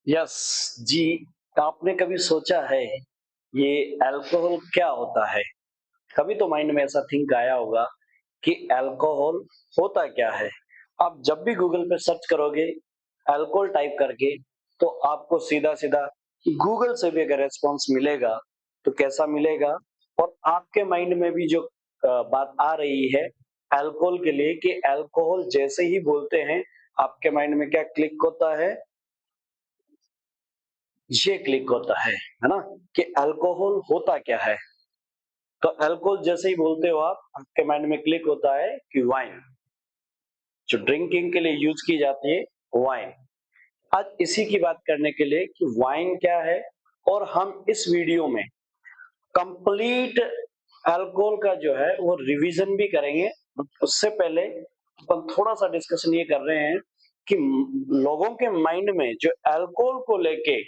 Yes जी। आपने कभी सोचा है ये अल्कोहल क्या होता है? कभी तो माइंड में ऐसा थिंक आया होगा कि अल्कोहल होता क्या है? आप जब भी गूगल पे सर्च करोगे अल्कोहल टाइप करके तो आपको सीधा-सीधा गूगल से भी अगर रिस्पॉन्स मिलेगा तो कैसा मिलेगा? और आपके माइंड में भी जो बात आ रही है अल्कोहल के लिए कि अल्कोहल जैसे ही बोलते हैं आपके माइंड में क्या क्लिक होता है? ये क्लिक होता है ना? कि अल्कोहल होता क्या है? तो अल्कोहल जैसे ही बोलते हो आप, आपके माइंड में क्लिक होता है कि वाइन, जो ड्रिंकिंग के लिए यूज की जाती है, वाइन। आज इसी की बात करने के लिए कि वाइन क्या है और हम इस वीडियो में कंप्लीट अल्कोहल का जो है वो रिवीजन भी करेंगे। उससे पहले अपन थोड़ा सा डिस्कशन ये कर रहे हैं कि लोगों के माइंड में जो अल्कोहल को लेके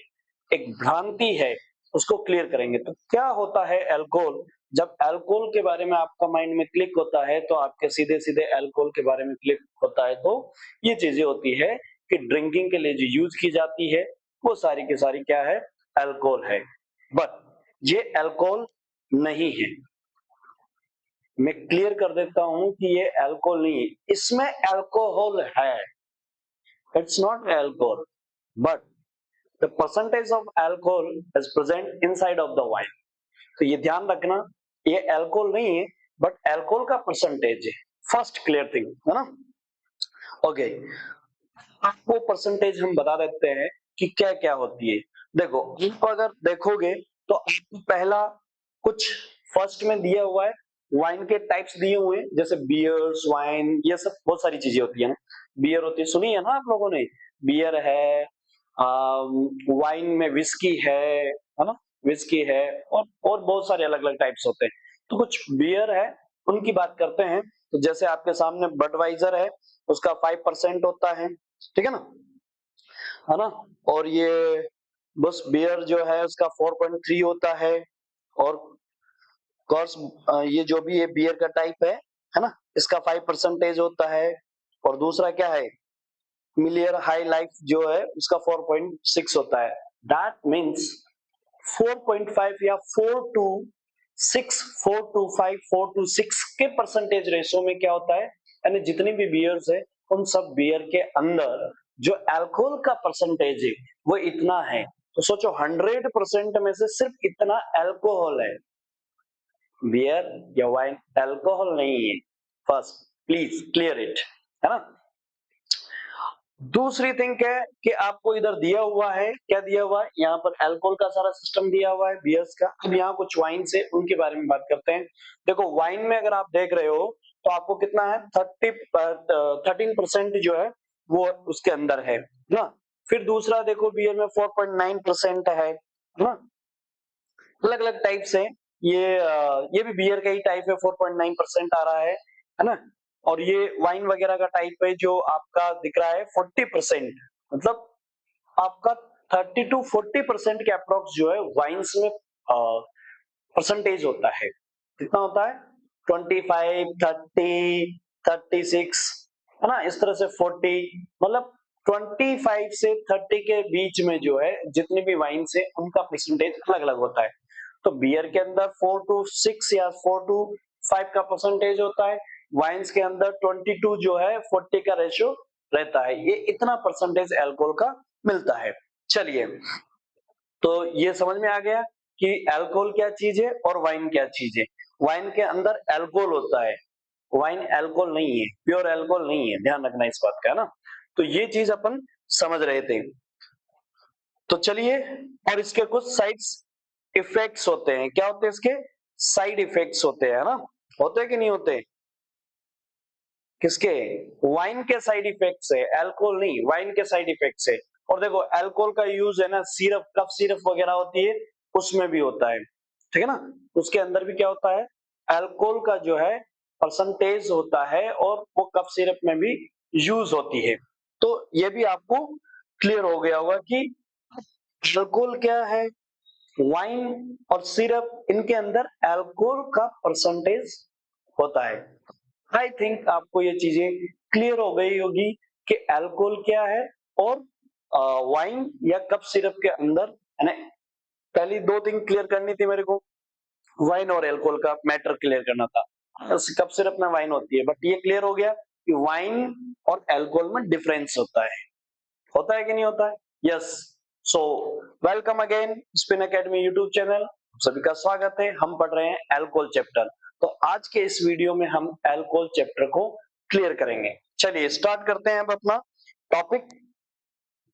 एक भ्रांति है उसको क्लियर करेंगे। तो क्या होता है अल्कोहल? जब अल्कोहल के बारे में आपका माइंड में क्लिक होता है तो आपके सीधे सीधे अल्कोहल के बारे में क्लिक होता है, तो ये चीजें होती है कि ड्रिंकिंग के लिए जो यूज की जाती है वो सारी की सारी क्या है? अल्कोहल है। बट ये अल्कोहल नहीं है। मैं क्लियर कर देता हूं कि ये अल्कोहल नहीं है, इसमें अल्कोहल है। It's not alcohol, but the percentage of alcohol is present inside of the wine. तो ये ध्यान रखना, ये अल्कोहल नहीं है बट अल्कोहल का परसेंटेज है। फर्स्ट क्लियर थिंग है ना? ओके, आपको परसेंटेज हम बता देते हैं कि क्या क्या होती है। देखो, आप अगर देखोगे तो आपको पहला कुछ फर्स्ट में दिया हुआ है, वाइन के टाइप्स दिए हुए हैं, जैसे बियर्स, वाइन, ये सब बहुत सारी चीजें होती है ना। बियर होती है, सुनी है ना आप लोगों ने? बियर है, वाइन में विस्की है ना? विस्की है और बहुत सारे अलग अलग टाइप्स होते हैं। तो कुछ बियर है, उनकी बात करते हैं। तो जैसे आपके सामने बडवाइजर है, उसका 5% होता है ना? है ना? और ये बस बियर जो है उसका 4.3 होता है। और कोर्स ये जो भी ये बियर का टाइप है ना? इसका 5% होता है। और दूसरा क्या है? मिलियर हाई लाइफ जो है उसका 4.6 होता है। दैट मीन्स 4.5 या 4 टू 6, 4 टू 5, 4 टू 6 के परसेंटेज रेशो में क्या होता है? यानी जितनी भी बियर्स है उन सब बियर के अंदर जो अल्कोहल का परसेंटेज है वो इतना है। तो सोचो 100% में से सिर्फ इतना अल्कोहल है। बियर या वाइन अल्कोहल नहीं है। फर्स्ट प्लीज क्लियर इट, है ना? दूसरी थिंग क्या है कि आपको इधर दिया हुआ है, क्या दिया हुआ है? यहाँ पर अल्कोहल का सारा सिस्टम दिया हुआ है, बियर्स का। अब यहाँ कुछ वाइन से उनके बारे में बात करते हैं। देखो, वाइन में अगर आप देख रहे हो तो आपको कितना है? 13% जो है वो उसके अंदर है ना? फिर दूसरा देखो, बियर में 4.9% है ना? अलग अलग टाइप से ये भी बियर का ही टाइप है, 4.9% आ रहा है ना? और ये वाइन वगैरह का टाइप है जो आपका दिख रहा है 40%। मतलब आपका 30 to 40% के अप्रोक्स जो है वाइन्स में परसेंटेज होता है। कितना होता है? 25, 30, 36, है ना? इस तरह से 40, मतलब 25 से 30 के बीच में जो है जितनी भी वाइन्स है उनका परसेंटेज अलग अलग होता है। तो बियर के अंदर 4 टू 6 या 4 टू 5 का परसेंटेज होता है। वाइन्स के अंदर 22 जो है 40 का रेशियो रहता है। ये इतना परसेंटेज अल्कोहल का मिलता है। चलिए, तो ये समझ में आ गया कि अल्कोहल क्या चीज है और वाइन क्या चीज है। वाइन के अंदर अल्कोहल होता है, वाइन अल्कोहल नहीं है, प्योर अल्कोहल नहीं है। ध्यान रखना इस बात का, है ना? तो ये चीज अपन समझ रहे थे। तो चलिए, और इसके कुछ साइड्स इफेक्ट्स होते हैं। क्या होते हैं इसके? साइड इफेक्ट्स होते हैं, है ना? होते हैं कि नहीं होते? किसके? वाइन के साइड इफेक्ट्स है, अल्कोहल नहीं, वाइन के साइड इफेक्ट्स है। और देखो, अल्कोहल का यूज है ना, सिरप, कफ सिरप वगैरह होती है उसमें भी होता है, ठीक है ना? उसके अंदर भी क्या होता है? अल्कोहल का जो है परसेंटेज होता है और वो कफ सिरप में भी यूज होती है। तो ये भी आपको क्लियर हो गया होगा कि अल्कोहल क्या है। वाइन और सिरप, इनके अंदर अल्कोहल का परसेंटेज होता है। आई थिंक आपको ये चीजें क्लियर हो गई होगी कि अल्कोहल क्या है और वाइन या कप सिरप के अंदर, यानी पहली दो थिंग क्लियर करनी थी मेरे को, वाइन और एल्कोहल का मैटर क्लियर करना था। कप सिरप में वाइन होती है, बट ये क्लियर हो गया कि वाइन और एल्कोहल में डिफरेंस होता है कि नहीं होता है? Yes. So welcome again spin academy YouTube channel, सभी का स्वागत है। हम पढ़ रहे हैं एल्कोहल चैप्टर। तो आज के इस वीडियो में हम एल्कोहल चैप्टर को क्लियर करेंगे। चलिए स्टार्ट करते हैं। अब अपना टॉपिक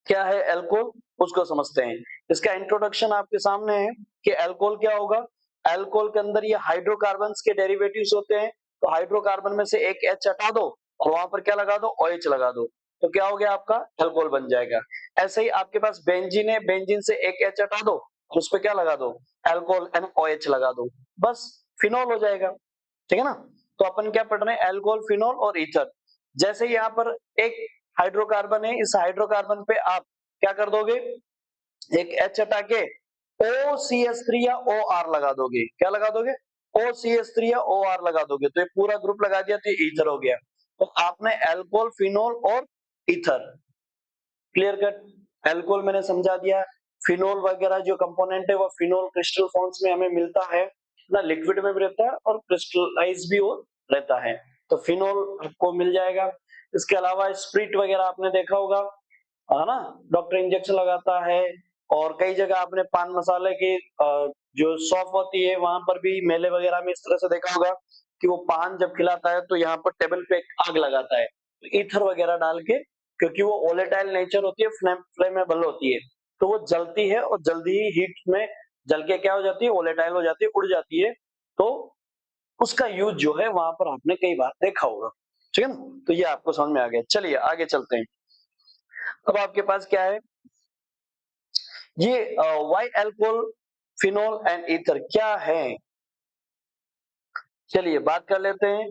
क्या है एल्कोहल, उसको समझते हैं। इसका इंट्रोडक्शन आपके सामने है कि एल्कोहल क्या होगा। एल्कोहल के अंदर ये हाइड्रोकार्बन्स के डेरिवेटिव्स होते हैं। तो हाइड्रोकार्बन में से एक H हटा दो और वहां पर क्या लगा दो, OH लगा दो, तो क्या हो गया आपका एल्कोहल बन जाएगा। ऐसे ही आपके पास बेंजीन है, बेंजीन से एक H हटा दो और उस पर क्या लगा दो, एल्कोहल एंड OH लगा दो, बस फिनोल हो जाएगा। ठीक है ना। तो अपन क्या पढ़ रहे हैं, एल्कोहल, फिनोल और ईथर। जैसे यहाँ पर एक हाइड्रोकार्बन है, इस हाइड्रोकार्बन पे आप क्या कर दोगे, एक H हटा के OCH3 या OR लगा दोगे। क्या लगा दोगे, OCH3 या OR लगा दोगे, तो ये पूरा ग्रुप लगा दिया तो ये ईथर हो गया। तो आपने एल्कोहल, फिनोल और ईथर क्लियर कट। एल्कोहल मैंने समझा दिया। फिनोल वगैरह जो कंपोनेंट है वो फिनोल क्रिस्टल फॉर्म्स में हमें मिलता है ना, लिक्विड में भी रहता है और क्रिस्टलाइज भी हो रहता है, तो फिनोल आपको मिल जाएगा। इसके अलावा स्प्रिट वगैरह आपने देखा होगा, है ना, डॉक्टर इंजेक्शन लगाता है। और कई जगह आपने पान मसाले की जो शॉप होती है वहां पर भी मेले वगैरह में इस तरह से देखा होगा कि वो पान जब खिलाता है तो यहाँ पर टेबल पे आग लगाता है, तो ईथर वगैरह डाल के, क्योंकि वो वोलेटाइल नेचर होती है, फ्लेमेबल होती है, तो वो जलती है और जल्दी ही हीट में जल के क्या हो जाती है, वोलेटाइल हो जाती है, उड़ जाती है। तो उसका यूज जो है वहां पर आपने कई बार देखा होगा। ठीक है ना, तो ये आपको समझ में आ गया। चलिए आगे चलते हैं। अब आपके पास क्या है, ये वाई एल्कोहल, फिनोल एंड ईथर क्या है, चलिए बात कर लेते हैं।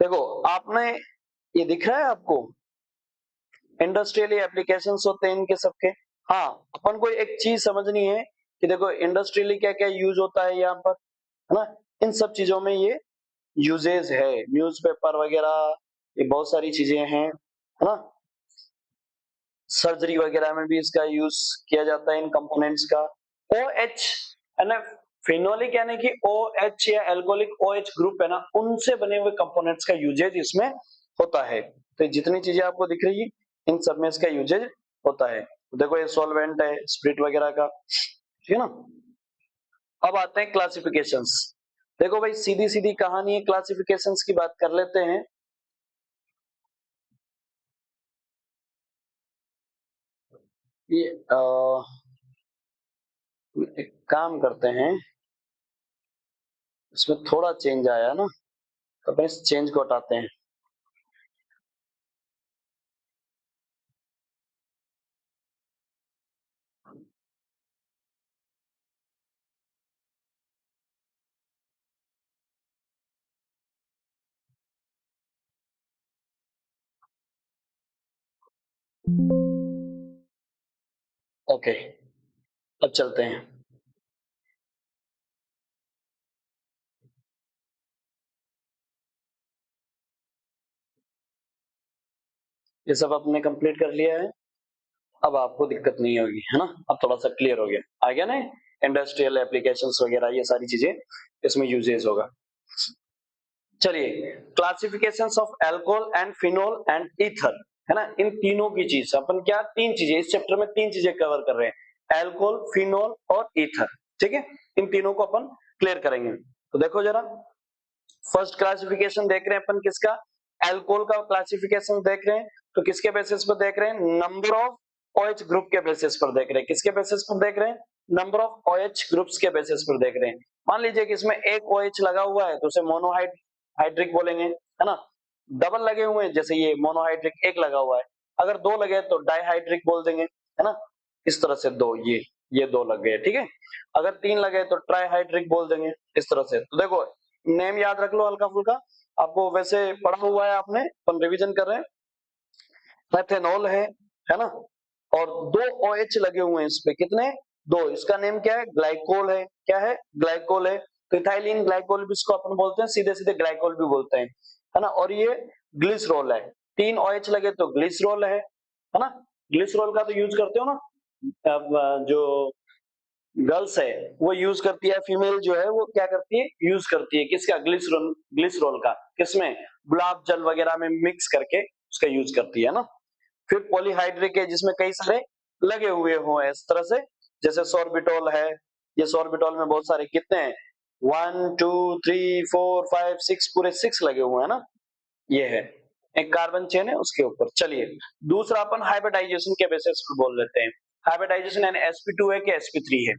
देखो आपने, ये दिख रहा है आपको, इंडस्ट्रियल एप्लीकेशंस होते हैं इनके सबके। हाँ, अपन को एक चीज समझनी है कि देखो इंडस्ट्रियली क्या क्या यूज होता है यहाँ पर, है ना, इन सब चीजों में ये यूजेस है, न्यूज़पेपर वगैरह, ये बहुत सारी चीजें हैं, है ना। सर्जरी वगैरह में भी इसका यूज किया जाता है इन कंपोनेंट्स का। OH है ना, फिनोलिक यानी कि OH या एल्कोहलिक OH ग्रुप है ना, उनसे बने हुए कंपोनेंट्स का यूजेज इसमें होता है। तो जितनी चीजें आपको दिख रही है इन सब में इसका यूजेज होता है। तो देखो ये सॉल्वेंट है, स्प्रिट वगैरह का, ठीक है ना। अब आते हैं क्लासिफिकेशंस। देखो भाई सीधी सीधी कहानी है, क्लासिफिकेशंस की बात कर लेते हैं। ये एक काम करते हैं, इसमें थोड़ा चेंज आया ना, तो अपन इस चेंज को हटाते हैं। ओके, अब चलते हैं। ये सब आपने कंप्लीट कर लिया है, अब आपको दिक्कत नहीं होगी, है ना। अब थोड़ा सा क्लियर हो गया, आ गया ना, इंडस्ट्रियल एप्लीकेशंस वगैरह ये सारी चीजें इसमें यूजेस होगा। चलिए, classifications of alcohol and phenol and ether, है ना, इन तीनों की चीज अपन क्या, तीन चीजें इस चैप्टर में, तीन चीजें कवर कर रहे हैं, अल्कोहल, फिनोल और ईथर। ठीक है, इन तीनों को अपन क्लियर करेंगे। तो देखो जरा, फर्स्ट क्लासिफिकेशन देख रहे हैं अपन किसका, अल्कोहल का क्लासिफिकेशन देख रहे हैं। तो किसके बेसिस पर देख रहे हैं, नंबर ऑफ OH ग्रुप के बेसिस पर देख रहे हैं। किसके बेसिस पर देख रहे हैं, नंबर ऑफ OH ग्रुप्स के बेसिस पर देख रहे हैं। मान लीजिए कि इसमें एक OH लगा हुआ है तो उसे मोनोहाइड्रिक बोलेंगे, है ना। डबल लगे हुए हैं, जैसे ये मोनोहाइड्रिक एक लगा हुआ है, अगर दो लगे तो डाइहाइड्रिक बोल देंगे, है ना। इस तरह से दो, ये दो लग गए, ठीक है। अगर तीन लगे तो ट्राइहाइड्रिक बोल देंगे, इस तरह से। तो देखो नेम याद रख लो हल्का फुल्का, आपको वैसे पढ़ा हुआ है आपने, अपन रिवीजन कर रहे हैं। मेथेनॉल है ना, और दो OH लगे हुए हैं इस पे, कितने, दो। इसका नेम क्या है, ग्लाइकोल है। क्या है, ग्लाइकोल है। तो इथाइलिन ग्लाइकोल भी इसको अपन बोलते हैं, सीधे सीधे ग्लाइकोल भी बोलते हैं, है ना। और ये ग्लिसरॉल है, तीन OH लगे तो ग्लिसरॉल है ना। ग्लिसरॉल का तो यूज करते हो ना, अब जो गर्ल्स है वो यूज करती है, फीमेल जो है वो क्या करती है, यूज करती है किसका, ग्लिसरॉल, ग्लिसरॉल का किसमें, गुलाब जल वगैरह में मिक्स करके उसका यूज करती है ना। फिर पॉलीहाइड्रिक है जिसमें कई सारे लगे हुए हो इस तरह से, जैसे सॉर्बिटॉल है, ये सॉर्बिटॉल में बहुत सारे कितने हैं, 1 2 3 4 5 6, पूरे 6 लगे हुए हैं ना, ये है एक कार्बन चेन है उसके ऊपर। चलिए दूसरा अपन हाइब्रिडाइजेशन के बेसिस पर बोल लेते हैं, हाइब्रिडाइजेशन यानी sp2 है कि sp3 है,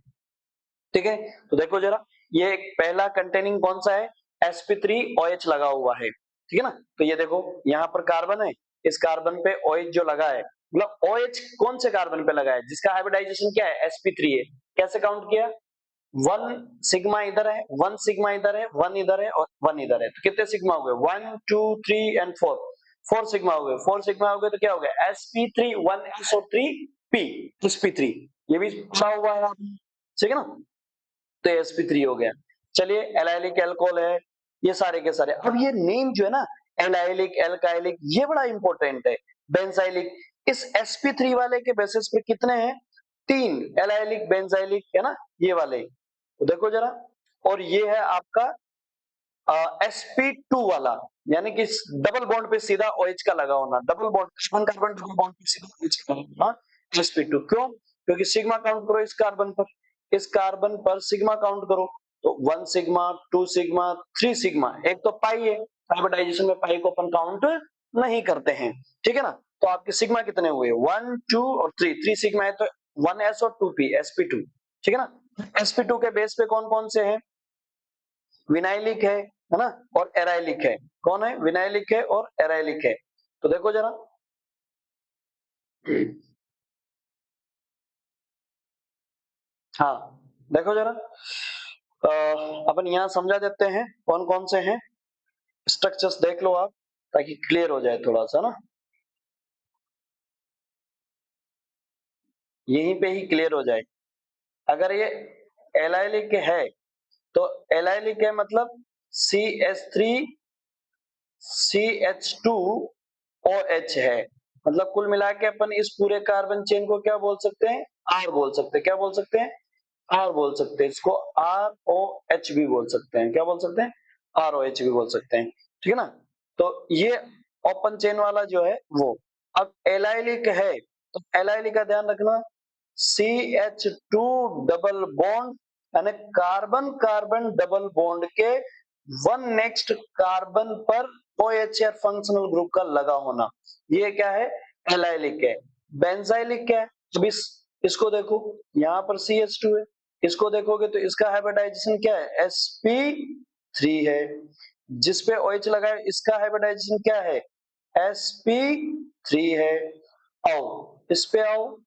ठीक है। तो देखो जरा, ये एक पहला कंटेनिंग कौन सा है, sp3OH लगा हुआ है, ठीक है ना। तो ये देखो यहाँ पर कार्बन है, इस कार्बन पे OH जो लगा है, मतलब OH कौन से कार्बन पे लगा है, जिसका हाइब्रिडाइजेशन क्या है, sp3 है। कैसे काउंट किया, 1 सिग्मा इधर है, 1 सिग्मा इधर है, 1 इधर है और 1 इधर है, तो कितने सिग्मा हो गए, 1 2 3 एंड 4, 4 सिग्मा हो गए, 4 सिग्मा हो गए तो क्या हो गया, sp3, 1s और 3p, sp3, ये भी पढ़ा हुआ है आपने, ठीक है ना। तो sp3 हो गया। चलिए एलाइलिक अल्कोहल है, ये सारे के सारे, अब ये नेम जो है ना, एलाइलिक, एल्काइलिक, ये बड़ा इंपॉर्टेंट है। बेंजाइलिक, इस sp3 वाले के बेसिस पे कितने हैं, 3, एलाइलिक, बेंजाइलिक, है ना, ये वाले, तो देखो जरा। और ये है आपका sp2 वाला, यानी कि डबल बॉन्ड पे सीधा OH का लगा होना, double bond, carbon carbon double bond पे सीधा OH का लगा होना, sp2, क्यों, क्योंकि सिग्मा काउंट करो इस कार्बन पर, इस कार्बन पर सिग्मा काउंट करो, तो 1 सिग्मा, 2 सिग्मा, 3 सिग्मा, एक तो पाई है, हाइब्रिडाइजेशन में पाई को अपन काउंट नहीं करते हैं, ठीक है ना। तो आपके सिग्मा कितने हुए, 1 2 और 3, 3 सिग्मा है तो 1s और 2p, sp2, ठीक है ना। sp2 के बेस पे कौन कौन से हैं, विनाइलिक है ना, और एराइलिक है, कौन है, विनाइलिक है और एराइलिक है। तो देखो जरा, हाँ देखो जरा, अपन यहाँ समझा देते हैं कौन कौन से हैं, स्ट्रक्चर्स देख लो आप, ताकि क्लियर हो जाए थोड़ा सा ना, यहीं पे ही क्लियर हो जाए। अगर ये एलाइलिक है तो एलाइलिक है मतलब CH3CH2OH है, मतलब कुल मिला के अपन इस पूरे कार्बन चेन को क्या बोल सकते हैं, R बोल सकते हैं, क्या बोल सकते हैं, R बोल सकते हैं, इसको ROH भी बोल सकते हैं, क्या बोल सकते हैं, ROH भी बोल सकते हैं, ठीक है ना। तो ये ओपन चेन वाला जो है वो, अब एलाइलिक है तो एलाइलिक का ध्यान रखना, CH2 डबल बॉन्ड, यानी कार्बन कार्बन डबल बॉन्ड के वन नेक्स्ट कार्बन पर OH फंक्शनल ग्रुप का लगा होना, ये क्या है, एलाइलिक है। बेंजाइलिक क्या है, अब इसको देखो, यहाँ पर CH2 है, इसको देखोगे तो इसका हाइब्रिडाइजेशन क्या है, sp3 है, जिसपे OH लगा है इसका हाइब्रिडाइजेशन क्या है, sp3 है। आओ इस पे आओ,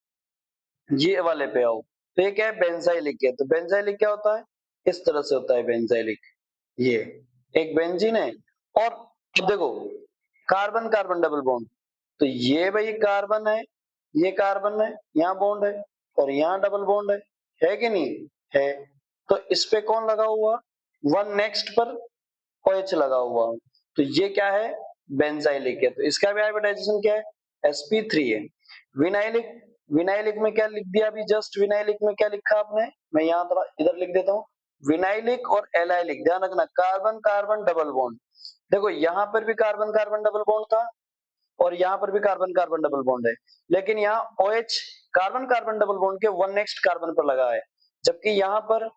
ये वाले पे आओ, तो ये क्या है, बेंजाइलिक है, तो बेंजाइलिक क्या होता है, इस तरह से होता है बेंजाइलिक, ये एक बेंजीन है। और अब देखो, कार्बन कार्बन डबल बॉन्ड, तो ये भाई कार्बन है, ये कार्बन है, यहाँ बॉन्ड है और यहाँ डबल बॉन्ड है कि नहीं है, तो इस पे कौन लगा हुआ, वन नेक्स्ट पर OH लगा हुआ, तो ये क्या है, बेंजाइलिक है, तो इसका भी हाइब्रिडाइजेशन क्या है, sp3 है। विनाइलिक, विनाइलिक में क्या लिख दिया अभी जस्ट, विनाइलिक में क्या लिखा आपने, मैं यहाँ थोड़ा इधर लिख देता हूँ, विनाइलिक और एलाइलिक, ध्यान रखना, कार्बन कार्बन डबल बॉन्ड, देखो यहाँ पर भी कार्बन कार्बन डबल बॉन्ड था और यहाँ पर भी कार्बन कार्बन डबल बॉन्ड है, लेकिन यहाँ OH carbon carbon double bond के वन नेक्स्ट कार्बन पर लगा है, जबकि यहाँ पर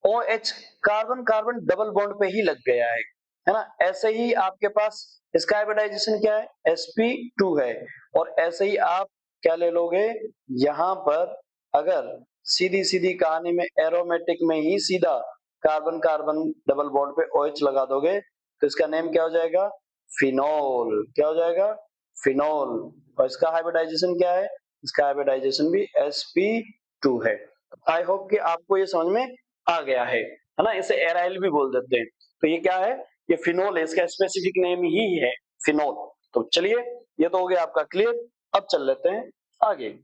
OH carbon carbon double bond पे ही लग गया है ना। ऐसे ही आपके पास इसका हाइब्रिडाइजेशन क्या है, sp2 है, और ऐसे ही आप क्या ले लोगे, यहाँ पर अगर सीधी सीधी कहानी में एरोमेटिक में ही सीधा कार्बन कार्बन डबल बॉन्ड पे OH लगा दोगे तो इसका नेम क्या हो जाएगा, फिनोल, क्या हो जाएगा, फिनोल। और इसका हाइब्रिडाइजेशन क्या है, इसका हाइब्रिडाइजेशन भी sp2 है। आई होप कि आपको ये समझ में आ गया है ना, इसे एराइल भी बोल देते हैं। तो ये क्या है, ये फिनोल है, इसका स्पेसिफिक नेम ही है फिनोल। तो चलिए ये तो हो गया आपका क्लियर, अब चल लेते हैं आगे।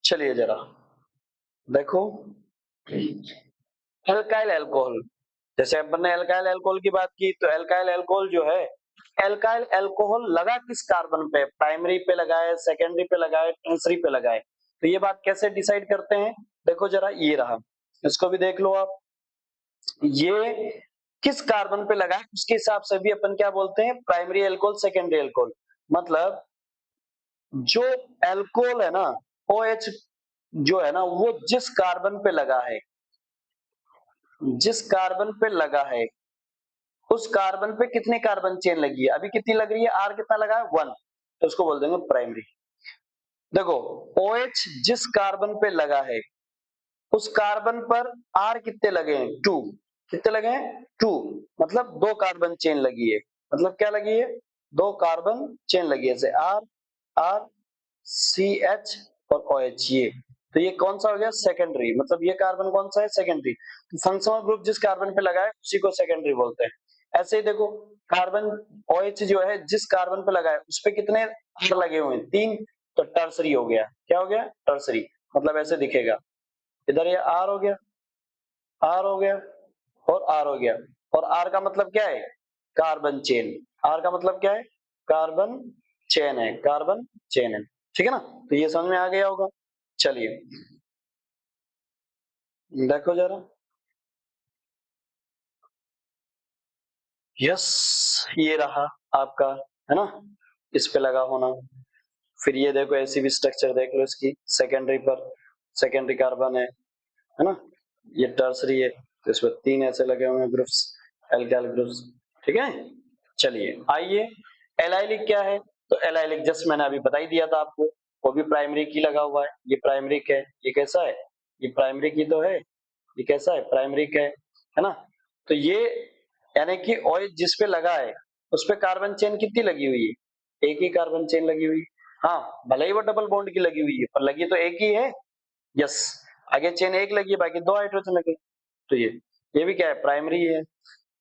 चलिए जरा देखो, अल्काइल अल्कोहल, जैसे अपन ने एल्काइल अल्कोहल की बात की, तो एल्काइल अल्कोहल जो है, एल्काइल अल्कोहल लगा किस कार्बन पे, प्राइमरी पे लगा है, सेकेंडरी पे लगा है, टर्सरी पे लगा है, तो ये बात कैसे डिसाइड करते हैं? देखो जरा, ये रहा, इसको भी देख लो आप, ये किस कार्बन पे लगा है उसके हिसाब से भी अपन क्या बोलते हैं, प्राइमरी अल्कोहल, सेकेंडरी अल्कोहल। मतलब जो अल्कोहल है ना, OH जो है ना, वो जिस कार्बन पे लगा है, जिस कार्बन पे लगा है, उस कार्बन पे कितने कार्बन चेन लगी है, अभी कितनी लग रही है, R कितना लगा है, 1, तो उसको बोल देंगे प्राइमरी। देखो, OH जिस कार्बन पे लगा है, उस कार्बन पर R कितने लगे हैं, 2, कितने लगे हैं, 2, मतलब 2 कार्बन चेन लगी है, मतलब क्या लगी है, 2 कार्बन चेन लगी है, जैसे R R CH और OH, ये तो ये कौन सा हो गया, सेकेंडरी, मतलब ये कार्बन कौन सा है, सेकेंडरी। तो फंक्शनल ग्रुप जिस कार्बन पे लगा है उसी को सेकेंडरी बोलते हैं। ऐसे ही देखो, कार्बन OH जो है जिस कार्बन पे लगा है उस पे कितने R लगे हुए हैं, 3, तो टर्सरी हो गया, क्या हो गया, टर्सरी, मतलब ऐसे दिखेगा, इधर ये R हो गया, R हो गया और R हो गया, और R का मतलब क्या है, कार्बन चेन, R का मतलब क्या है, कार्बन चेन है, कार्बन चेन है, ठीक है ना, तो ये समझ में आ गया होगा। चलिए देखो जरा, यस, ये रहा आपका, है ना, इस पे लगा होना। फिर ये देखो, ऐसी भी स्ट्रक्चर देख लो इसकी, सेकेंडरी पर सेकेंडरी कार्बन है ना, ये टर्सरी है, तो इस पर 3 ऐसे लगे हुए हैं ग्रुप्स, एल्काइल ग्रुप्स, ठीक है। चलिए आइए, एलाइलिक क्या है, तो एलाइलिक जस्ट मैंने अभी बता ही दिया था आपको, वो भी प्राइमरी की लगा हुआ है, ये प्राइमरी है, ये कैसा है, ये प्राइमरी की तो है, ये कैसा है, प्राइमरी है ना, तो ये यानी कि OH जिस पे लगा है उस पे कार्बन चेन कितनी लगी हुई है, एक ही कार्बन चेन लगी हुई, हाँ भले ही वो डबल बॉन्ड की लगी हुई है पर लगी तो एक ही है, यस, आगे चेन एक लगी है, बाकी 2 हाइड्रोजन लगे, तो ये भी क्या है, प्राइमरी है।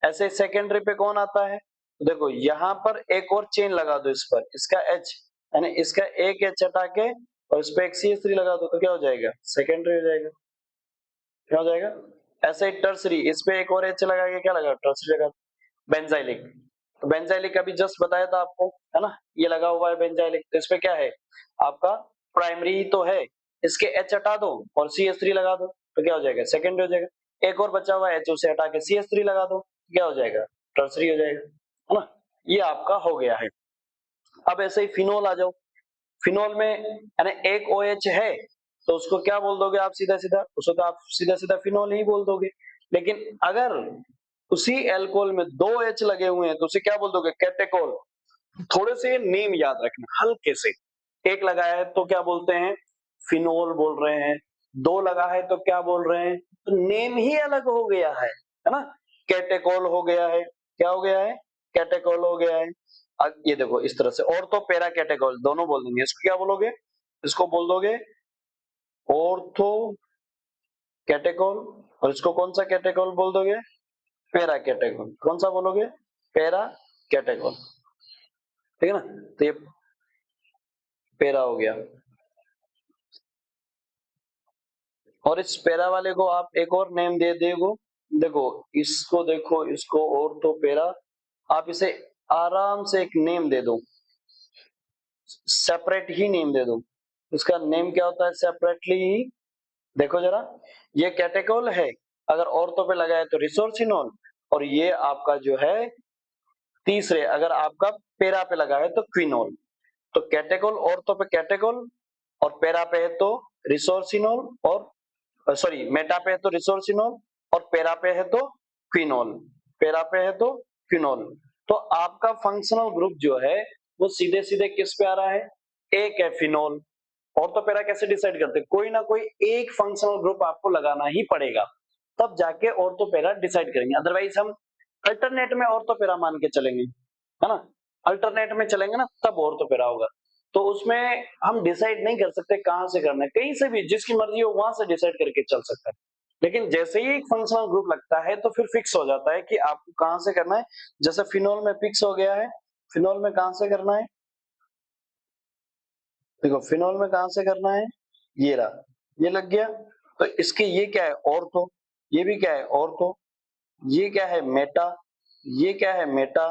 ऐसे सेकेंडरी पे कौन आता है, तो देखो यहाँ पर एक और चेन लगा दो इस पर, इसका H, यानी इसका एक H हटा के और इस पे एक CH3 लगा दो, तो क्या हो जाएगा, सेकेंडरी हो जाएगा, क्या हो जाएगा, ऐसे ही टर्सरी, इस पे एक और H लगा के क्या लगा, टर्सरी लगा, बेंजाइलिक, तो बेंजाइलिक अभी जस्ट बताया था आपको, है ना, ये लगा हुआ है बेंजाइलिक, तो इसपे क्या है आपका, प्राइमरी तो है, इसके H हटा दो और CH3 लगा दो, तो क्या हो जाएगा, सेकेंडरी हो जाएगा, एक और बचा हुआ H उसे हटा के CH3 लगा दो, क्या हो जाएगा, टर्सरी हो जाएगा, है ना, ये आपका हो गया है। अब ऐसे ही फिनोल आ जाओ, फिनोल में यानी एक OH है, तो उसको क्या बोल दोगे आप, सीधा सीधा उसको तो आप सीधा सीधा फिनोल ही बोल दोगे, लेकिन अगर उसी एल्कोहल में 2 H लगे हुए हैं तो उसे क्या बोल दोगे, कैटेकोल। थोड़े से नेम याद रखना हल्के से, एक लगा है तो क्या बोलते हैं, फिनोल बोल रहे हैं, 2 लगा है तो क्या बोल रहे हैं, तो नेम ही अलग हो गया है ना, कैटेकोल हो गया है, क्या हो गया है, कैटेकोल हो गया है। अब ये देखो इस तरह से, और तो पैरा कैटेकोल दोनों बोल देंगे, इसको क्या बोलोगे, इसको बोल दोगे ऑर्थो कैटेकोल, और इसको कौन सा कैटेकोल बोल दोगे, पैरा कैटेकोल, कौन सा बोलोगे, पैरा कैटेकोल, ठीक है ना, तो ये पैरा हो गया। और इस पैरा वाले को आप एक और नेम दे देखो, देखो इसको, देखो इसको ऑर्थो पैरा, आप इसे आराम से एक नेम दे दो, सेपरेट ही नेम दे दो, इसका नेम क्या होता है, सेपरेटली ही, देखो जरा, ये कैटेकोल है, अगर ऑर्थो पे लगा है तो रिसोर्सिनोल, और ये आपका जो है तीसरे अगर आपका पैरा पे लगा है तो क्विनोल, तो कैटेकोल ऑर्थो पे कैटेकोल, और पैरा पे है तो रिसोर्सिनोल, और सॉरी मेटा पे है तो रिसोर्सिनोल, और पैरा पे है तो क्विनोल, पैरा पे है तो क्विनोल, तो आपका फंक्शनल ग्रुप जो है वो सीधे सीधे किस पे आ रहा है, एक है फिनोल। और तो पैरा कैसे डिसाइड करते हैं, कोई ना कोई एक फंक्शनल ग्रुप आपको लगाना ही पड़ेगा, तब जाके ऑर्थोपेरा डिसाइड करेंगे, अदरवाइज हम अल्टरनेट में ऑर्थोपेरा मान के चलेंगे, है ना, अल्टरनेट में चलेंगे ना तब ऑर्थोपेरा होगा, तो उसमें हम डिसाइड नहीं कर सकते कहां से करना है, कहीं से भी जिसकी मर्जी हो वहां से डिसाइड करके चल सकता है, लेकिन जैसे ही एक फंक्शनल ग्रुप लगता है तो फिर फिक्स हो जाता है कि आपको कहां से करना है, जैसे फिनोल में फिक्स हो गया है, फिनोल में कहां से करना है, देखो फिनोल में कहां से करना है, ये रहा, ये लग गया, तो इसके ये क्या है, ऑर्थो, ये भी क्या है, ऑर्थो, ये क्या है मेटा, ये क्या है मेटा,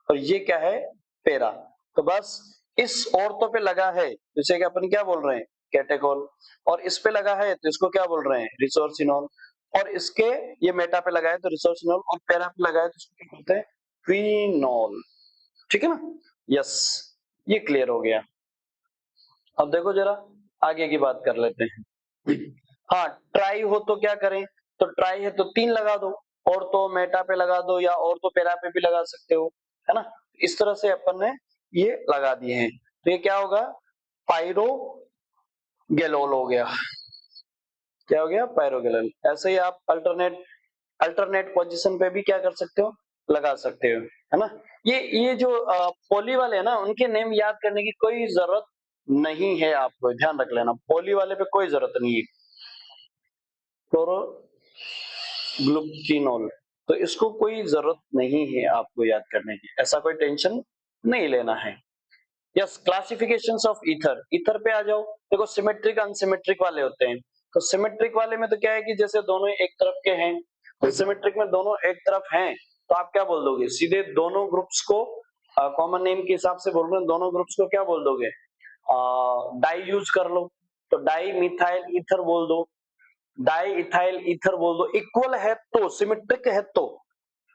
और ये क्या है पेरा। तो बस इस औरतों पे लगा है जैसे कि अपन क्या बोल रहे हैं कैटेकोल, और इस पे लगा है तो इसको क्या बोल रहे हैं रिसोर्सिनोल, और इसके ये मेटा पे लगा है तो रिसोर्सिनोल, और पेरा पे लगा है तो इसको क्या बोलते हैं क्विनोल। ठीक है ना। यस, ये क्लियर हो गया। अब देखो जरा आगे की बात कर लेते हैं। हाँ, ट्राई हो तो क्या करें, तो ट्राई है तो 3 लगा दो, और तो मेटा पे लगा दो या और तो पेरा पे भी लगा सकते हो, है ना। इस तरह से अपन ने ये लगा दिए हैं, तो ये क्या होगा पायरो गेलोल हो गया। क्या हो गया पायरोगेलोल। ऐसे ही आप अल्टरनेट अल्टरनेट पोजीशन पे भी क्या कर सकते हो लगा सकते हो, है ना। ये जो पोली वाले है ना उनके नेम याद करने की कोई जरूरत नहीं है, आपको ध्यान रख लेना पोली वाले पे कोई जरूरत नहीं है। क्लोरोग्लुकिनोल, तो इसको कोई जरूरत नहीं है आपको याद करने की, ऐसा कोई टेंशन नहीं लेना है। Yes, classifications of ether, ether पे आ जाओ। देखो सिमेट्रिक अनसिमेट्रिक वाले होते हैं, तो सिमेट्रिक वाले में तो क्या है कि जैसे दोनों एक तरफ के हैं, तो सिमेट्रिक में दोनों एक तरफ हैं, तो आप क्या बोल दोगे सीधे दोनों ग्रुप्स को कॉमन नेम के हिसाब से बोल रहे हैं, दोनों ग्रुप्स को क्या बोल दोगे डाई यूज कर लो, तो डाई मिथाइल ईथर बोल दो, डाई इथाइल ईथर बोल दो। इक्वल है तो सिमेट्रिक है तो,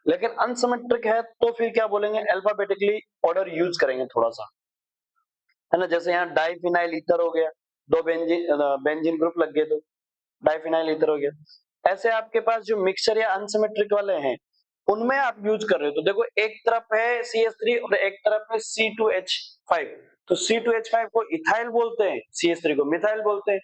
लेकिन अनसिमेट्रिक है तो फिर क्या बोलेंगे अल्फाबेटिकली ऑर्डर यूज करेंगे थोड़ा सा, है ना। जैसे यहाँ डाइफिनाइल ईथर हो गया, दो बेंजीन बेंजीन ग्रुप लग गए तो डाइफिनाइल ईथर हो गया। ऐसे आपके पास जो मिक्सचर या अनसिमेट्रिक वाले हैं उनमें आप यूज कर रहे हो, तो देखो एक तरफ है CH3 और एक तरफ है C2H5, तो C2H5 को इथाइल बोलते हैं, CH3 को मिथाइल बोलते हैं।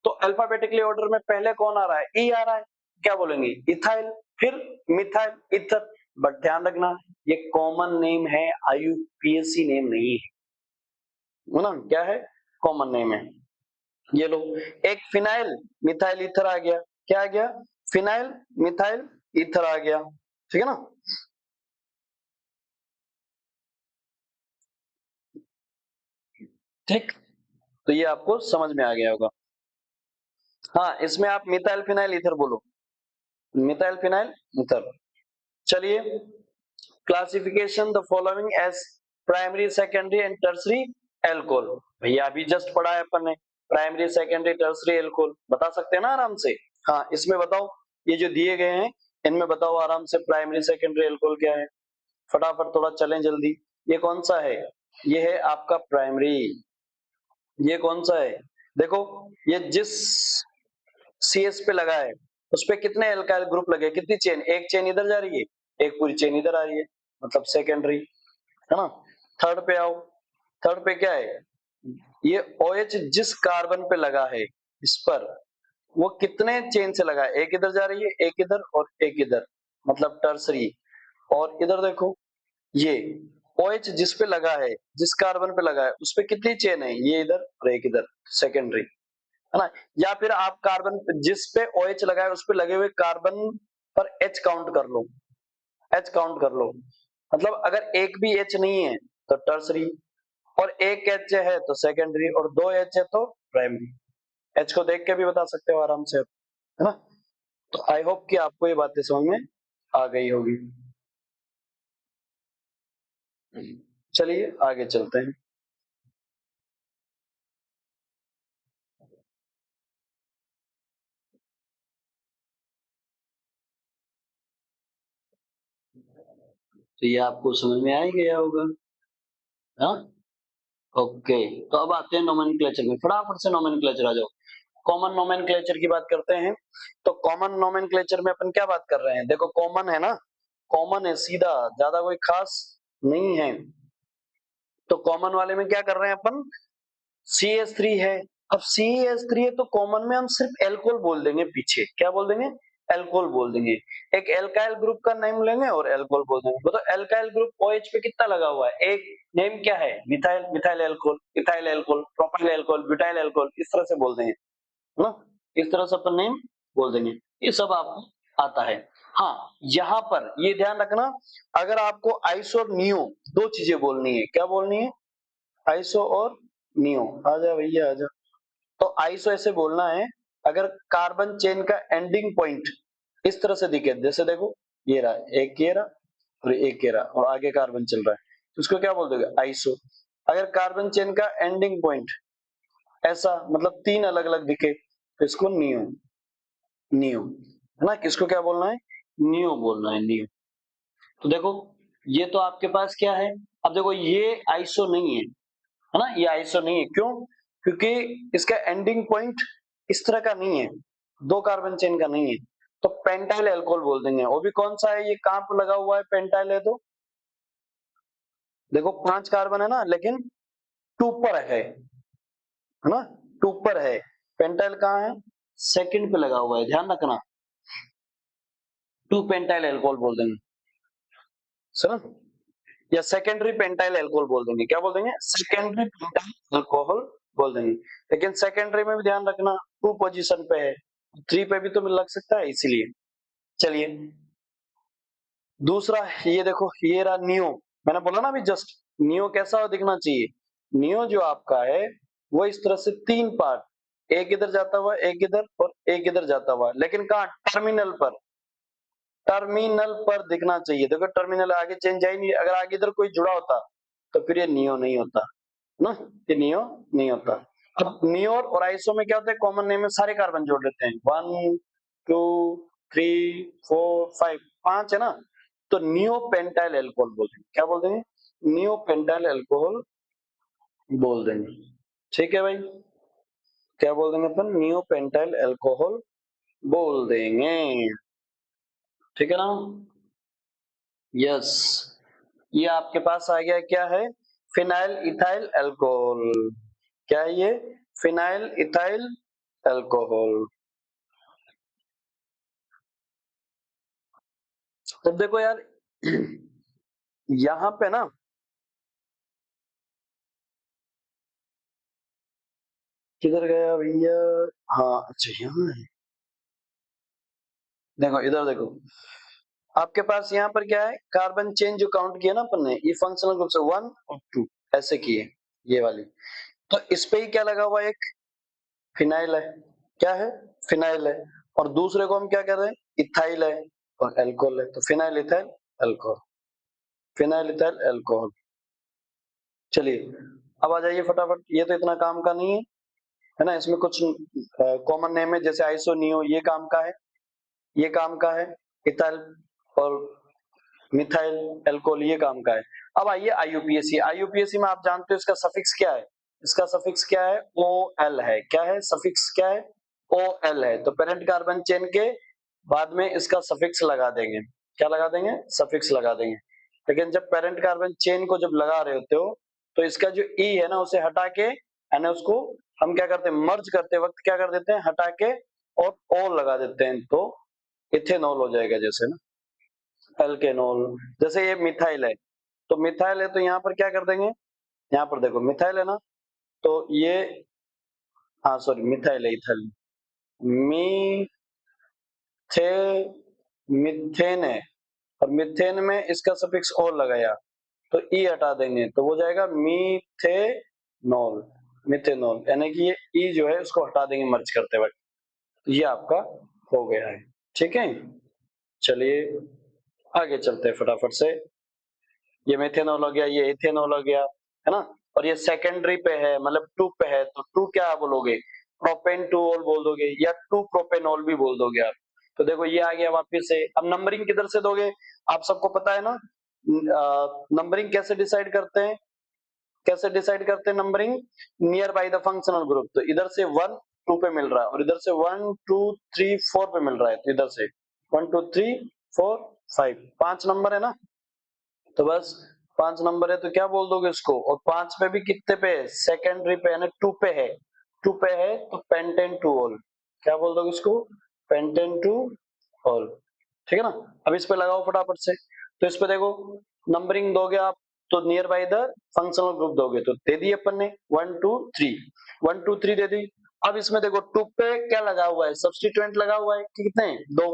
तो अल्फाबेटिकली ऑर्डर में पहले कौन आ रहा है ई आ रहा है, क्या बोलेंगे इथाइल, फिर मिथाइल ईथर। बट ध्यान रखना ये कॉमन नेम है, IUPAC नेम नहीं है ना, क्या है कॉमन नेम है। ये लो एक फिनाइल मिथाइल ईथर आ गया, क्या आ गया फिनाइल मिथाइल ईथर आ गया, ठीक है ना। ठीक, तो ये आपको समझ में आ गया होगा। हाँ, इसमें आप मिथाइल फिनाइल ईथर बोलो, मिथाइल फिनाइल ईथर। चलिए, classification the following as primary secondary and tertiary alcohol, भैया अभी जस्ट पढ़ा है अपन ने, प्राइमरी सेकेंडरी टर्सरी एल्कोहल बता सकते हैं ना आराम से। हाँ, इसमें बताओ ये जो दिए गए हैं इनमें बताओ आराम से प्राइमरी सेकेंडरी एल्कोहल क्या है, फटाफट थोड़ा चलें जल्दी। ये कौन सा है, ये है आपका प्राइमरी। ये कौन सा है, देखो ये जिस CS पे लगा है उस पे कितने एल्काइल ग्रुप लगे, कितनी चेन, एक चेन इधर जा रही है एक पूरी चेन इधर आ रही है, मतलब सेकेंडरी, है ना। थर्ड पे आओ, थर्ड पे क्या है, ये OH जिस कार्बन पे लगा है इस पर वो कितने चेन से लगा है, एक इधर जा रही है एक इधर और एक इधर, मतलब टर्सरी। और इधर देखो ये OH जिस पे लगा है जिस कार्बन पे लगा है उस पे कितनी चेन है, ये इधर और एक इधर सेकेंडरी, है ना। या फिर आप कार्बन जिस पे OH लगा है उस पे लगे हुए कार्बन पर H काउंट कर लो, H काउंट कर लो, मतलब अगर एक भी H नहीं है तो टर्सरी, और एक H है तो सेकेंडरी, और दो H है तो प्राइमरी। H को देख के भी बता सकते हो आराम से, है ना। तो आई होप कि आपको ये बातें समझ में आ गई होगी। चलिए आगे चलते हैं। तो ये आपको समझ में आ ही गया होगा, हाँ। ओके, तो अब आते हैं नोमेनक्लेचर में, फटाफट से नोमेनक्लेचर आ जाओ। कॉमन नोमेनक्लेचर की बात करते हैं, तो कॉमन नोमेनक्लेचर में अपन क्या बात कर रहे हैं, देखो कॉमन है ना, कॉमन है सीधा, ज्यादा कोई खास नहीं है। तो कॉमन वाले में क्या कर रहे हैं अपन, CH3 है। अब CH3 है तो कॉमन में हम सिर्फ एल्कोहल बोल देंगे, पीछे क्या बोल देंगे एल्कोहल बोल देंगे। एक एल्काइल ग्रुप का नेम लेंगे और एल्कोहल बोल देंगे। तो एल्काइल ग्रुप OH पे कितना लगा हुआ है, एक नेम क्या है methyl, methyl alcohol, ethyl alcohol, propyl alcohol, butyl alcohol, इस तरह से बोल देंगे, है ना। इस तरह से अपन नेम बोल देंगे, ये सब आपको आता है। हाँ, यहाँ पर ये ध्यान रखना, अगर आपको आइसो और नियो दो चीजें बोलनी है, क्या बोलनी है आइसो और नियो, आजा भैया आजा। तो आइसो ऐसे बोलना है अगर कार्बन चेन का एंडिंग पॉइंट इस तरह से दिखे, जैसे देखो ये रहा, एक ये रहा और एक ये रहा और आगे कार्बन चल रहा है, तो इसको क्या बोल दोगे? आइसो। अगर कार्बन चेन का एंडिंग पॉइंट ऐसा मतलब 3 अलग-अलग दिखे तो इसको नियो, नियो, है ना? किसको क्या बोलना है? नियो बोलना है, नियो। तो देखो ये तो आपके पास क्या है? अब देखो ये आइसो नहीं है ना? ये आइसो नहीं है, क्यों? क्योंकि इसका एंडिंग पॉइंट इस तरह का नहीं है, 2 कार्बन चेन का नहीं है, तो पेंटाइल अल्कोहल बोल देंगे। वो भी कौन सा है? ये कहाँ पे लगा हुआ है? पेंटाइल है तो देखो 5 कार्बन है ना, लेकिन 2 पर है ना? 2 पर है। पेंटाइल कहाँ है? सेकंड पे लगा हुआ है, ध्यान रखना। 2 पेंटाइल अल्कोहल बोल देंगे, सुना? या सेकेंडरी पेंटाइल अल्कोहल बोल देंगे। क्या बोल देंगे? सेकेंडरी पेंटाइल अल्कोहल बोल देंगे। लेकिन सेकेंडरी में भी ध्यान रखना 2 पोजीशन पे है, 3 पे भी तो लग सकता है, इसीलिए। चलिए दूसरा ये देखो, ये रहा नियो। मैंने बोला ना अभी जस्ट, नियो कैसा दिखना चाहिए? नियो जो आपका है वो इस तरह से 3 पार्ट, एक इधर जाता हुआ, एक इधर और एक इधर जाता हुआ, लेकिन कहाँ? टर्मिनल पर, टर्मिनल पर दिखना चाहिए। देखो टर्मिनल आगे चेंज जा ही नहीं, अगर आगे इधर कोई जुड़ा होता तो फिर ये नियो नहीं होता ना, ये नियो नहीं होता। अब नियो और आइसो में क्या होता है? कॉमन नेम में सारे कार्बन जोड़ लेते हैं, 1 2 3 4 5, 5 है ना, तो नियो पेंटाइल अल्कोहल बोल देंगे। क्या बोल देंगे? नियो पेंटाइल अल्कोहल बोल देंगे। ठीक है भाई, क्या बोल देंगे अपन? नियो पेंटाइल अल्कोहल बोल देंगे। ठीक है ना? यस, ये आपके पास आ गया, क्या है? Phenyl ethyl alcohol. क्या है ये? Phenyl ethyl alcohol. तो देखो यार यहाँ पे ना, किधर गया भैया? हाँ अच्छा यहाँ है, देखो इधर देखो, आपके पास यहाँ पर क्या है? कार्बन चेन जो काउंट किया ना अपन ने, ये फंक्शनल ग्रुप से 1 और 2 ऐसे किए, ये वाली। तो इस पे ही क्या लगा हुआ है? एक फिनाइल है। क्या है? फिनाइल है। और दूसरे को हम क्या कह रहे हैं? इथाइल है और अल्कोहल है, तो phenyl ethyl alcohol, phenyl ethyl alcohol. चलिए अब आ जाइए फटाफट, ये तो इतना काम का नहीं है ना? इसमें कुछ कॉमन नेम है, जैसे आइसो नियो, ये काम का है, ये काम का है, इथाइल और मिथाइल अल्कोहल ये काम का है। अब आइए आईयूपीएसी। आईयूपीएसी में आप जानते हो इसका सफिक्स क्या है? इसका सफिक्स क्या है? ओ एल है। क्या है सफिक्स? क्या है? ओ एल है। तो पेरेंट कार्बन चेन के बाद में इसका सफिक्स लगा देंगे। क्या लगा देंगे? सफिक्स लगा देंगे। लेकिन जब पेरेंट कार्बन चेन को जब लगा रहे होते हो तो इसका जो ई है ना, उसे हटा के, यानी उसको हम क्या करते हैं? मर्ज करते वक्त क्या कर देते हैं? हटा के और ओ लगा देते हैं, तो इथेनॉल हो जाएगा, जैसे ना एल्केनॉल। जैसे ये मिथाइल है, तो मिथाइल है तो यहाँ पर क्या कर देंगे? यहाँ पर देखो मिथाइल है ना, तो ये, हाँ सॉरी मिथाइल है, इथाइल, मीथे, मिथेन है, और मिथेन में इसका सफिक्स और लगाया तो ई हटा देंगे, तो वो जाएगा मीथेनॉल, मिथेनॉल, यानी कि ये ई जो है उसको हटा देंगे मर्ज करते वक्त। ये आपका हो गया है। ठीक है, चलिए आगे चलते हैं फटाफट से। ये मेथेनॉल हो गया, ये इथेनॉल हो गया, है ना? और ये सेकेंडरी पे है, मतलब 2 पे है, तो 2 क्या बोलोगे? प्रोपेन 2 बोल दोगे या 2 प्रोपेनॉल भी बोल दोगे आप। तो देखो ये आ गया वापस से। अब नंबरिंग किधर से दोगे? आप सबको पता है ना नंबरिंग कैसे डिसाइड करते हैं? कैसे डिसाइड करते हैं numbering? Near by the functional group. तो इधर से 1 2 पे मिल रहा है और इधर से 1 2 3 4 पे मिल रहा है, तो इधर से 1 2 3 4 5, 5 नंबर है ना, तो बस 5 नंबर है तो क्या बोल दोगे इसको? और 5 पे भी कितने पे है? सेकेंडरी पे, यानी 2 पे है, 2 पे है तो पेंटेन 2 ऑल। क्या बोल दोगे इसको? Pentane 2 all. ठीक है ना? अब इस पे लगाओ फटाफट से। तो इस पे देखो नंबरिंग दोगे आप तो near by the functional group दोगे, तो दे दी अपन ने 1 2 3, 1 2 3 दे दी। अब इसमें देखो 2 पे क्या लगा हुआ है? सब्स्टिट्यूएंट लगा हुआ है, कितने? 2।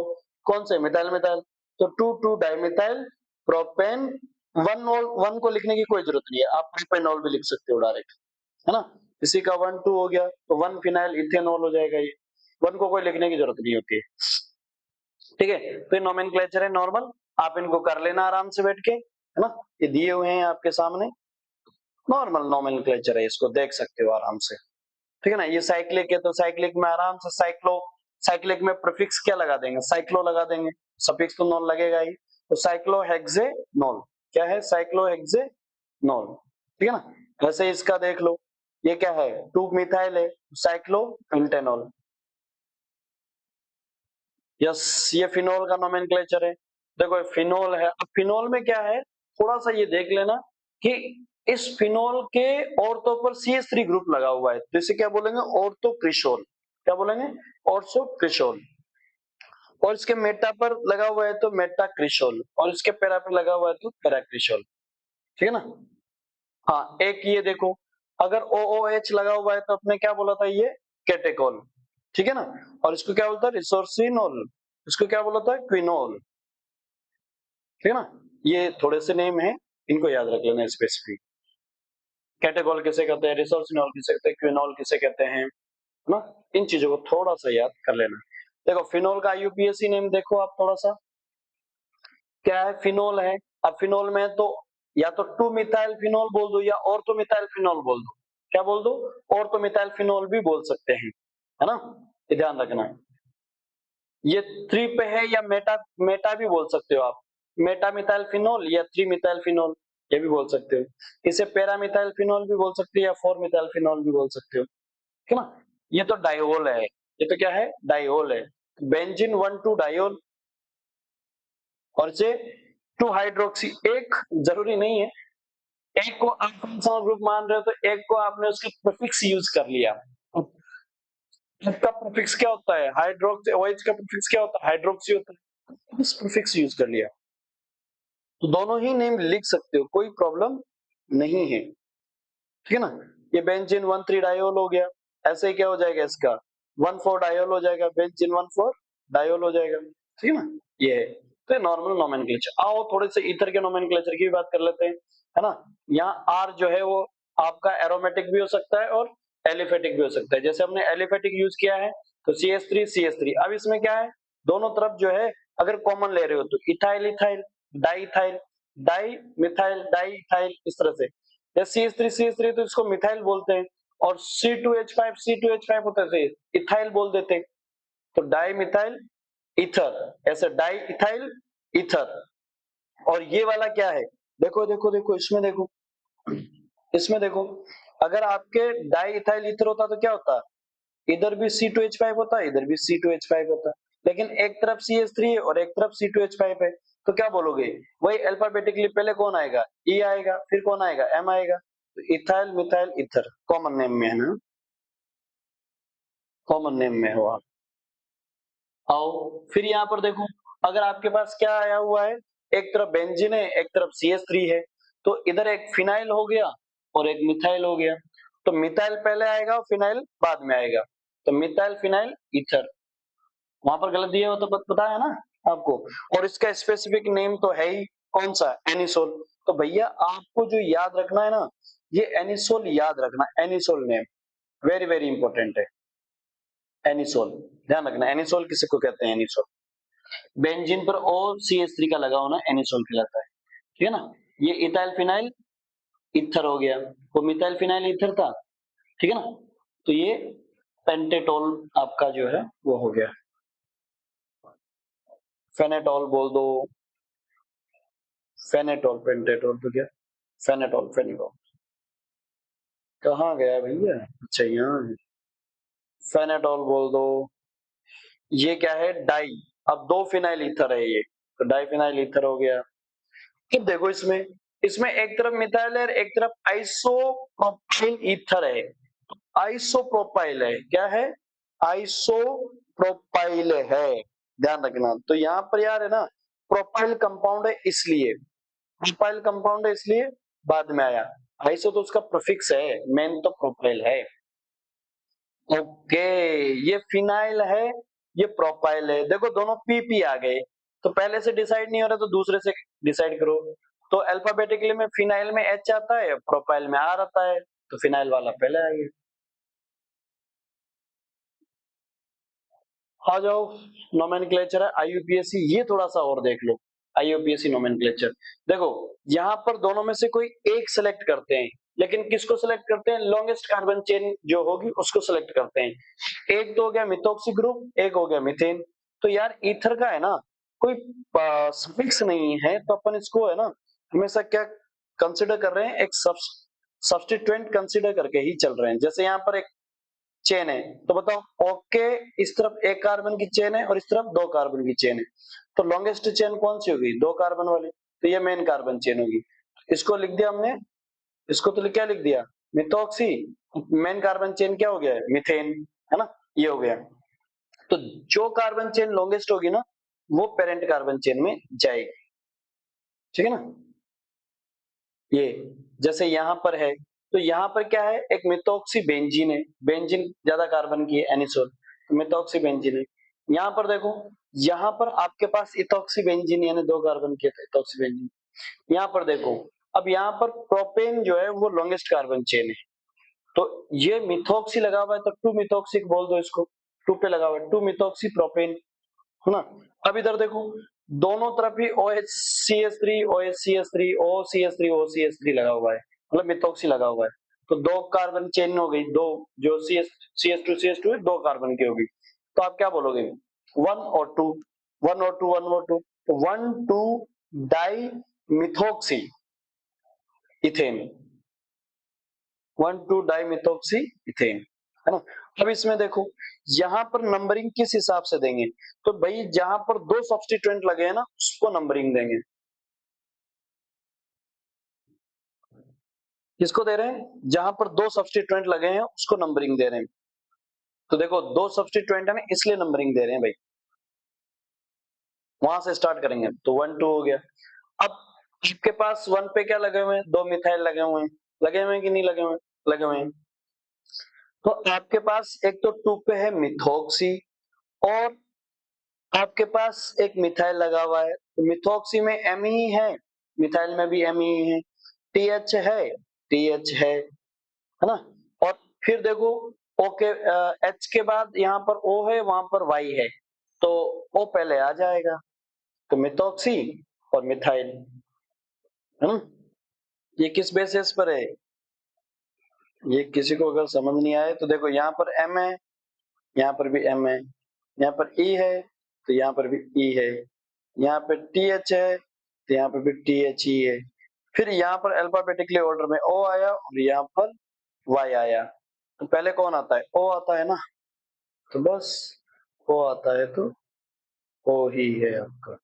कौन से? मिथाइल मिथाइल, तो 2 2 डाइमिथाइल प्रोपेन। 1 को लिखने की कोई जरूरत नहीं है, आप प्रोपेनॉल भी लिख सकते हो डायरेक्ट, है ना? इसी का 1 2 हो गया तो 1 फिनाइल इथेनॉल हो जाएगा। ये 1 को कोई लिखने की जरूरत नहीं होती है। ठीक है, फिर नोमेनक्लेचर है नॉर्मल, आप इनको कर लेना आराम से बैठ के, है ना, ये दिए हुए हैं आपके सामने, नॉर्मल नोमेनक्लेचर है, इसको देख सकते हो आराम से, ठीक है ना। ये साइक्लिक है तो साइक्लिक में आराम से साइक्लिक में प्रीफिक्स क्या लगा देंगे, साइक्लो लगा देंगे, सफिक्स तो नॉन लगेगा ही, तो साइक्लोहेक्सेनॉल, क्या है, साइक्लोहेक्सेनॉल, ठीक है ना। वैसे इसका देख लो, ये क्या है, 2 मिथाइल है, साइक्लोपेंटेनॉल, यस, ये फिनोल का नोमेनक्लेचर है। देखो फिनोल है, अब फिनोल में क्या है, थोड़ा सा ये देख लेना कि इस फिनोल के ऑर्थो पर CH3 ग्रुप लगा हुआ है, तो इसे क्या बोलेंगे, ऑर्थोक्रिशोल, क्या बोलेंगे, ऑर्थोक्रिशोल, और इसके मेटा पर लगा हुआ है तो मेटाक्रिशोल, और इसके पैरा पर लगा हुआ है तो पैराक्रिशोल, ठीक है ना। हाँ, एक ये देखो, अगर OOH लगा हुआ है तो अपने क्या बोला था, ये कैटेकोल, ठीक है ना, और इसको क्या बोलता है, रिसोर्सिनोल, इसको क्या बोला था, क्विनोल, ठीक है ना। ये थोड़े से नेम है, इनको याद रख लेना स्पेसिफिक, कैटेकोल किसे कहते हैं, रिसोर्सिनोल किसे कहते हैं, क्विनोल किसे कहते हैं, है ना, इन चीजों को थोड़ा सा याद कर लेना। देखो फिनोल का IUPAC नेम देखो आप थोड़ा सा, क्या है, फिनोल है, अब फिनोल में तो या तो 2 मिथाइल फिनोल बोल दो या ऑर्थो मिथाइल फिनोल बोल दो, क्या बोल दो, ऑर्थो मिथाइल फिनोल भी बोल सकते हैं, है ना, ये ध्यान रखना। ये 3 पे है या मेटा मेटा भी बोल सकते हो आप, मेटा मिथाइल फिनोल या 3 मिथाइल फिनोल, ये भी बोल सकते हो, इसे पैरा मिथाइल फिनोल भी बोल सकते हो या 4 मिथाइल फिनोल भी बोल सकते हो, ठीक है ना। ये तो डायोल है, ये तो क्या है, डायोल है, बेंजीन 1,2 डायोल, और इसे 2 हाइड्रोक्सी, एक जरूरी नहीं है, एक को आप कौन सा ग्रुप मान रहे हो, तो एक को आपने उसके प्रीफिक्स यूज कर लिया, इसका प्रीफिक्स क्या होता है, हाइड्रोक्सी, OH का प्रीफिक्स क्या होता है, हाइड्रोक्सी होता है, इस प्रीफिक्स यूज कर लिया, तो दोनों ही नेम लिख सकते हो, कोई प्रॉब्लम नहीं है, ठीक है ना। ये बेंजीन 1,3 डायोल हो गया, ऐसे ही क्या हो जाएगा इसका, 1,4 डायोल हो जाएगा, बेंजीन 1,4 डायोल हो जाएगा, ठीक है ना, ये है। तो नॉर्मल नोमेनक्लेचर, आओ थोड़े से ईथर के नोमेनक्लेचर की भी बात कर लेते हैं, है ना। यहाँ R जो है वो आपका एरोमेटिक भी हो सकता है और एलिफेटिक भी हो सकता है, जैसे हमने एलिफेटिक यूज किया है तो CH3 अब इसमें क्या है, दोनों तरफ जो है अगर कॉमन ले रहे हो तो ethyl ethyl, di ethyl, di methyl, di ethyl, इस तरह से, या CH3 तो इसको मिथाइल बोलते हैं, और C2H5 होता है तो इथाइल बोल देते हैं, तो डाई मिथाइल ईथर, ऐसे डाई इथाइल ईथर। और ये वाला क्या है, देखो देखो देखो, इसमें देखो, इसमें देखो, अगर आपके डाई इथाइल ईथर होता तो क्या होता, इधर भी C2H5 होता है, इधर भी C2H5 होता है, लेकिन एक तरफ CH3 है और एक तरफ C2H5 है, तो क्या बोलोगे, वही अल्फाबेटिकली पहले कौन आएगा, E आएगा, फिर कौन आएगा, M आएगा, तो ethyl methyl ether common name में है ना, कॉमन नेम में हो आप। आओ फिर यहाँ पर देखो, अगर आपके पास क्या आया हुआ है, एक तरफ बेंजीन है, एक तरफ CH3 है, तो इधर एक फिनाइल हो गया और एक मिथाइल हो गया, तो मिथाइल पहले आएगा और फिनाइल बाद में आएगा, तो मिथाइल फिनाइल ईथर, वहां पर गलत दिया हो तो पता है ना आपको, और इसका स्पेसिफिक नेम तो है ही कौन सा, एनिसोल, तो भैया आपको जो याद रखना है ना, ये एनिसोल याद रखना, anisole name very very important है, एनिसोल ध्यान रखना, एनिसोल किसी को कहते हैं, एनिसोल, बेंजीन पर ओ CH3 का लगा होना एनिसोल कहलाता है, ठीक है ना। ये इथाइल फिनाइल ईथर हो गया, वो मिथाइल फिनाइल ईथर था, ठीक है ना, तो ये पेंटेटोल आपका जो है वो हो गया, फेनेटोल बोल दो, फेनेटोल, पेंटेटोल तो क्या, फेनेटोल, फेनेटोल कहाँ गया भैया, अच्छा यहाँ है, फेनेटोल बोल दो, ये क्या है, डाई, अब 2 फिनाइल ईथर है ये, तो डाई फिनाइल ईथर हो गया। फिर देखो इसमें, इसमें एक तरफ मिथाइल है, एक तरफ आइसोप्रोपाइल ईथर है, आइसोप्रोपाइल है, क्या है, आइसोप्रोपाइल है, ध्यान रखना, तो यहाँ पर यार है ना, प्रोपाइल कंपाउंड है इसलिए, प्रोपाइल कंपाउंड है इसलिए बाद में आया, आइसो तो उसका प्रीफिक्स है, मेन तो प्रोपाइल है, ओके, ये फिनाइल है, ये प्रोपाइल है, देखो दोनों पी आ गए, तो पहले से डिसाइड नहीं हो रहा तो दूसरे से डिसाइड करो, तो अल्फाबेटिकली में फिनाइल में H आता है, प्रोपाइल में R आता है, तो फिनाइल वाला पहले आ गया। आ जाओ, नोमेनक्लेचर है IUPAC, ये थोड़ा सा और देख लो, IUPAC नोमेनक्लेचर। देखो यहाँ पर दोनों में से कोई एक सेलेक्ट करते हैं, लेकिन किसको सेलेक्ट करते हैं? लॉन्गेस्ट कार्बन चेन जो होगी उसको सेलेक्ट करते हैं। एक तो हो गया मिथॉक्सी ग्रुप, एक हो गया मीथेन। तो यार ईथर का है ना कोई सफिक्स नहीं है, तो अपन इसको है ना हमेशा क्या कंसिडर कर रहे हैं, एक सब्स्टिट्यूएंट कंसिडर करके ही चल रहे हैं। जैसे यहाँ पर एक चेन है, तो बताओ ओके इस तरफ एक कार्बन की चेन है और इस तरफ दो कार्बन की चेन है, तो लॉन्गेस्ट चेन कौन सी होगी? दो कार्बन वाली, तो ये मेन कार्बन चेन होगी। इसको लिख दिया हमने, इसको तो क्या लिख दिया? मिथॉक्सी। मेन कार्बन चेन क्या हो गया? मीथेन, है ना, ये हो गया। तो जो कार्बन चेन लॉन्गेस्ट होगी ना वो पेरेंट कार्बन चेन में जाएगी, ठीक है ना। ये जैसे यहाँ पर है, तो यहाँ पर क्या है? एक मिथॉक्सी बेंजीन है, बेंजीन ज्यादा कार्बन की है एनिसोल, तो मिथॉक्सी बेंजीन है। यहाँ पर देखो, यहाँ पर आपके पास इथॉक्सी बेंजीन यानी दो कार्बन की इथॉक्सी बेंजीन। यहाँ पर देखो, अब यहाँ पर प्रोपेन जो है वो लॉन्गेस्ट कार्बन चेन है, तो ये मिथॉक्सी लगा हुआ है तो 2 मिथॉक्सी बोल दो इसको, 2 पे लगा हुआ है 2 मिथॉक्सी प्रोपेन, है ना। अब इधर देखो, दोनों तरफ ही OHCH3 OHCH3 OCH3 OCH3 लगा हुआ है, मतलब मिथॉक्सी लगा हुआ है, तो दो कार्बन चेन हो गई, दो जो CH2 है दो कार्बन की होगी। तो आप क्या बोलोगे? 1 और 2, 1 और 2, 1 और 2, तो 1,2 di methoxy ethane, 1,2 di methoxy ethane, है ना। अब इसमें देखो यहाँ पर नंबरिंग किस हिसाब से देंगे? तो भाई जहां पर दो सब्स्टिट्यूएंट लगे हैं ना उसको नंबरिंग देंगे। किसको दे रहे हैं? जहां पर दो सब्स्टिट्यूएंट लगे हैं उसको नंबरिंग दे रहे हैं। तो देखो दो सब्स्टिट्यूएंट है ना इसलिए नंबरिंग दे रहे हैं भाई, वहां से स्टार्ट करेंगे तो 1,2 हो गया। अब आपके पास 1 पे क्या लगे हुए हैं? दो मिथाइल लगे हुए हैं, लगे हुए हैं कि नहीं लगे हुए? लगे हुए हैं। तो आपके पास एक तो 2 पे है मिथॉक्सी और आपके पास एक मिथाइल लगा हुआ है, तो मिथॉक्सी में एम ही है, मिथाइल में भी एम ही है, टीएच है, टीएच है ना। और फिर देखो ओ के एच के बाद यहाँ पर ओ है, वहां पर वाई है, तो ओ पहले आ जाएगा, तो मिथॉक्सी और मिथाइल, है ना। ये किस बेसिस पर है? ये किसी को अगर समझ नहीं आए तो देखो यहाँ पर एम है, यहाँ पर भी एम है, यहाँ पर ई है तो यहाँ पर भी ई है, यहाँ पे टी एच है तो यहाँ पे भी टी एच ही है, फिर यहाँ पर अल्फाबेटिकली ऑर्डर में ओ आया और यहाँ पर वाई आया, तो पहले कौन आता है? ओ आता है ना, तो बस ओ आता है तो ओ ही है आपका।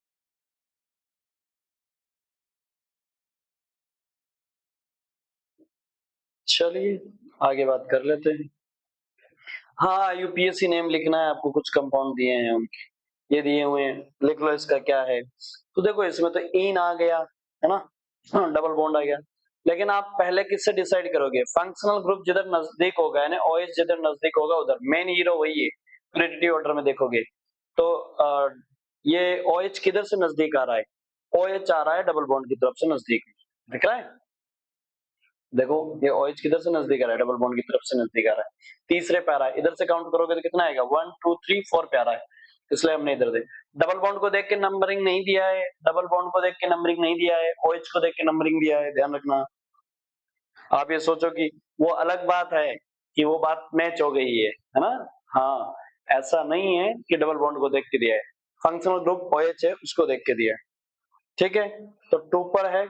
चलिए आगे बात कर लेते हैं। हाँ यूपीएससी नेम लिखना है आपको, कुछ कंपाउंड दिए हैं उनके, ये दिए हुए हैं, लिख लो इसका क्या है। तो देखो इसमें तो इन आ गया, है ना, डबल बॉन्ड आ गया, लेकिन आप पहले किससे डिसाइड करोगे? फंक्शनल ग्रुप जिधर नजदीक होगा यानी ओएच जिधर नजदीक होगा उधर, मेन हीरो वही है, प्रियोरिटी ऑर्डर में देखोगे तो ये ओएच किधर से नजदीक आ रहा है? ओएच आ रहा है डबल बॉन्ड की तरफ से नजदीक, दिख रहा है? देखो ये OH किधर से नजदीक आ रहा है? डबल बॉन्ड की तरफ से नजदीक आ रहा है, तीसरे पे आ रहा है, इधर से काउंट करोगे तो कितना आएगा? 1 2 3 4 पे आ रहा है, इसलिए हमने इधर दे। डबल बॉन्ड को देख के नंबरिंग नहीं दिया है, डबल बॉन्ड को देख के नंबरिंग नहीं दिया है, OH को देख के नंबरिंग दिया है, ध्यान रखना। आप ये सोचो कि वो अलग बात है कि वो बात मैच हो गई है ना। हाँ ऐसा नहीं है कि डबल बॉन्ड को देख के दिया है, फंक्शनल ग्रुप OH है उसको देख के दिया है, ठीक है। तो 2 पर है,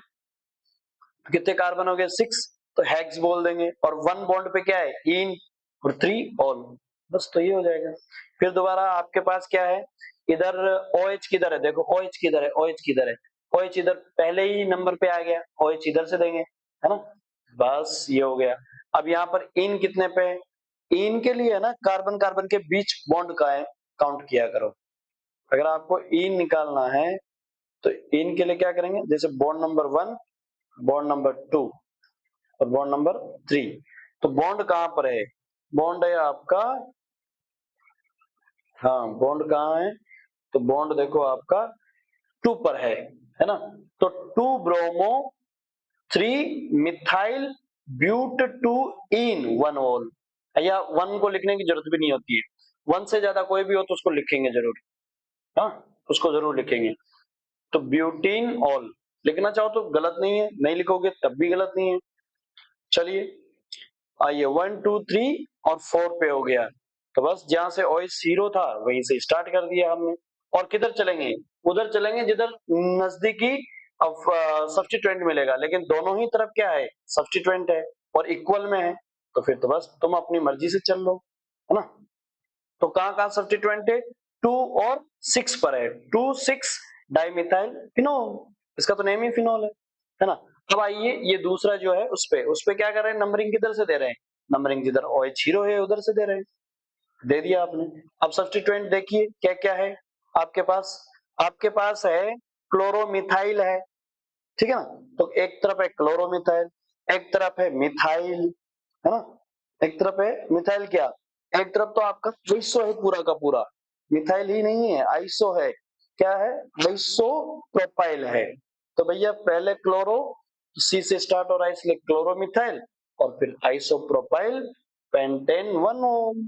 कितने कार्बन हो गए? 6, तो हेक्स बोल देंगे, और 1 बॉन्ड पे क्या है? इन, और 3 ऑल, बस तो ये हो जाएगा। फिर दोबारा आपके पास क्या है? इधर OH किधर है? देखो OH किधर है? OH किधर है? OH इधर पहले ही नंबर पे आ गया, OH इधर से देंगे, है ना, बस ये हो गया। अब यहाँ पर इन कितने पे है? इन के लिए है ना कार्बन कार्बन के बीच बॉन्ड का है, काउंट किया करो। अगर आपको इन निकालना है तो इन के लिए क्या करेंगे? जैसे बॉन्ड नंबर 1, बॉन्ड नंबर 2 और बॉन्ड नंबर 3, तो बॉन्ड कहां पर है? बॉन्ड है आपका, हाँ बॉन्ड कहाँ है? तो बॉन्ड देखो आपका 2 पर है ना। तो 2 bromo 3 methyl but 2 en 1 ol, या 1 को लिखने की जरूरत भी नहीं होती है, 1 से ज्यादा कोई भी हो तो उसको लिखेंगे जरूर, हाँ उसको जरूर लिखेंगे। तो ब्यूटीन ऑल लिखना चाहो तो गलत नहीं है, नहीं लिखोगे तब भी गलत नहीं है। चलिए आइए 1 2 3 और 4 पे हो गया, तो बस जहां से OH जीरो था वहीं से स्टार्ट कर दिया हमने। और किधर चलेंगे, उधर चलेंगे जिधर नजदीकी अब सब्स्टिट्यूएंट मिलेगा, लेकिन दोनों ही तरफ क्या है, सब्स्टिट्यूएंट है और इक्वल में है, तो फिर तो बस तुम अपनी मर्जी से चल लो, है ना। तो कहां कहां सब्स्टिट्यूएंट है, 2 और 6 पर है, 2 6 डाइमिथाइल फिनोल, इसका तो नेम ही फिनोल है ना। अब आइए ये दूसरा जो है उस पे क्या कर रहे हैं, नंबरिंग किधर से दे रहे हैं, नंबरिंग जिधर OH जीरो है उधर से दे रहे हैं, दे दिया आपने। अब सब्स्टिट्यूएंट देखिए क्या क्या है आपके पास, आपके पास है क्लोरोमिथाइल है, ठीक है ना। तो एक तरफ है क्लोरोमिथाइल, एक तरफ है मिथाइल, है ना, एक तरफ है मिथाइल क्या, एक तरफ तो आपका आइसो है पूरा का पूरा, मिथाइल ही नहीं है आइसो है, क्या है आइसो प्रोपाइल है। तो भैया पहले क्लोरो, सी से स्टार्ट हो रहा है इसलिए क्लोरोमिथाइल, और फिर आइसो प्रोपाइल पेंटेन 1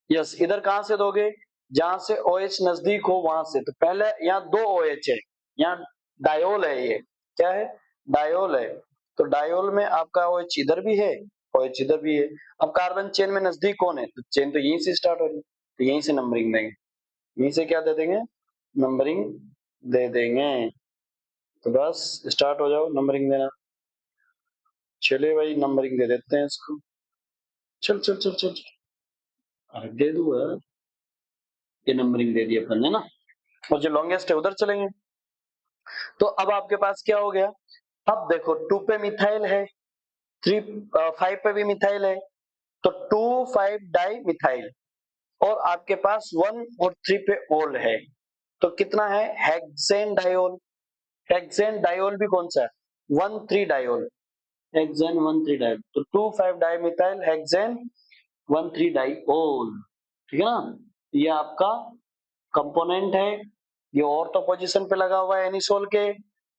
यस, इधर कहां से दोगे, जहां से OH नजदीक हो वहां से। तो पहले यहाँ 2 OH है, यहाँ डायोल है, ये क्या है, डायोल है। तो डायोल में आपका OH इधर भी है, OH इधर भी है। अब कार्बन चेन में नजदीक कौन है, तो चेन तो यहीं से स्टार्ट हो रही है, तो यहीं से नंबरिंग देंगे, यहीं से क्या दे देंगे, नंबरिंग दे देंगे। तो बस स्टार्ट हो जाओ नंबरिंग देना। चलिए भाई नंबरिंग दे देते हैं इसको, चल चल चल चल, अरे दे दूंगा, ये नंबरिंग दे दी अपन ने ना, और जो लॉन्गेस्ट है उधर चलेंगे। तो अब आपके पास क्या हो गया, अब देखो 2 पे मिथाइल है, 5 पे भी मिथाइल है, तो 2 5 डाई मिथाइल, और आपके पास 1 और 3 पे ओल है, तो कितना है, हेक्सेन डायोल, हेक्सेन डायोल भी कौन सा है, 1 3 डायोल, हेक्सेन 1 3 डायोल, तो 2 5 डाई मिथाइल हेक्सेन 1 3 डाइओल, ठीक है ना। ये आपका कंपोनेंट है, ये ऑर्थो पोजीशन पे लगा हुआ है एनिसोल के,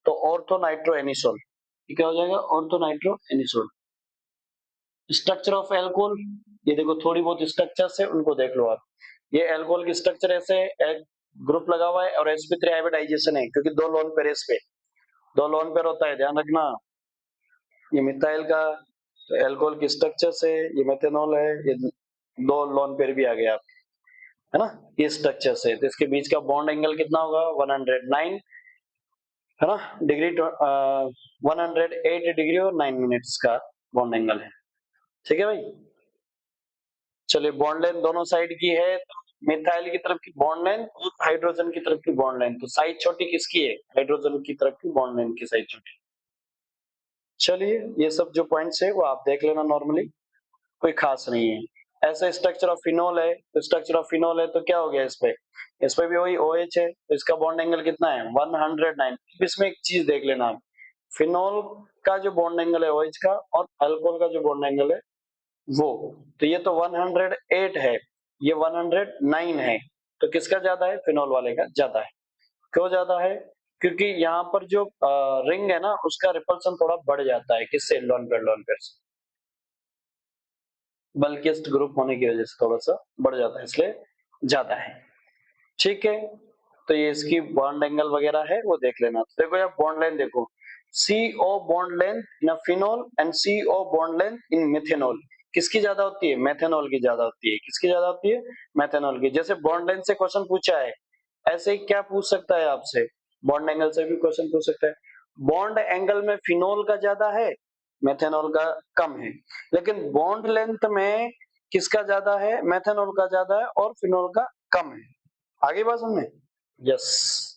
तो ऑर्थो नाइट्रो एनिसोल, ये क्या हो जाएगा, ortho nitro anisole. Structure of alcohol, ये देखो थोड़ी बहुत स्ट्रक्चर्स है उनको देख लो आप। ये एल्कोहल की स्ट्रक्चर ऐसे एक ग्रुप लगा हुआ है और sp3 हाइब्रिडाइजेशन है, क्योंकि 2 लोन पेयर इस पे, 2 लोन पेयर होता है, ध्यान रखना। ये मिथाइल का, तो एल्कोहल की स्ट्रक्चर से ये मेथेनॉल है, ये 2 लोन पेयर भी आ गया, है ना, ये स्ट्रक्चर से। तो इसके बीच का बॉन्ड एंगल कितना होगा, 109, है ना, डिग्री 108 डिग्री और 9 मिनट्स का बॉन्ड एंगल है, ठीक है भाई। चलिए बॉन्ड लेंथ दोनों साइड की है, तो मिथाइल की तरफ की बॉन्ड लेंथ और हाइड्रोजन की तरफ की बॉन्ड लेंथ, तो साइज छोटी किसकी है, हाइड्रोजन की तरफ की बॉन्ड लेंथ की साइज छोटी। चलिए ये सब जो पॉइंट्स है वो आप देख लेना, नॉर्मली कोई खास नहीं है। ऐसे स्ट्रक्चर ऑफ फिनोल है, तो स्ट्रक्चर ऑफ फिनोल है तो क्या हो गया इस पे भी वही OH है, तो इसका बॉन्ड एंगल कितना है, 109। इसमें एक चीज देख लेना आप, फिनोल का जो बॉन्ड एंगल है OH का, और अल्कोहल का जो बॉन्ड एंगल है वो, तो ये तो 108 है, ये 109 है, तो किसका ज्यादा है, फिनोल वाले का ज्यादा है। क्यों ज्यादा है, क्योंकि यहाँ पर जो रिंग है ना उसका रिपल्सन थोड़ा बढ़ जाता है, किससे, लोन पेयर से, बल्किएस्ट ग्रुप होने की वजह से थोड़ा सा बढ़ जाता है, इसलिए ज्यादा है, ठीक है। तो ये इसकी बॉन्ड एंगल वगैरह है वो देख लेना। तो देखो यार बॉन्ड लेंथ देखो, CO bond length in phenol and CO bond length in methanol, किसकी ज्यादा होती है, मेथेनॉल की ज्यादा होती है, किसकी ज्यादा होती है, मेथेनॉल की। जैसे बॉन्ड लेंथ से क्वेश्चन पूछा है, ऐसे ही क्या पूछ सकता है आपसे, बॉन्ड एंगल से भी क्वेश्चन पूछ सकता है। बॉन्ड एंगल में फिनोल का ज्यादा है, मेथेनॉल का कम है, लेकिन बॉन्ड लेंथ में किसका ज्यादा है, मेथेनॉल का ज्यादा है और फिनोल का कम है। आगे बात समझ में, yes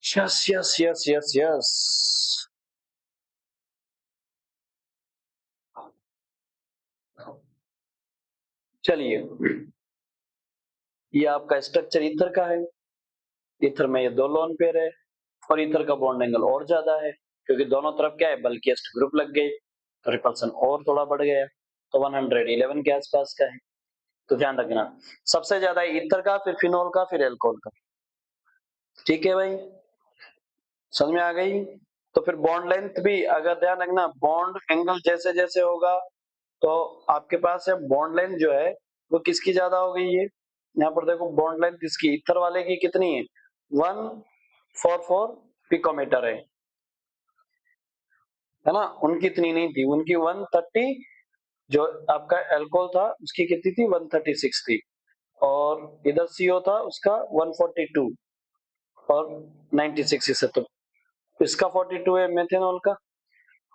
yes yes yes yes yes. चलिए ये आपका स्ट्रक्चर ईथर का है, ईथर में ये 2 लोन पेयर है, और ईथर का बॉन्ड एंगल और ज्यादा है, क्योंकि दोनों तरफ क्या है, बल्किएस्ट ग्रुप लग गई, तो रिपल्सन और थोड़ा बढ़ गया, तो 111 के आसपास का है। तो ध्यान रखना, सबसे ज्यादा ईथर का, फिर फिनोल का, फिर एल्कोहल का, ठीक है भाई, समझ में आ गई। तो फिर बॉन्ड लेंथ भी अगर ध्यान रखना, बॉन्ड एंगल जैसे जैसे होगा तो आपके पास है बॉन्ड लेंथ जो है वो किसकी ज्यादा हो गई है, यहाँ पर देखो बॉन्ड लेंथ इसकी ईथर वाले की कितनी है, 144 पिकोमीटर है ना। उनकी इतनी नहीं थी, उनकी 130, जो आपका अल्कोहल था उसकी कितनी थी, 136 थी, और इधर CO था उसका 142 और 96 इससे, तो इसका 42 है मेथेनॉल का,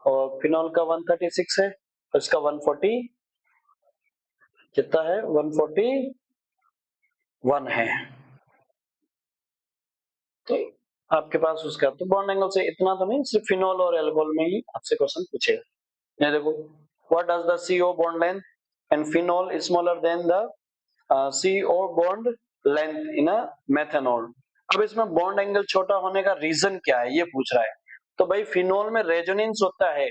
और फिनॉल का 136 है, और इसका 140 कितना है, 141 है। तो आपके पास उसका तो बॉन्ड एंगल से इतना तो नहीं, सिर्फ फिनॉल और एल्कोहल में ही आपसे क्वेश्चन पूछेगा। ये देखो, what does the CO bond length and phenol is smaller than the CO bond length in a methanol. अब इसमें बॉन्ड एंगल छोटा होने का रीजन क्या है, ये पूछ रहा है। तो भाई फिनॉल में रेजोनेंस होता है,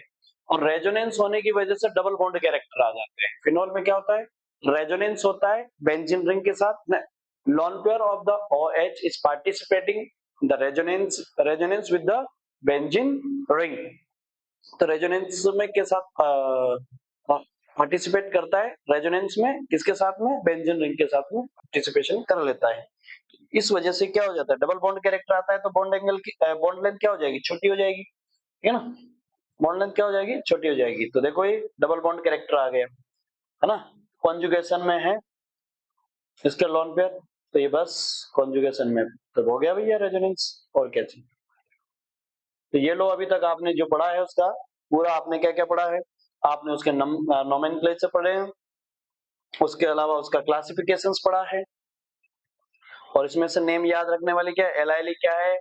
और रेजोनेंस होने की वजह से डबल बॉन्ड कैरेक्टर आ जाते हैं। फिनॉल में क्या होता है, रेजोनेंस होता है बेंजीन रिंग के साथ, lone pair of the OH is participating in the resonance with the benzene ring। तो रेजोनेंस में के साथ पार्टिसिपेट करता है, रेजोनेंस में किसके साथ में, बेंजीन रिंग के साथ में पार्टिसिपेशन कर लेता है। इस वजह से क्या हो जाता है, डबल बॉन्ड कैरेक्टर आता है, तो बॉन्ड एंगल की बॉन्ड लेंथ क्या हो जाएगी, छोटी हो जाएगी, ठीक है ना। बॉन्ड लेंथ क्या हो जाएगी, छोटी हो जाएगी। तो देखो ये डबल बॉन्ड कैरेक्टर आ गया है ना। कॉन्जुगेशन में है इसके लोन पेयर, तो ये बस कॉन्जुगेशन में तो हो गया भैया रेजोनेंस, और क्या चाहिए। तो ये लो, अभी तक आपने जो पढ़ा है उसका पूरा, आपने क्या क्या पढ़ा है, आपने उसके नोमेनक्लेचर पढ़े हैं, उसके अलावा उसका क्लासिफिकेशंस पढ़ा है, और इसमें से नेम याद रखने वाली क्या है, एलाइलिक क्या है,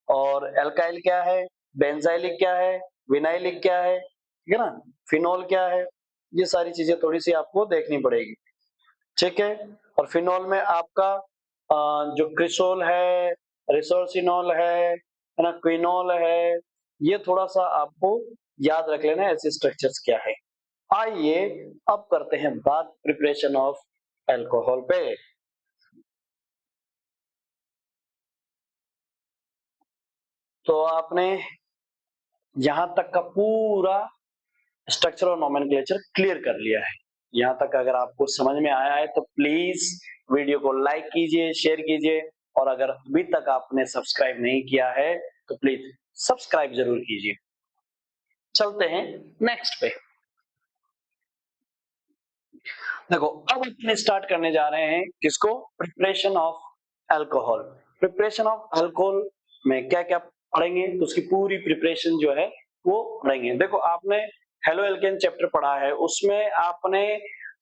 और एल्काइल क्या है, बेंजाइलिक क्या है, विनाइलिक क्या है, ठीक है ना, फिनॉल क्या है, ये सारी चीजें थोड़ी सी आपको देखनी पड़ेगी, ठीक है। और फिनॉल में आपका जो क्रिसोल है, रिसोर्सिनॉल है ना, क्विनोल है, ये थोड़ा सा आपको याद रख लेना है, ऐसे स्ट्रक्चर्स क्या है। आइए अब करते हैं बात प्रिपरेशन ऑफ अल्कोहल पे। तो आपने यहां तक का पूरा स्ट्रक्चर और नोमेनक्लेचर क्लियर कर लिया है। यहाँ तक अगर आपको समझ में आया है तो प्लीज वीडियो को लाइक कीजिए, शेयर कीजिए, और अगर अभी तक आपने सब्सक्राइब नहीं किया है तो प्लीज सब्सक्राइब जरूर कीजिए। चलते हैं नेक्स्ट पे। देखो अब अपने स्टार्ट करने जा रहे हैं किसको, preparation of alcohol. Preparation of alcohol में क्या क्या पढ़ेंगे, तो उसकी पूरी प्रिपरेशन जो है वो पढ़ेंगे। देखो आपने हेलो एल्केन चैप्टर पढ़ा है, उसमें आपने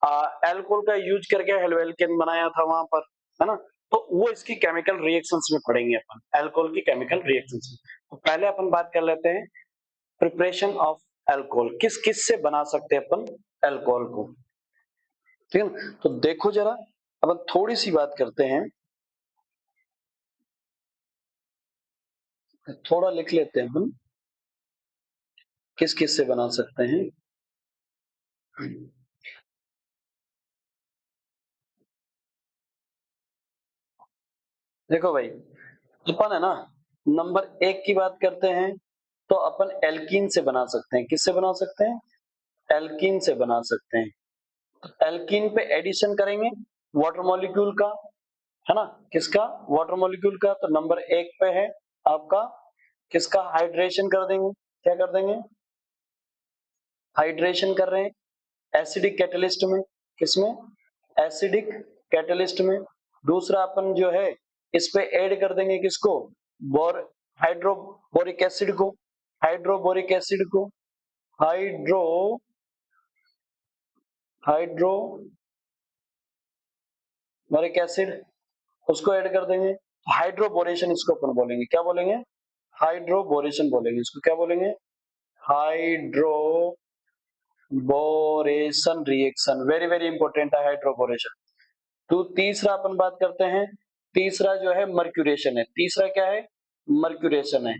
अल्कोहल का यूज करके हेलो एल्केन बनाया था वहां पर, है ना। तो वो इसकी केमिकल रिएक्शंस में पढ़ेंगे अपन, अल्कोहल की केमिकल रिएक्शंस में। तो पहले अपन बात कर लेते हैं प्रिपरेशन ऑफ अल्कोहल, किस किस से बना सकते हैं अपन अल्कोहल को, ठीक है ना। तो देखो जरा, अब थोड़ी सी बात करते हैं, थोड़ा लिख लेते हैं अपन किस किस से बना सकते हैं। देखो भाई, अपन है ना, नंबर 1 की बात करते हैं, तो अपन एल्कीन से बना सकते हैं। किससे बना सकते हैं, एल्कीन से बना सकते हैं। तो एल्कीन पे एडिशन करेंगे वाटर मॉलिक्यूल का, है ना, किसका, वाटर मॉलिक्यूल का। तो नंबर 1 पे है आपका किसका, हाइड्रेशन कर देंगे, क्या कर देंगे, हाइड्रेशन कर रहे हैं एसिडिक कैटलिस्ट में, किसमें, एसिडिक कैटलिस्ट में। दूसरा अपन जो है इस पे ऐड कर देंगे किसको, बोर हाइड्रोबोरिक एसिड को, हाइड्रोबोरिक एसिड को, हाइड्रो हाइड्रोबोरिक एसिड, उसको ऐड कर देंगे। हाइड्रोबोरेशन इसको अपन बोलेंगे, क्या बोलेंगे, हाइड्रोबोरेशन बोलेंगे इसको, क्या बोलेंगे, hydroboration reaction, very very important है हाइड्रोबोरेशन। तो तीसरा अपन बात करते हैं, तीसरा जो है मर्क्यूरेशन है। तीसरा क्या है, मर्क्यूरेशन है,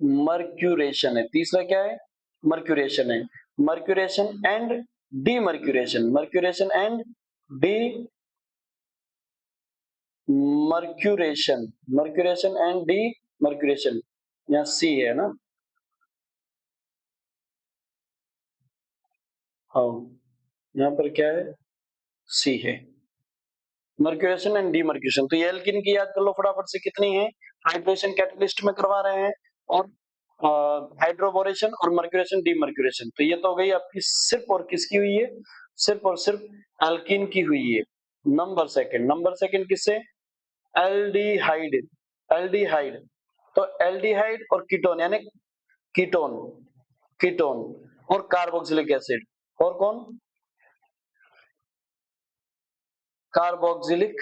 मर्क्यूरेशन है। तीसरा क्या है, मर्क्यूरेशन है। Mercuration and demercuration, mercuration and D mercuration, mercuration and D mercuration, यहाँ सी है ना, हाँ यहाँ पर क्या है, सी है। Mercuration and demercuration. तो ये एल्किन की याद कर लो फटाफट से, कितनी है? हाइड्रेशन कैटलिस्ट में करवा रहे हैं, और हाइड्रोबोरेशन और मर्क्यूरेशन डीमर्क्यूरेशन। तो ये तो हो गई आपकी सिर्फ और किसकी हुई है? सिर्फ और सिर्फ एल्किन की हुई है। नंबर सेकंड किससे? एल्डिहाइड। एल्डिहाइड, तो एल्डिहाइड और कीटोन यानी कीटोन, कीटोन और कार्बोक्सिलिक एसिड, और कौन? कार्बोक्सिलिक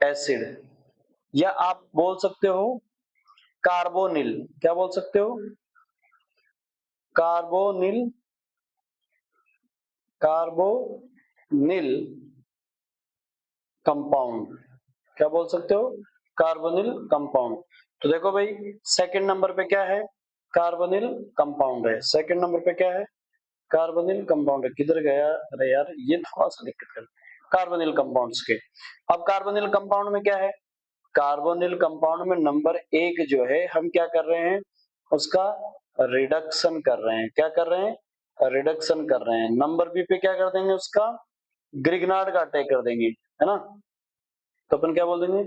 एसिड, या आप बोल सकते हो कार्बोनिल। क्या बोल सकते हो? Carbonyl, carbonyl compound. क्या बोल सकते हो? Carbonyl compound. तो देखो भाई, सेकंड नंबर पे क्या है? कार्बोनिल कंपाउंड है। सेकंड नंबर पे क्या है? कार्बोनिल कंपाउंड है। किधर गया? अरे यार, ये थोड़ा सा दिक्कत कर, कार्बोनिल कंपाउंड्स के। अब कार्बोनिल कंपाउंड में क्या है? कार्बोनिल कंपाउंड में नंबर एक जो है, हम क्या कर रहे हैं? उसका रिडक्शन कर रहे हैं। क्या कर रहे हैं? रिडक्शन कर रहे हैं। नंबर बी पे क्या कर देंगे? उसका ग्रिग्नार्ड का अटैक कर देंगे, है ना? तो अपन क्या बोल देंगे?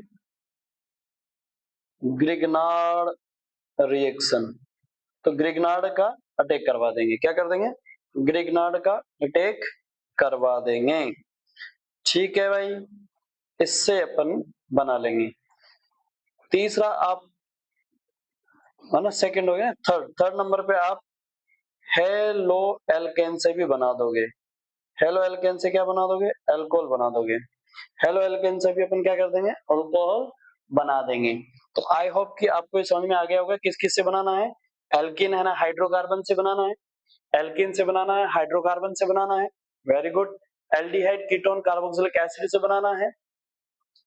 Grignard reaction. तो ग्रिग्नार्ड का अटैक करवा देंगे। क्या कर देंगे? ग्रिग्नार्ड का अटैक करवा देंगे। ठीक है भाई, इससे अपन बना लेंगे। तीसरा आप, है ना, सेकंड हो गया। थर्ड नंबर पे आप हेलो एल्केन से भी बना दोगे। हेलो एल्केन से क्या बना दोगे? अल्कोहल बना दोगे। हेलो एल्केन से भी अपन क्या कर देंगे? अल्कोहल बना देंगे। तो आई होप कि आपको ये समझ में आ गया होगा किस किस से बनाना है। एल्किन है ना, हाइड्रोकार्बन से बनाना है, एल्किन से बनाना है, हाइड्रोकार्बन से बनाना है। Very good. Aldehyde ketone carboxylic acid से बनाना है,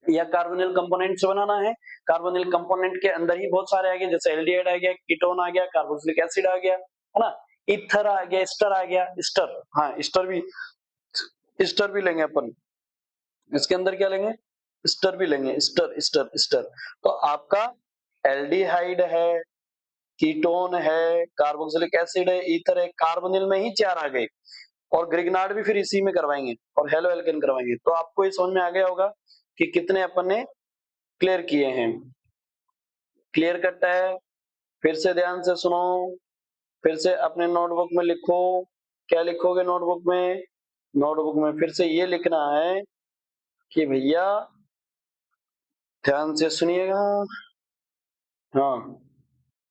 या कार्बोनिल कंपोनेंट से बनाना है। कार्बोनिल कंपोनेंट के अंदर ही बहुत सारे आ गए, जैसे एल्डिहाइड आ गया, कीटोन आ गया, कार्बोक्सिलिक एसिड आ गया, है ना, ईथर आ गया, एस्टर आ गया, एस्टर, हाँ एस्टर भी लेंगे अपन। इसके अंदर क्या लेंगे? एस्टर भी लेंगे, एस्टर एस्टर एस्टर। तो आपका एल्डिहाइड है, कीटोन है, कार्बोक्सिलिक एसिड है, ईथर है, कार्बोनिल में ही चार आ गए, और ग्रिग्नार्ड भी फिर इसी में करवाएंगे, और हेलो एल्केन करवाएंगे। तो आपको ये समझ में आ गया होगा कि कितने अपन ने क्लियर किए हैं। क्लियर कट है? फिर से ध्यान से सुनो, फिर से अपने नोटबुक में लिखो। क्या लिखोगे नोटबुक में? नोटबुक में फिर से ये लिखना है कि भैया ध्यान से सुनिएगा, हाँ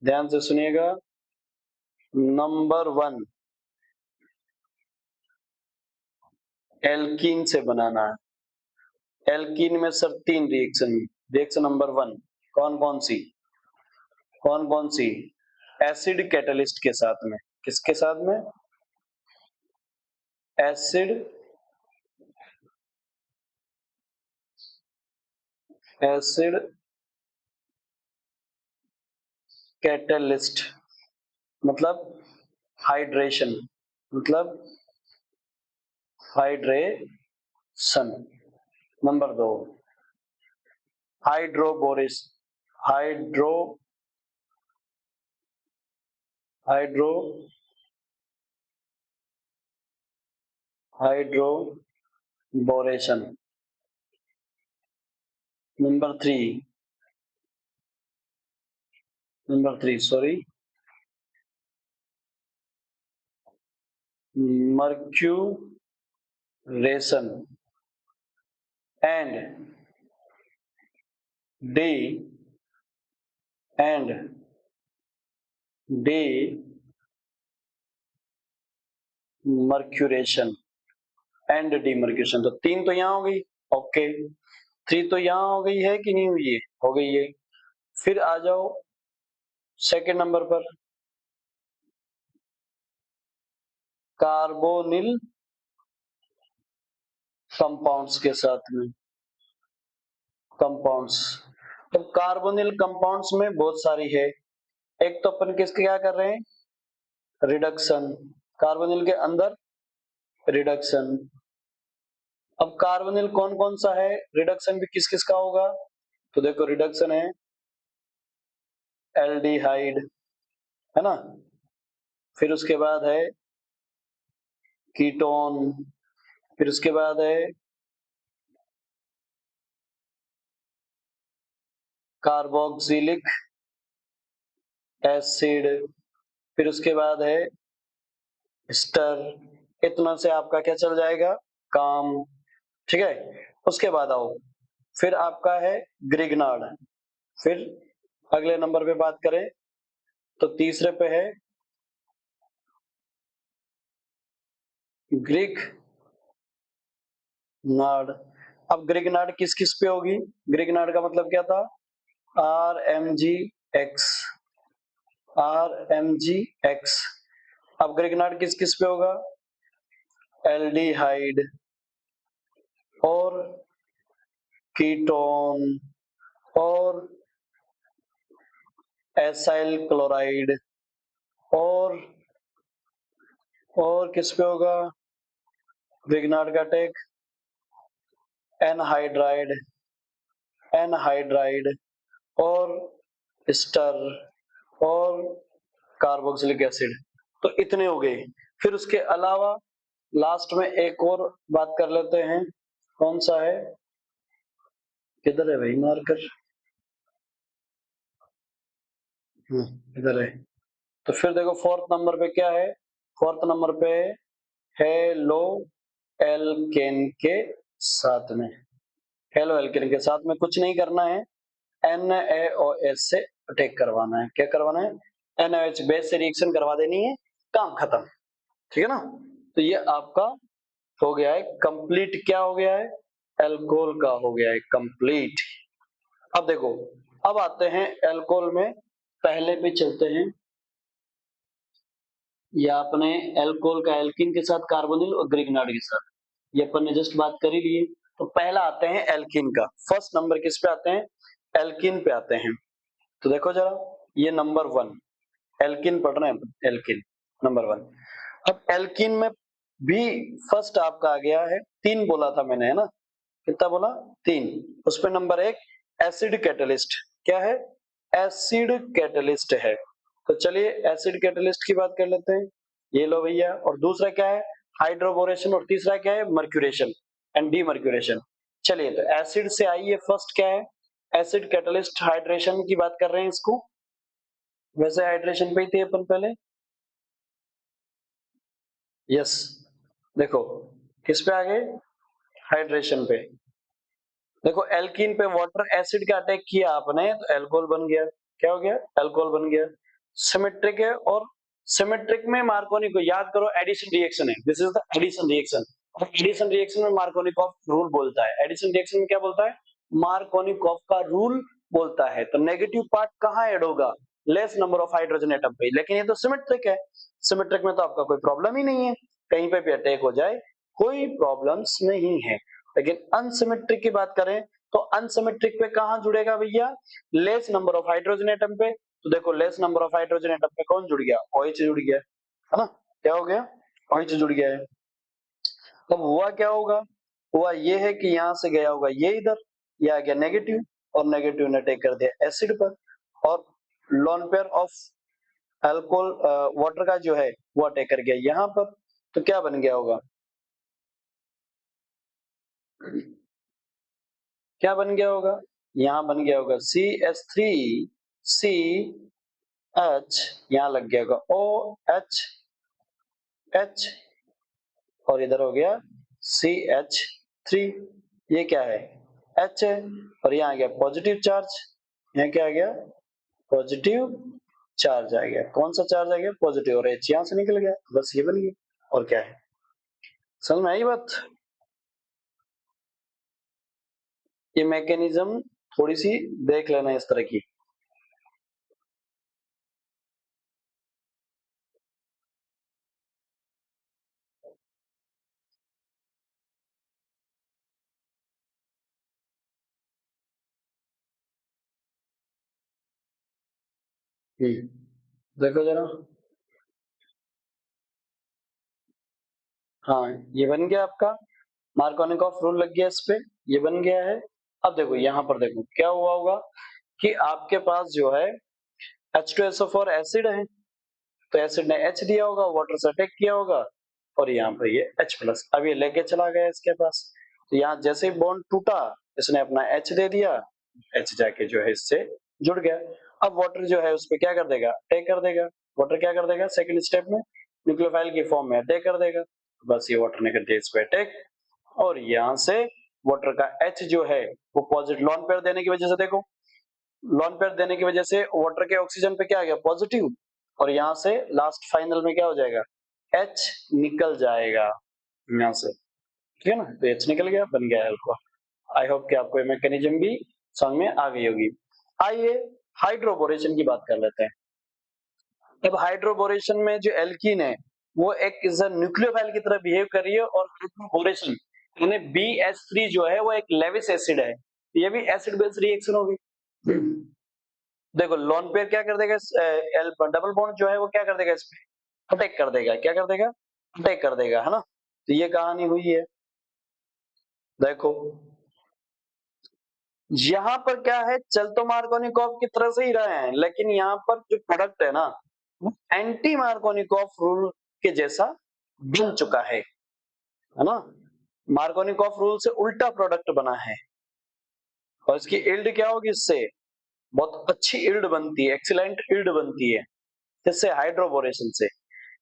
ध्यान से सुनिएगा। नंबर वन, एल्कीन से बनाना है। एल्कीन में सर तीन रिएक्शन। रिएक्शन नंबर वन कौन कौन सी? कौन कौन सी? एसिड कैटलिस्ट के साथ में। किसके साथ में? एसिड, एसिड कैटलिस्ट मतलब हाइड्रेशन, मतलब हाइड्रेशन। नंबर दो, hydroboration, hydro hydro hydroboration. Number three, number three sorry, mercuration and de and demercuration and demercuration. तो तीन तो यहाँ हो गई, ओके। थ्री तो यहाँ हो गई है कि नहीं हुई है? हो गई है। फिर आ जाओ सेकंड नंबर पर, कार्बोनिल कंपाउंड्स के साथ में। कंपाउंड्स, तो कार्बोनिल कंपाउंड्स में बहुत सारी है। एक तो अपन किसके क्या कर रहे हैं? रिडक्शन, कार्बोनिल के अंदर रिडक्शन। अब कार्बोनिल कौन कौन सा है? रिडक्शन भी किस किस का होगा? तो देखो रिडक्शन है एल्डिहाइड, है ना, फिर उसके बाद है कीटोन, फिर उसके बाद है कार्बोक्सिलिक एसिड, फिर उसके बाद है स्टर। इतना से आपका क्या चल जाएगा, काम। ठीक है, उसके बाद आओ, फिर आपका है ग्रिग्नार्ड। फिर अगले नंबर पे बात करें तो तीसरे पे है ग्रिग्नार्ड। अब ग्रिग्नार्ड किस किस पे होगी, ग्रिग्नार्ड का मतलब क्या था, R M G X, R M G X. अब ग्रिग्नार्ड किस किस पे होगा, एल्डिहाइड और कीटोन और एसाइल क्लोराइड और किस पे होगा ग्रिग्नार्ड का अटैक, एनहाइड्राइड, एनहाइड्राइड और स्टर और कार्बोक्सिलिक एसिड। तो इतने हो गए। फिर उसके अलावा लास्ट में एक और बात कर लेते हैं, कौन सा है, किधर है भाई मार्कर, इधर है। तो फिर देखो फोर्थ नंबर पे क्या है, फोर्थ नंबर पे हेलो एल्केन के साथ में, हेलो एल्केन के साथ में कुछ नहीं करना है, NaOH से अटैक करवाना है। क्या करवाना है, NaOH बेस से रिएक्शन करवा देनी है, काम खत्म। ठीक है ना, तो ये आपका हो गया है कंप्लीट, क्या हो गया है, एल्कोहल का हो गया है कंप्लीट। अब देखो, अब आते हैं एल्कोहल में, पहले पे चलते हैं, ये आपने एल्कोहल का एल्किन के साथ कार्बोनिल और ग्रिग्नार्ड के साथ, ये अपन ने जस्ट बात कर ही ली है। तो पहला आते हैं एल्किन का, फर्स्ट नंबर किस पे आते हैं, एल्किन पे आते हैं। तो देखो जरा, ये नंबर 1 एल्किन पढ़ रहे हैं, एल्किन नंबर 1। अब एल्किन में भी फर्स्ट आपका आ गया है, 3 बोला था मैंने, है ना, कितना बोला, 3। उस पे नंबर 1 एसिड कैटलिस्ट, क्या है, एसिड कैटलिस्ट है। तो चलिए एसिड कैटलिस्ट की बात कर लेते हैं, ये लो भैया। और दूसरा क्या है, हाइड्रोबोरेशन, और तीसरा क्या है, मर्क्यूरेशन एंड डीमर्क्यूरेशन। चलिए तो एसिड से आइए, फर्स्ट क्या है, एसिड कैटलिस्ट हाइड्रेशन की बात कर रहे हैं इसको, वैसे हाइड्रेशन पे ही थे अपन पहले, यस। देखो किस पे आ गए, हाइड्रेशन पे। देखो एल्कीन पे वाटर एसिड का अटैक किया आपने तो एल्कोहल बन गया, क्या हो गया, एल्कोहल बन गया। सिमेट्रिक है, और सिमेट्रिक में मार्कोनी को याद करो, एडिशन रिएक्शन है, this is the addition reaction. और एडिशन रिएक्शन में मार्कोनिकॉफ रूल बोलता है, एडिशन रिएक्शन में क्या बोलता है, मार्कोनिकॉफ का रूल बोलता है। तो नेगेटिव पार्ट कहाँ ऐड होगा, less number of hydrogen atom पे, लेकिन ये तो सिमेट्रिक है, सिमेट्रिक में तो आपका कोई प्रॉब्लम ही नहीं है, कहीं पे भी अटैक हो जाए कोई प्रॉब्लम्स नहीं है। लेकिन अनसिमेट्रिक की बात करें तो अनसिमेट्रिक पे कहां जुड़ेगा भैया, less number of hydrogen atom पे। तो देखो less number of hydrogen atom पे कौन जुड़ गया, OH जुड़ गया, है ना, क्या हो गया, OH जुड़ गया है। अब हुआ क्या होगा, हुआ ये है कि यहां से गया होगा ये इधर, ये आ गया नेगेटिव, और नेगेटिव ने अटैक कर दिया एसिड पर, और lone pair of alcohol water का जो है वो अटैक कर गया यहाँ पर। तो क्या बन गया होगा, क्या बन गया होगा, यहाँ बन गया होगा CH3CH, यहाँ लग गया होगा OH, और इधर हो गया CH3। ये क्या है, H है, और यहाँ आ गया पॉजिटिव चार्ज, यहाँ क्या आ गया, पॉजिटिव चार्ज आ गया। कौन सा चार्ज आ गया, पॉजिटिव, और H यहाँ से निकल गया, बस ये बन गया, और क्या है, समझ में आई बात। ये मैकेनिज्म थोड़ी सी देख लेना इस तरह की। देखो जरा, हाँ ये बन गया आपका, मार्कोनिकॉफ रूल लग गया इस पे, ये बन गया है। अब देखो यहाँ पर देखो क्या हुआ होगा कि आपके पास जो है H2SO4 एसिड है, तो एसिड ने H दिया होगा, वाटर से अटैक किया होगा, और यहाँ पर ये H+, अब ये लेके चला गया इसके पास। तो यहाँ जैसे ही बॉन्ड टूटा, इसने अपना H दे दिया, H जाके जो है इससे जुड़ गया। अब वाटर जो है उस पे क्या कर देगा, अटैक कर देगा। वाटर क्या कर देगा सेकंड स्टेप में, न्यूक्लियोफाइल की फॉर्म में अटैक कर देगा। बस ये वाटर ने कर दिया इस पे अटैक, और यहाँ से वाटर का H जो है वो पॉजिटिव लोन पेयर देने की वजह से, देखो लोन पेयर देने की वजह से वाटर के ऑक्सीजन पे क्या आ गया पॉजिटिव, और यहाँ से लास्ट फाइनल में क्या हो जाएगा, H निकल जाएगा यहाँ से, ठीक है ना। तो H निकल गया, बन गया अल्कोहल। आई होप कि आपको ये मैकेनिज्म भी समझ में आ गई होगी। आइए हाइड्रोबोरेशन की बात कर लेते हैं। अब हाइड्रोबोरेशन में जो एल्कीन है वो एक न्यूक्लियोफाइल की तरह बिहेव कर रही है, और हाइड्रोबोरेशन यानी BH3 जो है वो एक लेविस एसिड है, ये भी एसिड बेस रिएक्शन होगी। देखो लोन पेयर क्या कर देगा, डबल बॉन्ड जो है वो क्या कर देगा, इस पे अटैक कर देगा, क्या कर देगा, अटैक कर देगा, है ना। तो ये कहानी हुई है। देखो यहाँ पर क्या है, चल तो मार्कोनिकॉफ की तरह से ही रहे हैं, लेकिन यहाँ पर जो प्रोडक्ट है ना वो एंटी मार्कोनिकॉफ रूल के जैसा बन चुका है ना। मार्कोनिकॉफ रूल से उल्टा प्रोडक्ट बना है, और इसकी इल्ड क्या होगी, इससे बहुत अच्छी इल्ड बनती है, एक्सीलेंट इल्ड बनती है, जिससे हाइड्रोबोरेशन से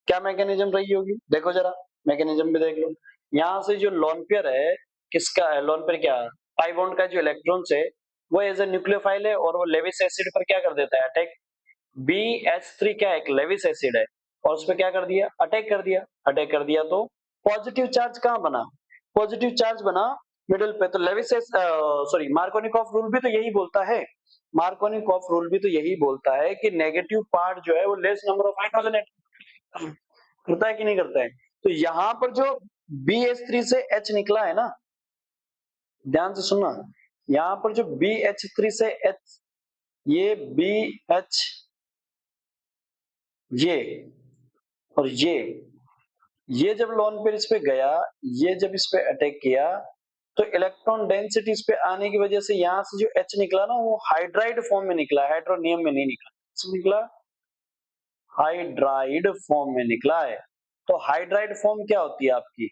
क्या मैकेनिज्म रही होगी, देखो जरा मैकेनिज्म भी देख लो। यहाँ से जो लोन पेयर है, किसका है लोन पेयर, क्या पाई बॉन्ड का जो इलेक्ट्रॉन्स है वो एज ए न्यूक्लियोफाइल है, और वो लेविस एसिड पर क्या कर देता है, अटैक। BH3 क्या है, एक लेविस एसिड है, और उस पर क्या कर दिया, अटैक कर दिया। अटैक कर दिया तो पॉजिटिव चार्ज कहाँ बना, पॉजिटिव चार्ज बना मिडिल पे। तो लेविस सॉरी मार्कोनिकॉफ रूल भी तो यही बोलता है, मार्कोनिकॉफ रूल भी तो यही बोलता है कि नेगेटिव पार्ट जो है वो less number of hydrogen atom करता है कि नहीं करता है। तो यहाँ पर जो BH3 से H निकला है ना, ध्यान से सुनना, यहाँ पर जो BH3 से H, ये BH, ये और ये जब लोन पेयर इस पे गया, ये जब इस पे अटैक किया, तो इलेक्ट्रॉन डेंसिटी इस पे आने की वजह से यहाँ से जो H निकला ना वो हाइड्राइड फॉर्म में निकला, हाइड्रोनियम में नहीं निकला। किसमें निकला, हाइड्राइड फॉर्म में निकला है। तो हाइड्राइड फॉर्म क्या होती है आपकी,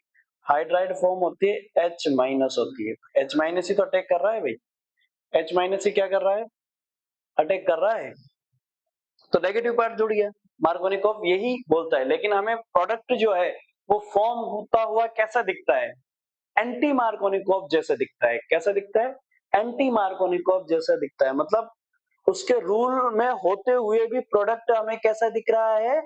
हाइड्राइड फॉर्म होती है H माइनस होती है। H माइनस ही तो अटैक कर रहा है भाई, H माइनस ही क्या कर रहा है, अटैक कर रहा है। तो नेगेटिव पार्ट जुड़ गया, मार्कोनिकॉफ यही बोलता है। लेकिन हमें प्रोडक्ट जो है वो फॉर्म होता हुआ कैसा दिखता है, एंटी मार्कोनिकॉफ जैसा दिखता है। कैसा दिखता है, एंटी मार्कोनिकॉफ जैसा दिखता है, मतलब उसके रूल में होते हुए भी प्रोडक्ट हमें कैसा दिख रहा है,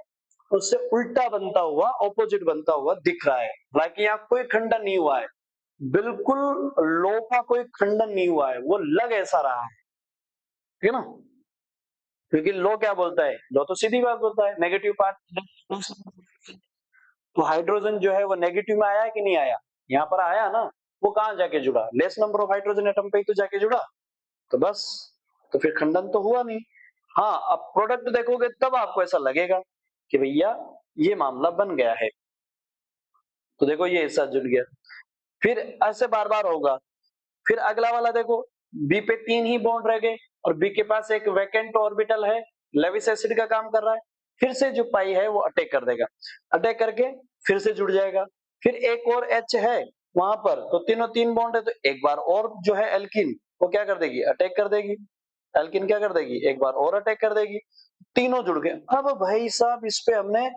उससे उल्टा बनता हुआ, ऑपोजिट बनता हुआ दिख रहा है। हालांकि यहाँ कोई खंडन नहीं हुआ है, बिल्कुल लो का कोई खंडन नहीं हुआ है, वो लग ऐसा रहा है, ठीक है ना। क्योंकि लो क्या बोलता है, लो तो सीधी बात बोलता है, नेगेटिव पार्ट। तो हाइड्रोजन जो है वो नेगेटिव में आया कि नहीं आया, यहाँ पर आया ना, वो कहाँ जाके जुड़ा, less number of hydrogen atom पे ही तो जाके जुड़ा। तो बस, तो फिर खंडन तो हुआ नहीं। हाँ, अब प्रोडक्ट देखोगे तब आपको ऐसा लगेगा कि भैया ये मामला बन गया है। तो देखो ये हिस्सा जुड़ गया, फिर ऐसे बार बार होगा। फिर अगला वाला देखो, बी पे 3 ही बॉन्ड रह गए, और बी के पास एक वैकेंट ऑर्बिटल है, लेविस एसिड का काम कर रहा है। फिर से जो पाई है वो अटैक कर देगा, अटैक करके फिर से जुड़ जाएगा। फिर एक और H है वहां पर, तो तीनों 3 बॉन्ड है, तो एक बार और जो है एल्किन वो क्या कर देगी, अटैक कर देगी। एल्किन क्या कर देगी, एक बार और अटैक कर देगी। तीनों जुड़ गए। अब भाई साहब इस पे हमने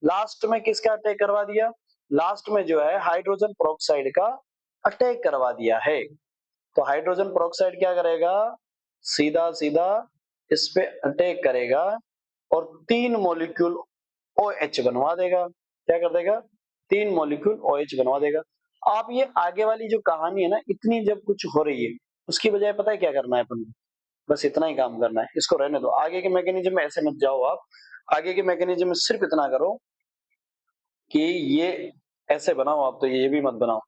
लास्ट में किसका अटैक करवा दिया, लास्ट में जो है हाइड्रोजन पेरोक्साइड का अटैक करवा दिया है। तो हाइड्रोजन पेरोक्साइड क्या करेगा, सीधा सीधा इस पे अटैक करेगा और 3 मॉलिक्यूल OH बनवा देगा। क्या कर देगा, 3 मॉलिक्यूल OH बनवा देगा। आप ये आगे वाली जो कहानी है ना, इतनी जब कुछ हो रही है, उसकी बजाय पता है क्या करना है अपन को, बस इतना ही काम करना है, इसको रहने दो। आगे के मैकेनिज्म में ऐसे मत जाओ आप, आगे के मैकेनिज्म में सिर्फ इतना करो कि ये ऐसे बनाओ आप, तो ये भी मत बनाओ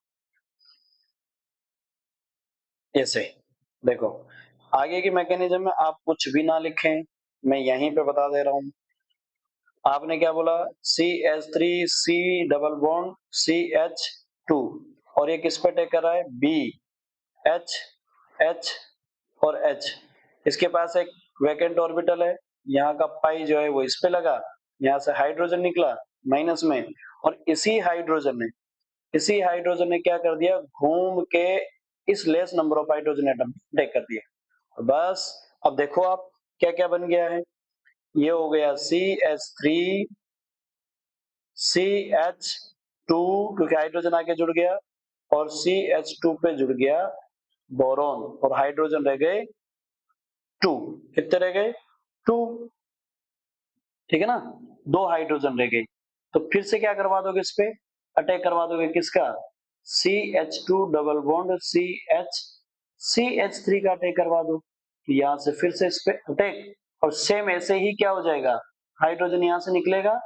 ऐसे। देखो आगे की मैकेनिज्म में आप कुछ भी ना लिखें, मैं यहीं पे बता दे रहा हूं। आपने क्या बोला, CH3 C double bond CH2, और ये किस पे अटैक कर रहा है, B H H और H। इसके पास एक वैकेंट ऑर्बिटल है, यहाँ का पाई जो है वो इस पे लगा, यहाँ से हाइड्रोजन निकला माइनस में, और इसी हाइड्रोजन ने क्या कर दिया, घूम के इस less number of hydrogen atom attack कर दिया। बस अब देखो आप क्या क्या बन गया है। ये हो गया CH3 CH2 क्योंकि हाइड्रोजन आके जुड़ गया, और CH2 पे जुड़ गया बोरॉन, और हाइड्रोजन रह गए 2। कितने रह गए? 2। ठीक है ना, 2 हाइड्रोजन रह गई। तो फिर से क्या करवा दोगे, इस पे अटैक करवा दोगे, किसका? CH2 डबल बॉन्ड CH3 का अटैक करवा दो। यहां से फिर से इस पे अटैक, और सेम ऐसे ही क्या हो जाएगा, हाइड्रोजन यहां से निकलेगा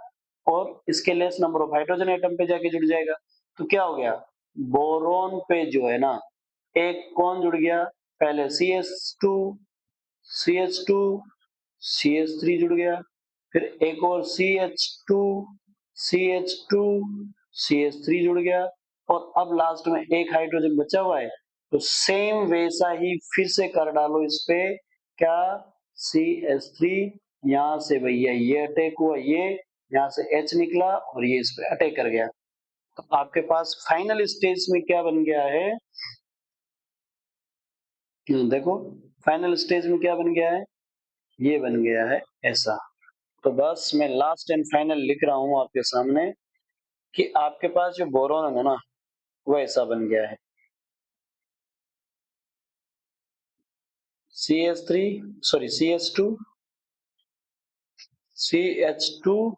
और इसके less number of hydrogen atom पे जाके जुड़ जाएगा। तो क्या हो गया, बोरोन पे जो है ना, एक कौन जुड़ गया, पहले CH2 CH2 CH3 जुड़ गया, फिर एक और CH2 CH2 CH3 जुड़ गया, और अब लास्ट में एक हाइड्रोजन बचा हुआ है। तो सेम वैसा ही फिर से कर डालो इस पे, क्या, CH3, यहां से भैया ये अटैक हुआ, ये यहां से H निकला और ये इस पे अटैक कर गया। तो आपके पास फाइनल स्टेज में क्या बन गया है, देखो फाइनल स्टेज में क्या बन गया है, ये बन गया है ऐसा। तो बस मैं लास्ट एंड फाइनल लिख रहा हूं आपके सामने कि आपके पास जो बोरॉन है ना, वो ऐसा बन गया है, CH3 sorry CH2 CH2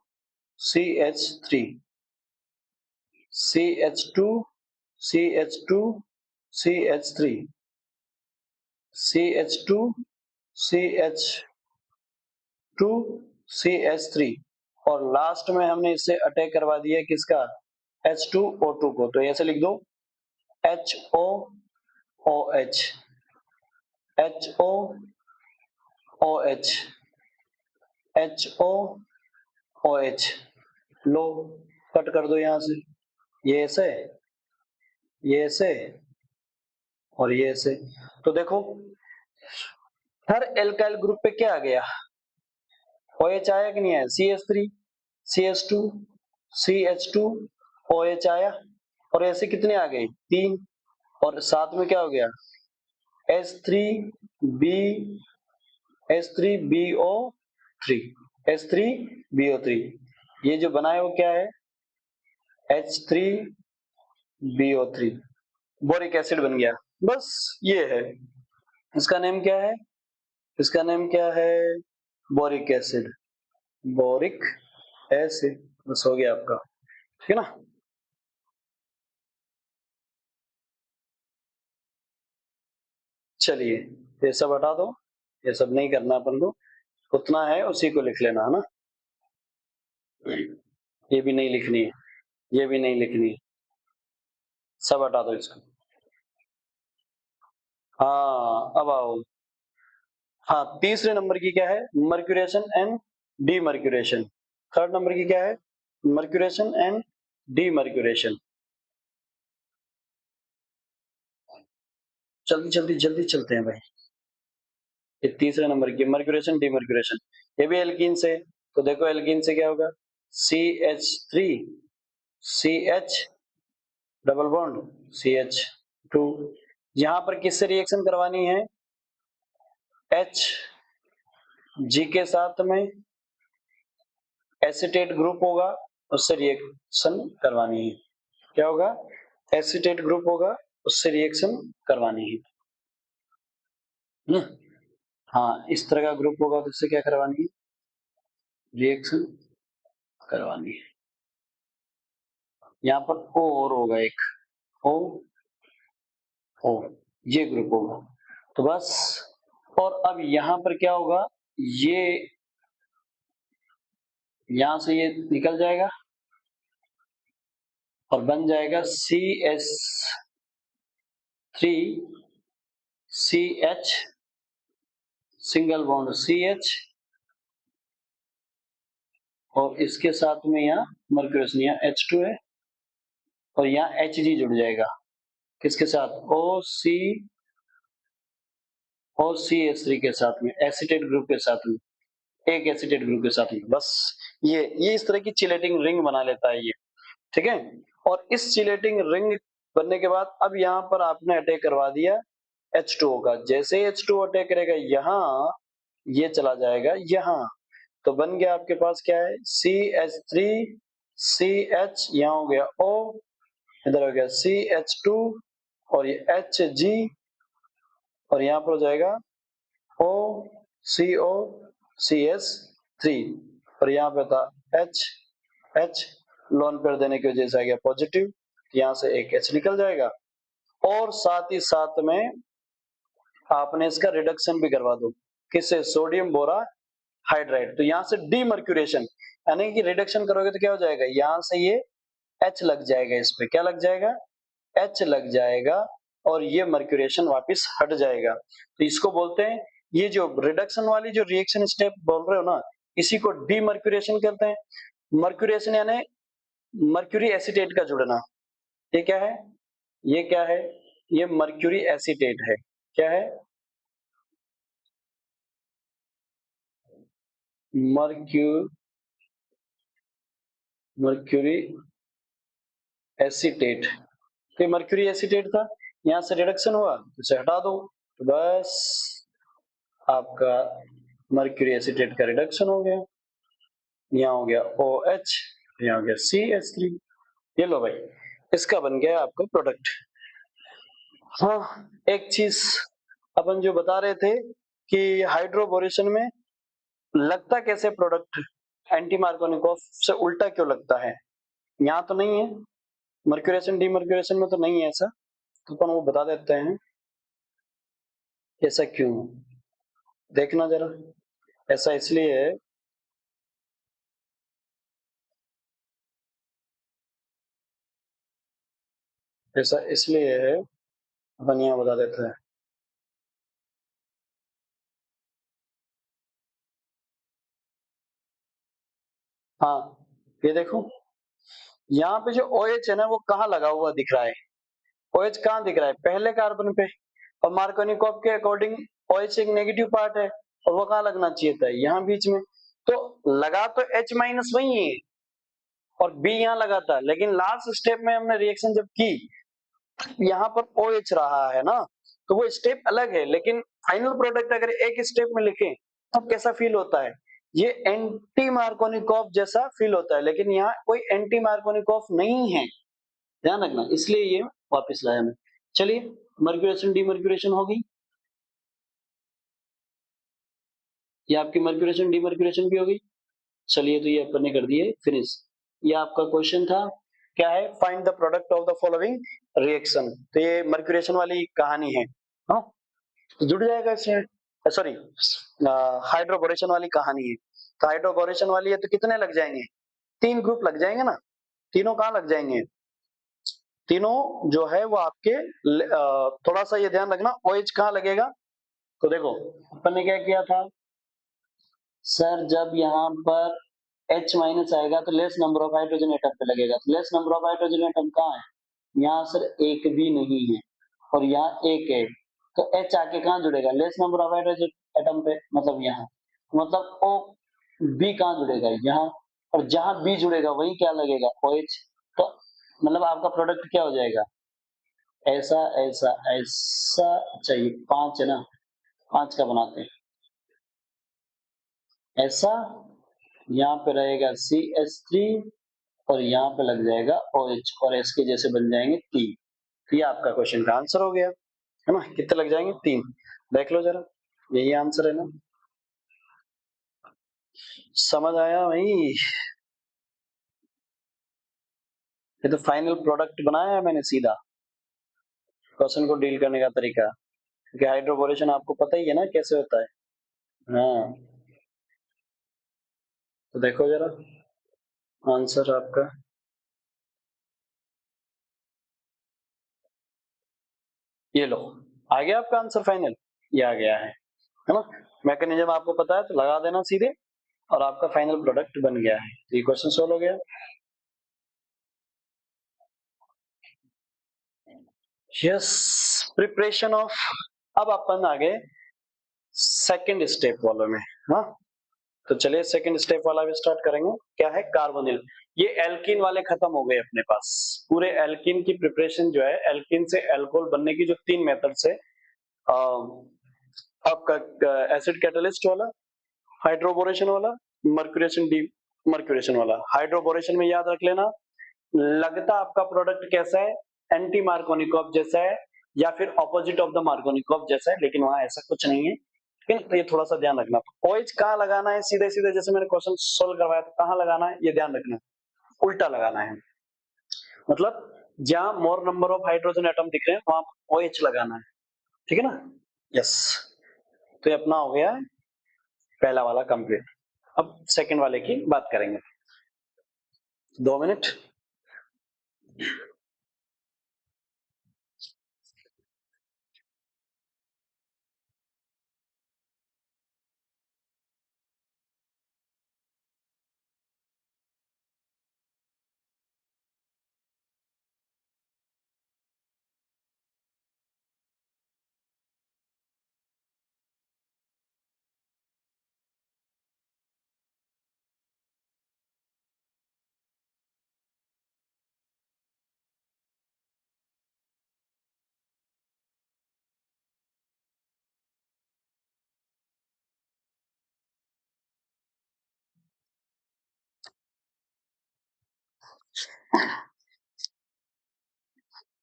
CH3 CH2 CH2 CH3 CH2 CH2 CH3, और लास्ट में हमने इससे अटैक करवा दिया किसका, H2O2 को। तो ऐसे लिख दो, HOOH HOOH HOOH, लो कट कर दो यहां से, ये ऐसे, ये ऐसे, और ये ऐसे। तो देखो हर एल्काइल ग्रुप पे क्या आ गया, OH आया कि नहीं आया, CH3 CH2 CH2 OH आया, और ऐसे कितने आ गए, 3, और साथ में क्या हो गया, H3B H3BO3 H3BO3, ये जो बना है वो क्या है, H3BO3, बोरिक एसिड बन गया। बस ये है, इसका नेम क्या है, इसका नेम क्या है, बोरिक एसिड, बोरिक एसिड, बस हो गया आपका, ठीक है ना। चलिए ये सब हटा दो, ये सब नहीं करना अपन को, उतना है उसी को लिख लेना है ना, ये भी नहीं लिखनी है, ये भी नहीं लिखनी है, सब हटा दो इसको। हाँ अब आओ, हाँ तीसरे नंबर की क्या है, mercuration and demercuration. Third number की क्या है, मर्क्यूरेशन एंड डीमर्क्यूरेशन। जल्दी जल्दी जल्दी चलते हैं भाई। ये तीसरे नंबर की मर्क्यूरेशन डीमर्क्यूरेशन, ये भी एल्कीन से। तो देखो एल्कीन से क्या होगा, CH3 CH double bond CH2, यहां पर किससे रिएक्शन करवानी है, Hg के साथ में एसीटेट ग्रुप होगा, उससे रिएक्शन करवानी है। क्या होगा, एसीटेट ग्रुप होगा, उससे रिएक्शन करवानी है। हाँ इस तरह का ग्रुप होगा तो उससे क्या करवानी है, रिएक्शन करवानी है। यहाँ पर O और होगा एक, O O, ये ग्रुप होगा। तो बस, और अब यहाँ पर क्या होगा, ये यहां से ये निकल जाएगा और बन जाएगा CH3 CH single bond CH, और इसके साथ में यहाँ मर्क्यूरी, यहाँ H2 है और यहाँ Hg जुड़ जाएगा, किसके साथ, OCH3 के साथ में, एसिटेट ग्रुप के साथ में, एक एसिटेट ग्रुप के साथ में। बस ये इस तरह की चिलेटिंग रिंग बना लेता है ये, ठीक है। और इस चिलेटिंग रिंग बनने के बाद अब यहाँ पर आपने अटैक करवा दिया H2 होगा। जैसे H2 अटैक करेगा यहाँ, ये चला जाएगा यहाँ, तो बन गया आपके पास क्या है, CH3CH, यहाँ हो गया O, इधर हो गया CH2 और ये Hg, और यहाँ पर हो जाएगा OCO, CS3, और यहाँ पे था H लोन पेयर देने की वजह से आ गया पॉजिटिव, यहाँ से एक H निकल जाएगा, और साथ ही साथ में आपने इसका रिडक्शन भी करवा दो, किससे, सोडियम बोरा हाइड्राइड, तो यहाँ से डीमर्क्यूरेशन, यानी कि रिडक्शन करोगे तो क्या हो जाएगा, यहाँ से ये H लग जाएगा, इस पे क्या लग जाएगा, H लग जाएगा, और ये मर्क्यूरेशन वापस हट जाएगा। तो इसको बोलते हैं, ये जो रिडक्शन वाली जो रिएक्शन स्टेप बोल रहे हो ना, इसी को डीमर्क्यूरेशन कहते हैं। मर्क्यूरेशन यानी मर्क्यूरी एसीटेट का जुड़ना। ये क्या है, ये क्या है, ये मर्क्यूरी एसीटेट है। क्या है, मर्क्यूरी एसीटेट, तो ये मर्क्यूरी एसीटेट था, यहाँ से रिडक्शन हुआ तो इसे हटा दो, तो बस आपका मर्क्यूरी एसीटेट का रिडक्शन हो गया, यहाँ हो गया OH, यहाँ हो गया CH3, ये लो भाई, इसका बन गया आपका प्रोडक्ट। हाँ, एक चीज अपन जो बता रहे थे कि हाइड्रोबोरेशन में लगता कैसे प्रोडक्ट एंटी मार्कोनिकोव से उल्टा क्यों लगता है, यहाँ तो नहीं है, मर्क्यूरेशन डीमर्क्यूरेशन में तो नहीं है ऐसा, तो अपन वो बता देते हैं ऐसा क्यों। देखना जरा, ऐसा इसलिए है, ऐसा इसलिए है, अपन यहाँ बता देते हैं। हाँ, ये देखो, यहाँ पे जो OH है ना, वो कहाँ लगा हुआ दिख रहा है, OH कहाँ दिख रहा है, पहले कार्बन पे, और मार्कोनिकोव के अकॉर्डिंग OH एक नेगेटिव पार्ट है, और वो कहाँ लगना चाहिए था, यहाँ बीच में, तो लगा तो H माइनस वही है, और B यहाँ लगा था, लेकिन लास्ट स्टेप में हमने रिएक्शन जब की, यहाँ पर OH रहा है ना, तो वो स्टेप अलग है, लेकिन फाइनल प्रोडक्ट अगर एक स्टेप में लिखें तब कैसा फील होता है, ये एंटी मार्कोनिकोव जैसा फील होता है, लेकिन यहाँ कोई एंटी मार्कोनिकोव नहीं है, ध्यान रखना, इसलिए ये वापस लाया मैं। चलिए, मर्क्यूरेशन डीमर्क्यूरेशन हो गई, ये आपकी मर्क्यूरेशन डीमर्क्यूरेशन भी हो गई। चलिए, तो ये अपन ने कर दिए फिनिश। ये आपका क्वेश्चन था, क्या है, find the product of the following reaction, तो ये मर्क्यूरेशन वाली कहानी है, हाँ, तो जुड़ जाएगा इसमें, सॉरी, हाइड्रोबोरेशन वाली कहानी है, तो हाइड्रोबोरेशन वाली है तो कितने लग जाएंगे, 3 ग्रुप लग जाएंगे ना, तीनों कहाँ लग जाएंगे, तीनों जो है वो आपके थोड़ा सा ये ध्यान रखना, OH कहाँ लगेगा, तो देखो अपन ने क्या किया था सर, जब यहाँ पर H माइनस आएगा तो less number of hydrogen atom पे लगेगा, तो less number of hydrogen atom कहाँ है, यहाँ सर एक भी नहीं है, और यहाँ एक है, तो H आके कहाँ जुड़ेगा, less number of hydrogen atom पे, मतलब यहाँ, मतलब O B कहाँ जुड़ेगा, यहाँ, और जहाँ B जुड़ेगा वहीं क्या लगेगा, OH, तो मतलब आपका प्रोडक्ट क्या हो जाएगा, ऐसा ऐसा ऐसा, अच्छा ये 5 है ना, 5 का बनाते हैं, ऐसा, यहाँ पे रहेगा CH3, और यहाँ पे लग जाएगा OH, और इसके जैसे बन जाएंगे 3, तो ये आपका क्वेश्चन का आंसर हो गया, है ना, कितने लग जाएंगे, 3, देख लो जरा, यही आंसर है ना, समझ आया भाई, ये तो फाइनल प्रोडक्ट बनाया है मैंने सीधा, क्वेश्चन को डील करने का तरीका, क्योंकि हाइड्रोबोरेशन आपको पता ही है ना कैसे होता है, हाँ, तो देखो जरा आंसर आपका, ये लो, आ गया आपका आंसर फाइनल, ये आ गया है ना, मैकेनिज्म आपको पता है तो लगा देना सीधे, और आपका फाइनल प्रोडक्ट बन गया है, ये क्वेश्चन सोल्व हो गया। यस, प्रिपरेशन ऑफ, अब अपन आगे सेकंड स्टेप वालों में, हाँ, तो चलिए सेकंड स्टेप वाला भी स्टार्ट करेंगे, क्या है, कार्बोनिल, ये एल्कीन वाले खत्म हो गए अपने पास, पूरे एल्कीन की प्रिपरेशन जो है, एल्कीन से अल्कोहल बनने की जो 3 मेथड्स है आपका एसिड कैटलिस्ट वाला, हाइड्रोबोरेशन वाला, मर्क्यूरेशन डी मर्क्यूरेशन वाला। हाइड्रोबोरेशन में याद रख लेना, लगता आपका प्रोडक्ट कैसा है, एंटी मार्कोनिकॉफ जैसा है या फिर ऑपोजिट ऑफ द मार्कोनिकॉफ जैसा है, लेकिन वहां ऐसा कुछ नहीं है। ठीक है, तो ये थोड़ा सा ध्यान रखना। OH कहाँ लगाना है, सीधे सीधे जैसे मैंने क्वेश्चन सोल्व करवाया था कहाँ लगाना है, ये ध्यान रखना, उल्टा लगाना है। मतलब जहां मोर नंबर ऑफ हाइड्रोजन एटम दिख रहे हैं वहां OH लगाना है। ठीक है ना, यस। तो ये अपना हो गया है पहला वाला कंप्लीट। अब सेकंड वाले की बात करेंगे। 2 मिनट।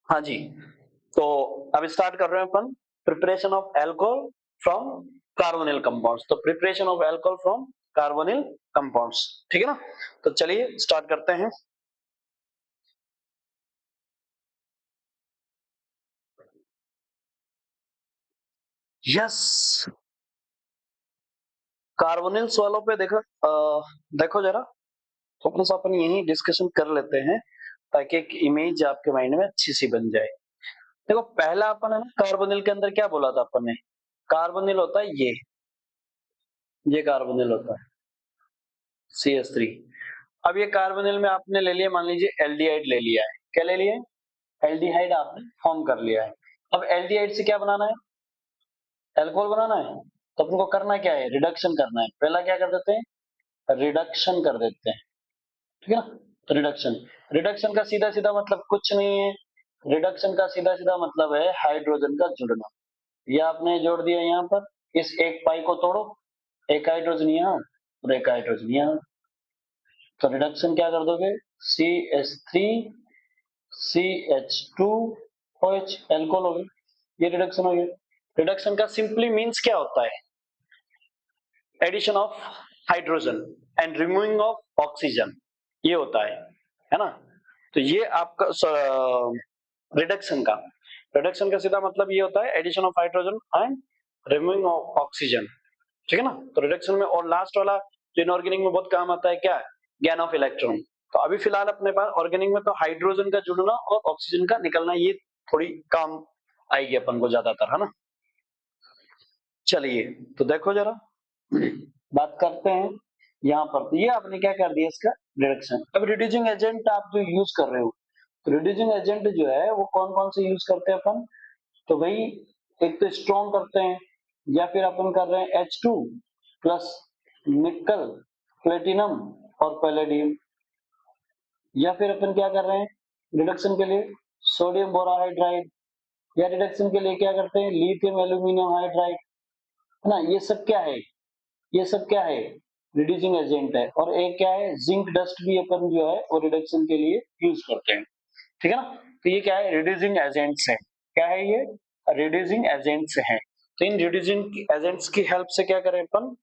हाँ जी, तो अब स्टार्ट कर रहे हैं अपन preparation of alcohol from carbonyl compounds. तो preparation of alcohol from carbonyl compounds, ठीक है ना। तो चलिए स्टार्ट करते हैं। यस, कार्बोनिल्स वालों पे देखो, देखो जरा, थोड़ा सा अपन यही डिस्कशन कर लेते हैं ताकि एक इमेज आपके माइंड में अच्छी सी बन जाए। देखो पहला अपन है ना, कार्बोनिल के अंदर क्या बोला था अपन ने, कार्बोनिल होता है ये कार्बोनिल होता है CH3। अब ये कार्बोनिल में आपने ले लिया, मान लीजिए एल्डिहाइड ले लिया है, क्या ले लिया है, एल्डिहाइड आपने फॉर्म कर लिया है। अब एल्डिहाइड से क्या बनाना है, एल्कोहल बनाना है। तो अपन को करना क्या है, रिडक्शन करना है। पहला क्या कर देते हैं, रिडक्शन कर देते हैं, ठीक है ना। तो रिडक्शन, रिडक्शन का सीधा सीधा मतलब कुछ नहीं है, रिडक्शन का सीधा सीधा मतलब है हाइड्रोजन का जुड़ना। ये आपने जोड़ दिया यहाँ पर, इस एक पाई को तोड़ो, एक हाइड्रोजन यहाँ और एक हाइड्रोजन यहाँ। तो रिडक्शन क्या कर दोगे, CH3 CH2OH, एल्कोहल हो गया, ये रिडक्शन हो गया। रिडक्शन का सिंपली मीन्स क्या होता है, addition of hydrogen and removing of oxygen, ये होता है ना। तो ये आपका रिडक्शन का, रिडक्शन का सीधा मतलब ये होता है addition of hydrogen and removing of oxygen, ठीक है ना। तो रिडक्शन में, और लास्ट वाला जो इनऑर्गेनिक में बहुत काम आता है, क्या, गेन ऑफ इलेक्ट्रॉन। तो अभी फिलहाल अपने पास ऑर्गेनिक में तो हाइड्रोजन का जुड़ना और ऑक्सीजन का निकलना, ये थोड़ी काम आएगी अपन को ज्यादातर, है ना। चलिए तो देखो जरा, बात करते हैं यहाँ पर। तो ये आपने क्या कर दिया, इसका रिडक्शन। अब रिड्यूसिंग एजेंट आप जो यूज कर रहे हो, तो रिड्यूसिंग एजेंट जो है वो कौन कौन से यूज करते हैं अपन, तो भाई एक तो स्ट्रॉन्ग करते हैं, या फिर अपन कर रहे हैं H2 प्लस निकल, प्लेटिनम और पैलेडियम, या फिर अपन क्या कर रहे हैं रिडक्शन के लिए सोडियम बोराहाइड्राइड, या रिडक्शन के लिए क्या करते हैं लिथियम एल्यूमिनियम हाइड्राइड, है ना। ये सब क्या है, ये सब क्या है, रिड्यूसिंग एजेंट है। और एक क्या है, जिंक डस्ट भी अपन जो है वो रिडक्शन के लिए यूज करते हैं, ठीक है ना। तो ये क्या है, रिड्यूसिंग एजेंट्स है। क्या है ये, रिड्यूसिंग एजेंट्स हैं। तो इन रिड्यूसिंग एजेंट्स की हेल्प से क्या करें अपन,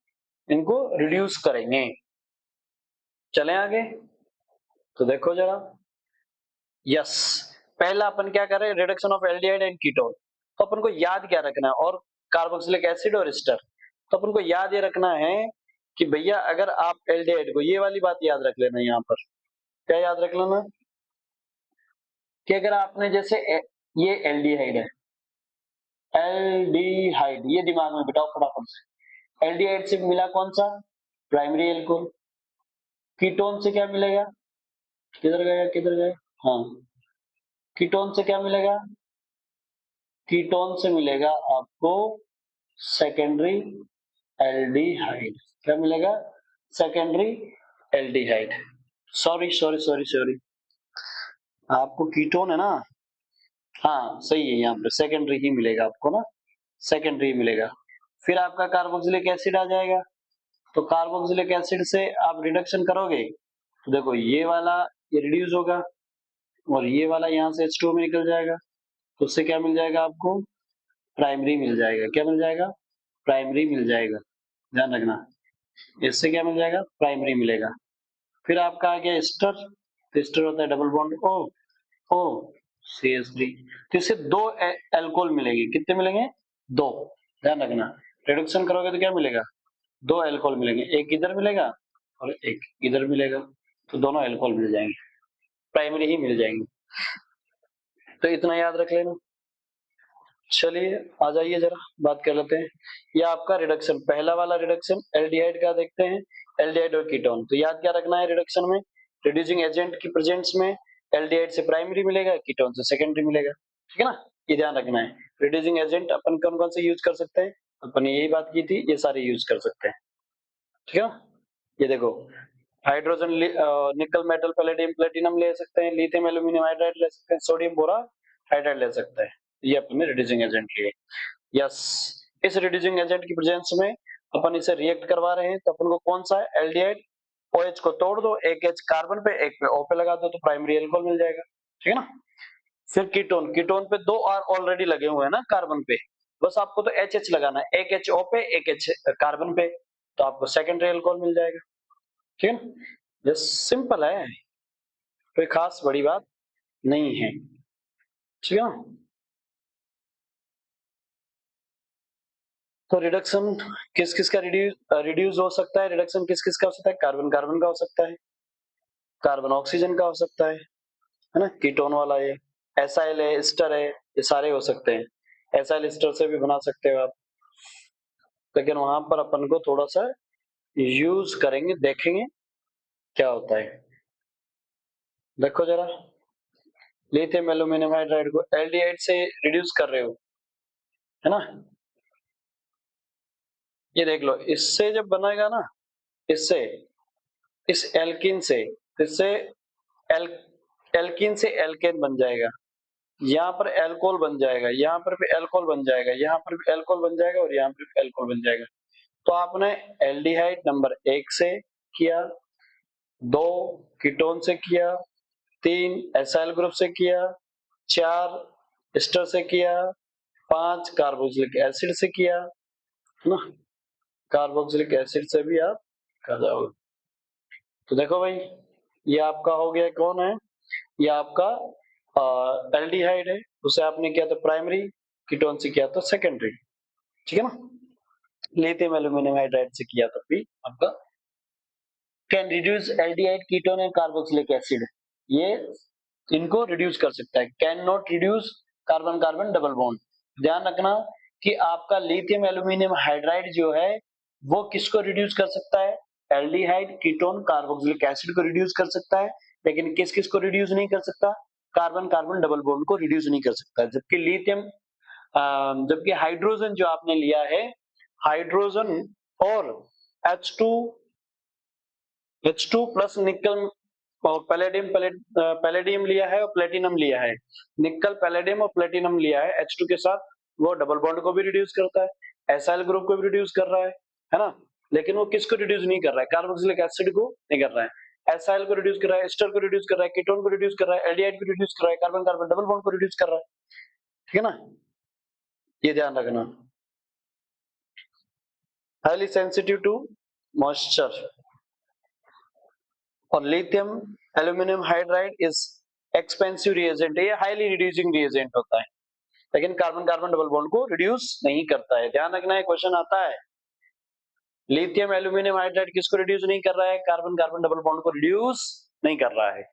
इनको रिड्यूस करेंगे। चलें आगे, तो देखो जरा, यस, पहला अपन क्या कर रहे हैं, reduction of aldehyde and ketone. तो अपन को याद क्या रखना है, और कार्बोक्सिलिक एसिड और एस्टर। तो अपन को याद ये रखना है कि भैया अगर आप एल्डिहाइड को, ये वाली बात याद रख लेना यहाँ पर, क्या याद रख लेना, कि अगर आपने जैसे ये एल्डिहाइड है, एल्डिहाइड, ये दिमाग में बिठाओ फटाफट से। एल्डिहाइड से मिला कौन सा, प्राइमरी एल्कोहल। कीटोन से क्या मिलेगा, किधर गया किधर गया, हाँ, कीटोन से क्या मिलेगा, कीटोन से मिलेगा आपको सेकेंडरी एल्डिहाइड। क्या मिलेगा, secondary aldehyde. Sorry sorry sorry sorry, आपको कीटोन है ना, हाँ सही है, यहाँ पे सेकेंडरी ही मिलेगा आपको ना, सेकेंडरी मिलेगा। फिर आपका कार्बोक्सिलिक एसिड आ जाएगा, तो कार्बोक्सिलिक एसिड से आप रिडक्शन करोगे तो देखो ये वाला ये रिड्यूस होगा और ये वाला यहाँ से H2O में निकल जाएगा, तो उससे क्या मिल जाएगा आपको, प्राइमरी मिल जाएगा। क्या मिल जाएगा, प्राइमरी मिल जाएगा, ध्यान रखना। इससे क्या मिल जाएगा, प्राइमरी मिलेगा। फिर आपका आ गया एस्टर, तो एस्टर होता है double bond O O CH3, तो इससे दो एल्कोहल मिलेंगे। कितने मिलेंगे, दो, ध्यान रखना। रिडक्शन करोगे तो क्या मिलेगा, दो एल्कोहल मिलेंगे, एक इधर मिलेगा और एक इधर मिलेगा, तो दोनों एल्कोहल मिल जाएंगे, प्राइमरी ही मिल जाएंगे। तो इतना याद रख लेना। चलिए आ जाइए जरा बात कर लेते हैं। ये आपका रिडक्शन, पहला वाला रिडक्शन एल्डिहाइड का देखते हैं, एल्डिहाइड और कीटोन। तो याद क्या रखना है रिडक्शन में, रिड्यूसिंग एजेंट की प्रेजेंस में एल्डिहाइड से प्राइमरी मिलेगा, कीटोन से सेकेंडरी मिलेगा, ठीक है ना, ये ध्यान रखना है। रिड्यूसिंग एजेंट अपन कौन कौन से यूज कर सकते हैं, अपन ने यही बात की थी, ये सारे यूज कर सकते हैं, ठीक है ना। ये देखो hydrogen nickel metal palladium platinum ले सकते हैं, लिथियम एल्यूमिनियम हाइड्राइड ले सकते हैं, सोडियम बोरा हाइड्राइड ले सकते हैं, ये अपने रिड्यूसिंग एजेंट लिए। यस, इस रिड्यूसिंग एजेंट की प्रेजेंस में अपन इसे रिएक्ट करवा रहे हैं, तो अपन को कौन सा है, एल्डिहाइड, OH को तोड़ दो, एक H कार्बन पे एक पे O पे लगा दो, तो प्राइमरी अल्कोहल मिल जाएगा, ठीक है ना। फिर कीटोन, कीटोन पे दो R ऑलरेडी लगे हुए हैं ना कार्बन पे, बस आपको तो HH लगाना है, एक H O पे एक H कार्बन पे, तो आपको सेकेंडरी अल्कोहल मिल जाएगा, ठीक है ना। ये सिंपल है, कोई खास बड़ी बात नहीं है, ठीक है ना। तो रिडक्शन किस किस का रिड्यूस हो सकता है, रिडक्शन किस किस का हो सकता है, कार्बन कार्बन का हो सकता है, कार्बन ऑक्सीजन का हो सकता है ना, कीटोन वाला ये एसाइल है, एस्टर है, ये सारे हो सकते हैं। एसाइल एस्टर से भी बना सकते हो आप, लेकिन वहां पर अपन को थोड़ा सा यूज करेंगे, देखेंगे क्या होता है। देखो जरा, लिथियम एल्यूमिनियम हाइड्राइड को एल्डिहाइड से रिड्यूस कर रहे हो, है ना, ये देख लो, इससे जब बनेगा ना, इससे, इस एल्किन से, इससे एल एल्किन से एल्केन बन जाएगा, यहाँ पर एल्कोहल बन जाएगा, यहाँ पर भी एल्कोहल बन जाएगा, यहाँ पर भी एल्कोहल बन जाएगा और यहाँ पर भी एल्कोहल बन जाएगा। तो आपने एल्डिहाइड नंबर 1 से किया, 2 कीटोन से किया, 3 एसाइल ग्रुप से किया, 4 एस्टर से किया, 5 कार्बोक्सिलिक एसिड से किया, है ना, कार्बोक्सिलिक एसिड से भी आप कर जाओगे। तो देखो भाई, ये आपका हो गया, कौन है, ये आपका एल्डिहाइड है, उसे आपने किया तो प्राइमरी, कीटोन से किया तो सेकेंडरी, ठीक है ना। लिथियम एल्यूमिनियम हाइड्राइड से किया तो भी आपका can reduce aldehyde ketone and carboxylic acid, ये इनको रिड्यूस कर सकता है। Can not reduce carbon carbon double bond, ध्यान रखना कि आपका लिथियम एल्यूमिनियम हाइड्राइड जो है वो किसको रिड्यूस कर सकता है, एल्डिहाइड कीटोन कार्बोक्सिलिक एसिड को रिड्यूस कर सकता है, लेकिन किस किस को रिड्यूस नहीं कर सकता, कार्बन कार्बन डबल बॉन्ड को रिड्यूस नहीं कर सकता। जबकि लिथियम जबकि हाइड्रोजन जो आपने लिया है, हाइड्रोजन और H2 H2 प्लस निकल और पैलेडियम लिया है और प्लेटिनम लिया है, निकल पैलेडियम और प्लेटिनम लिया है H2 के साथ, वो डबल बॉन्ड को भी रिड्यूस करता है, एसाइल ग्रुप को भी रिड्यूस कर रहा है ना, लेकिन वो किसको रिड्यूस नहीं कर रहा है, कार्बोक्सिलिक एसिड को नहीं कर रहा है, एसाइल को रिड्यूस कर रहा है, एस्टर को रिड्यूस कर रहा है, कीटोन को रिड्यूस कर रहा है, एल्डिहाइड को रिड्यूस कर रहा है, कार्बन कार्बन डबल बॉन्ड को रिड्यूस कर रहा है, ठीक है ना, ये ध्यान रखना। हाईली सेंसिटिव टू मॉइस्चर, और lithium aluminium hydride is expensive reagent है, ये हाईली रिड्यूसिंग रिएजेंट होता है, लेकिन कार्बन कार्बन डबल बॉन्ड को रिड्यूस नहीं करता है। ध्यान रखना है, क्वेश्चन आता है, लिथियम एल्यूमिनियम हाइड्राइड किसको रिड्यूस नहीं कर रहा है, कार्बन कार्बन डबल बॉन्ड को रिड्यूस नहीं कर रहा है,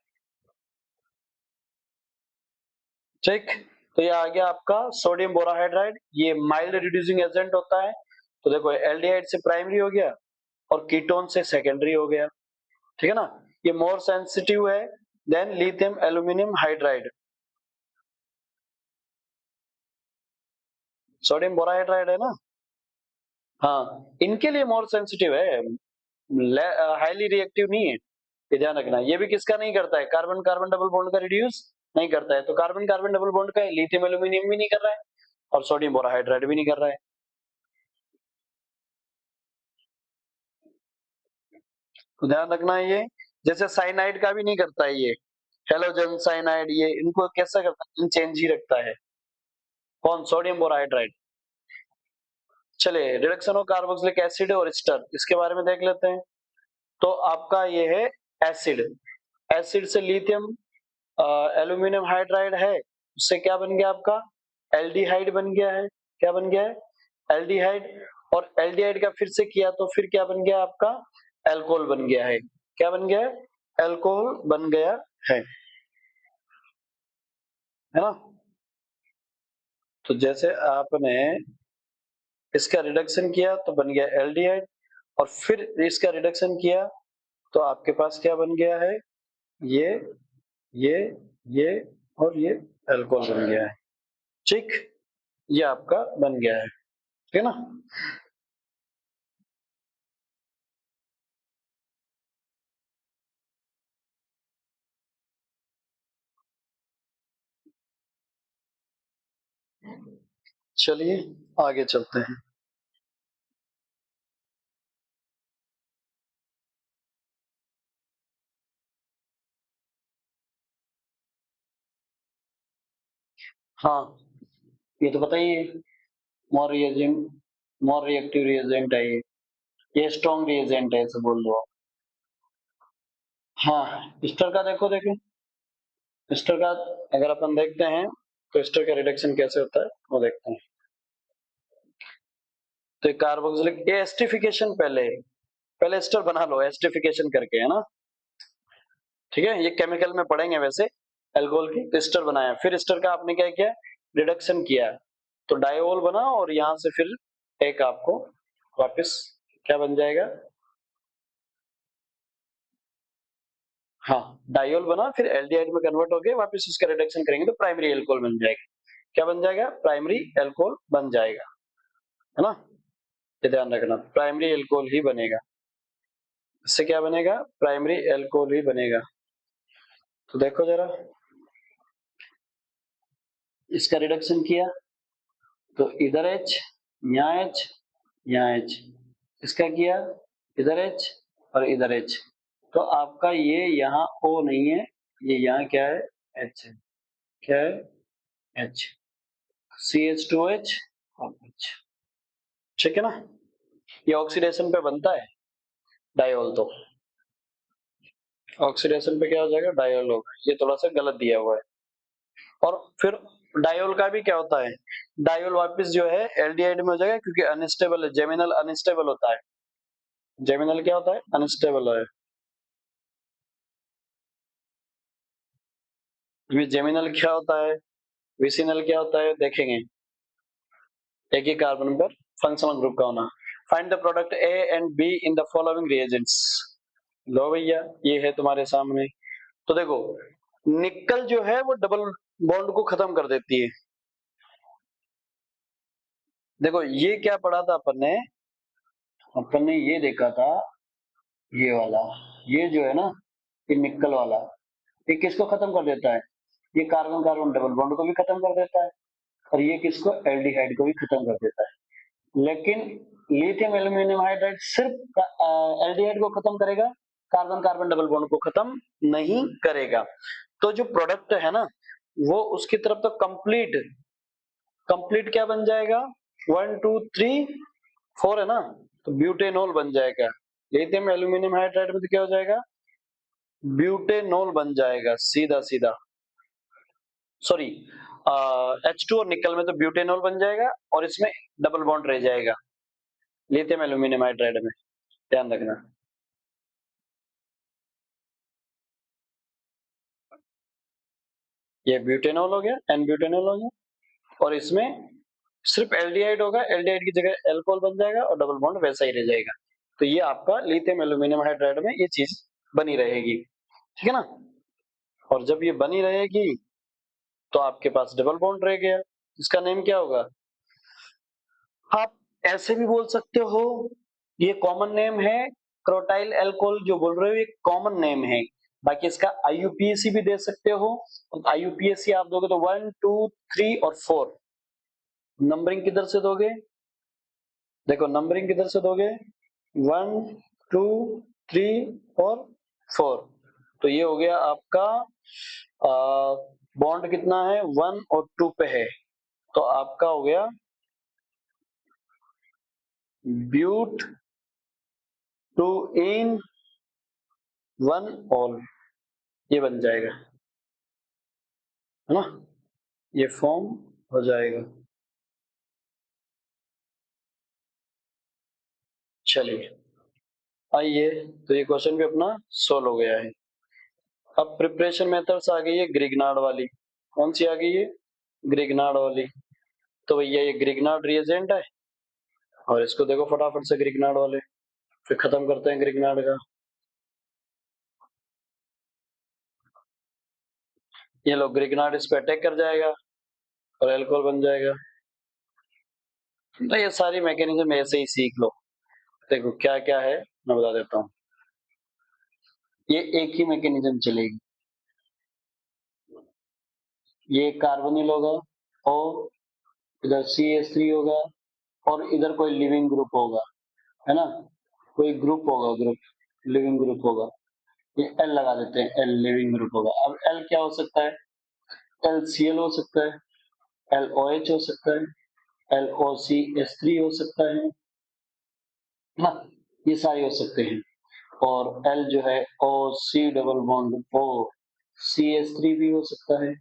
ठीक। तो ये आ गया आपका सोडियम बोराहाइड्राइड, ये माइल्ड रिड्यूसिंग एजेंट होता है, तो देखो एल्डिहाइड से प्राइमरी हो गया और कीटोन से सेकेंडरी हो गया, ठीक है ना, ये मोर सेंसिटिव है than lithium aluminium hydride, sodium borohydride है ना, हाँ, इनके लिए मोर सेंसिटिव है, हाईली रिएक्टिव नहीं है, ये ध्यान रखना। ये भी किसका नहीं करता है, कार्बन कार्बन डबल बॉन्ड का रिड्यूस नहीं करता है, तो कार्बन कार्बन डबल बॉन्ड का लिथियम एल्यूमिनियम भी नहीं कर रहा है, और सोडियम बोरोहाइड्राइड भी नहीं कर रहा है। तो ध्यान रखना है ये, जैसे साइनाइड का भी नहीं करता है ये, हेलोजन साइनाइड, ये इनको कैसा करता है, चेंज ही रखता है। कौन? Sodium borohydride. चलिए रिडक्शन ऑफ कार्बोक्सिलिक एसिड और एस्टर, इसके बारे में देख लेते हैं। तो आपका ये है एसिड, एसिड से लिथियम एल्यूमिनियम हाइड्राइड है, उससे क्या बन गया आपका? एल्डिहाइड बन गया है। क्या बन गया है? एल्डिहाइड। और एल्डिहाइड का फिर से किया तो फिर क्या बन गया आपका? एल्कोहल बन गया है। क्या बन गया है? एल्कोहल बन गया है ना। तो जैसे आपने इसका रिडक्शन किया तो बन गया एल्डिहाइड, और फिर इसका रिडक्शन किया तो आपके पास क्या बन गया है? ये ये ये और ये अल्कोहल बन गया है। ठीक, ये आपका बन गया है, ठीक है ना। चलिए आगे चलते हैं। हाँ, ये तो पता ही है, मोर रिएजेंट, मोर रिएक्टिव रिएजेंट है ये स्ट्रॉन्ग रिएजेंट है, ऐसे बोल दो आप। हाँ, स्टर का देखो, देखो स्टर का अगर अपन देखते हैं तो स्टर का रिडक्शन कैसे होता है वो देखते हैं। तो कार्बोक्सिलिक ये एस्टिफिकेशन, पहले पहले एस्टर बना लो एस्टिफिकेशन करके, है ना। ठीक है, ये केमिकल में पढ़ेंगे वैसे। अल्कोहल की एस्टर बनाया, फिर एस्टर का आपने क्या किया? रिडक्शन किया, तो डायोल बना, और यहां से फिर एक आपको वापस क्या बन जाएगा? हाँ, डायोल बना, फिर एल्डिहाइड में कन्वर्ट हो गया, वापस इसका रिडक्शन करेंगे तो प्राइमरी अल्कोहल बन जाएगा। क्या बन जाएगा? प्राइमरी अल्कोहल बन जाएगा, है ना। ये ध्यान रखना, प्राइमरी अल्कोहल ही बनेगा। इससे क्या बनेगा? प्राइमरी अल्कोहल ही बनेगा। तो देखो जरा, इसका रिडक्शन किया तो इधर H, यहाँ H, यहाँ H, इसका किया इधर H और इधर H, तो आपका ये यहाँ O नहीं है, ये यहाँ क्या है? H है। क्या है? H, CH2H और H, ठीक है ना। ये ऑक्सीडेशन पे बनता है डायोल, तो ऑक्सीडेशन पे क्या हो जाएगा? डायोल होगा। ये थोड़ा सा गलत दिया हुआ है। और फिर डायोल का भी क्या होता है? डायोल वापस जो है एल्डिहाइड में हो जाएगा, क्योंकि अनस्टेबल है, जेमिनल अनस्टेबल होता है। जेमिनल क्या होता है? अनस्टेबल है। ये जेमिनल क्या होता है, विसिनल क्या होता है, देखेंगे। एक ही कार्बन पर फंक्शनल ग्रुप का होना। Find the product a and b in the following reagents. लो भैया, ये है तुम्हारे सामने। तो देखो, निकल जो है वो डबल बॉन्ड को खत्म कर देती है। देखो ये क्या पढ़ा था अपन ने ये देखा था, ये वाला, ये जो है ना, ये निकल वाला, ये किसको खत्म कर देता है? ये कार्बन कार्बन डबल बॉन्ड को भी खत्म कर देता है, और ये किसको? एल्डिहाइड को भी खत्म कर देता है। लेकिन लिथियम एल्यूमिनियम हाइड्राइड सिर्फ एल्डिहाइड को खत्म करेगा, कार्बन कार्बन डबल बॉन्ड को खत्म नहीं करेगा। तो जो प्रोडक्ट है ना, वो उसकी तरफ तो कंप्लीट, कंप्लीट क्या बन जाएगा? 1 2 3 4 है ना, तो ब्यूटेनॉल बन जाएगा। लिथियम एल्यूमिनियम हाइड्राइड में तो क्या हो जाएगा? ब्यूटेनॉल बन जाएगा, सीधा सीधा। सॉरी, H2 और निकल में तो ब्यूटेनॉल बन जाएगा, और इसमें डबल बॉन्ड रह जाएगा लिथियम एल्यूमिनियम हाइड्राइड में। ध्यान रखना। ये ब्यूटेनॉल हो गया, एन ब्यूटेनॉल हो गया, और इसमें सिर्फ एल्डिहाइड होगा, एल्डिहाइड की जगह एल्कोहल बन जाएगा, और डबल बॉन्ड वैसा ही रह जाएगा। तो ये आपका लिथियम एल्यूमिनियम हाइड्राइड में ये चीज बनी रहेगी, ठीक है ना। और जब ये बनी रहेगी तो आपके पास डबल बॉन्ड रह गया, इसका नेम क्या होगा? आप ऐसे भी बोल सकते हो, ये कॉमन नेम है, क्रोटाइल अल्कोहल जो बोल रहे हो ये कॉमन नेम है। बाकी इसका आईयूपीएसी भी दे सकते हो, आईयूपीएसी आप दोगे तो 1 2 3 और 4, नंबरिंग किधर से दोगे? देखो नंबरिंग किधर से दोगे? 1 2 3 और 4। तो ये हो गया आपका बॉन्ड कितना है? 1 और 2 पे है, तो आपका हो गया ब्यूट टू इन 1 ऑल, ये बन जाएगा, है ना? ये फॉर्म हो जाएगा। चलिए आइए, तो ये क्वेश्चन भी अपना सोल्व हो गया है। अब प्रिपरेशन मेथड्स आ गई है ग्रिग्नार्ड वाली। कौन सी आ गई है? ग्रिग्नार्ड वाली। तो भैया ये ग्रिग्नार्ड रिएजेंट है, और इसको देखो फटाफट से ग्रिग्नार्ड वाले, फिर खत्म करते हैं ग्रिग्नार्ड का। ये लो ग्रिग्नार्ड इस पे अटैक कर जाएगा और एल्कोहल बन जाएगा। तो ये सारी मैकेनिज्म ऐसे ही सीख लो। देखो क्या क्या है मैं बता देता हूँ। ये एक ही मैकेनिज्म चलेगी। ये कार्बोनिल होगा और इधर CH3 होगा और इधर कोई लिविंग ग्रुप होगा, है ना? कोई ग्रुप होगा, ग्रुप लिविंग ग्रुप होगा। ये L लगा देते हैं, L लिविंग ग्रुप होगा। अब L क्या हो सकता है? LCl हो सकता है, LOH हो सकता है, LOCH3 हो सकता है ना? ये सारे हो सकते हैं। और L जो है OC double bond O CH3 भी हो सकता है।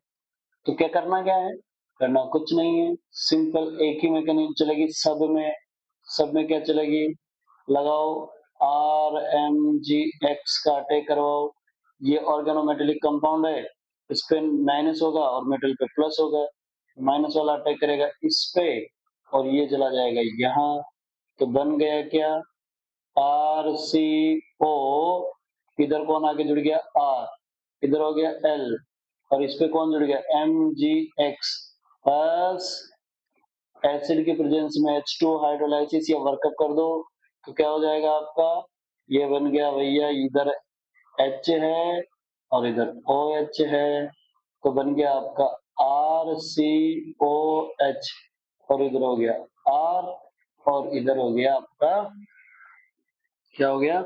तो क्या करना क्या है? करना कुछ नहीं है, सिंपल एक ही मैकेनिज्म चलेगी सब में। सब में क्या चलेगी? लगाओ RMGX का अटैक करवाओ। ये ऑर्गेनोमेटेलिक कंपाउंड है, इस पे माइनस होगा और मेटल पे प्लस होगा। माइनस वाला अटैक करेगा इस पे और ये चला जाएगा यहाँ। तो बन गया क्या? RCO, इधर कौन आके जुड़ गया? R, इधर हो गया L और इस पे कौन जुड़ गया? MgX बस। एसिड की प्रेजेंस में H2 हाइड्रोलाइसिस या वर्कअप कर दो तो क्या हो जाएगा आपका? ये बन गया भैया, इधर H है और इधर OH है, तो बन गया आपका RCOH और इधर हो गया R और इधर हो गया आपका, क्या हो गया?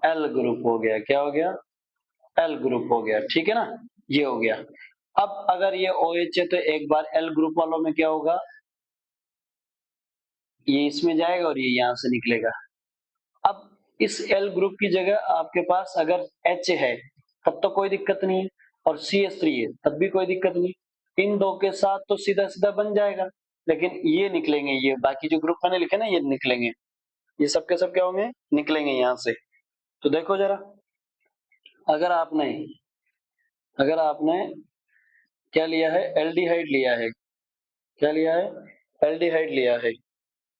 L ग्रुप हो गया। क्या हो गया? L ग्रुप हो गया, ठीक है ना? ये हो गया। अब अगर ये OH है तो एक बार L ग्रुप वालों में क्या होगा? ये इसमें जाएगा और ये यहां से निकलेगा। अब इस L ग्रुप की जगह आपके पास अगर H है तब तो कोई दिक्कत नहीं है, और CH3 है तब भी कोई दिक्कत नहीं। इन दो के साथ तो सीधा सीधा बन जाएगा, लेकिन ये निकलेंगे, ये बाकी जो ग्रुप मैंने लिखे ना ये निकलेंगे। ये सब के सब क्या होंगे? निकलेंगे यहाँ से। तो देखो जरा, अगर आपने अगर आपने क्या लिया है? एल्डिहाइड लिया है। क्या लिया है? एल्डिहाइड लिया है।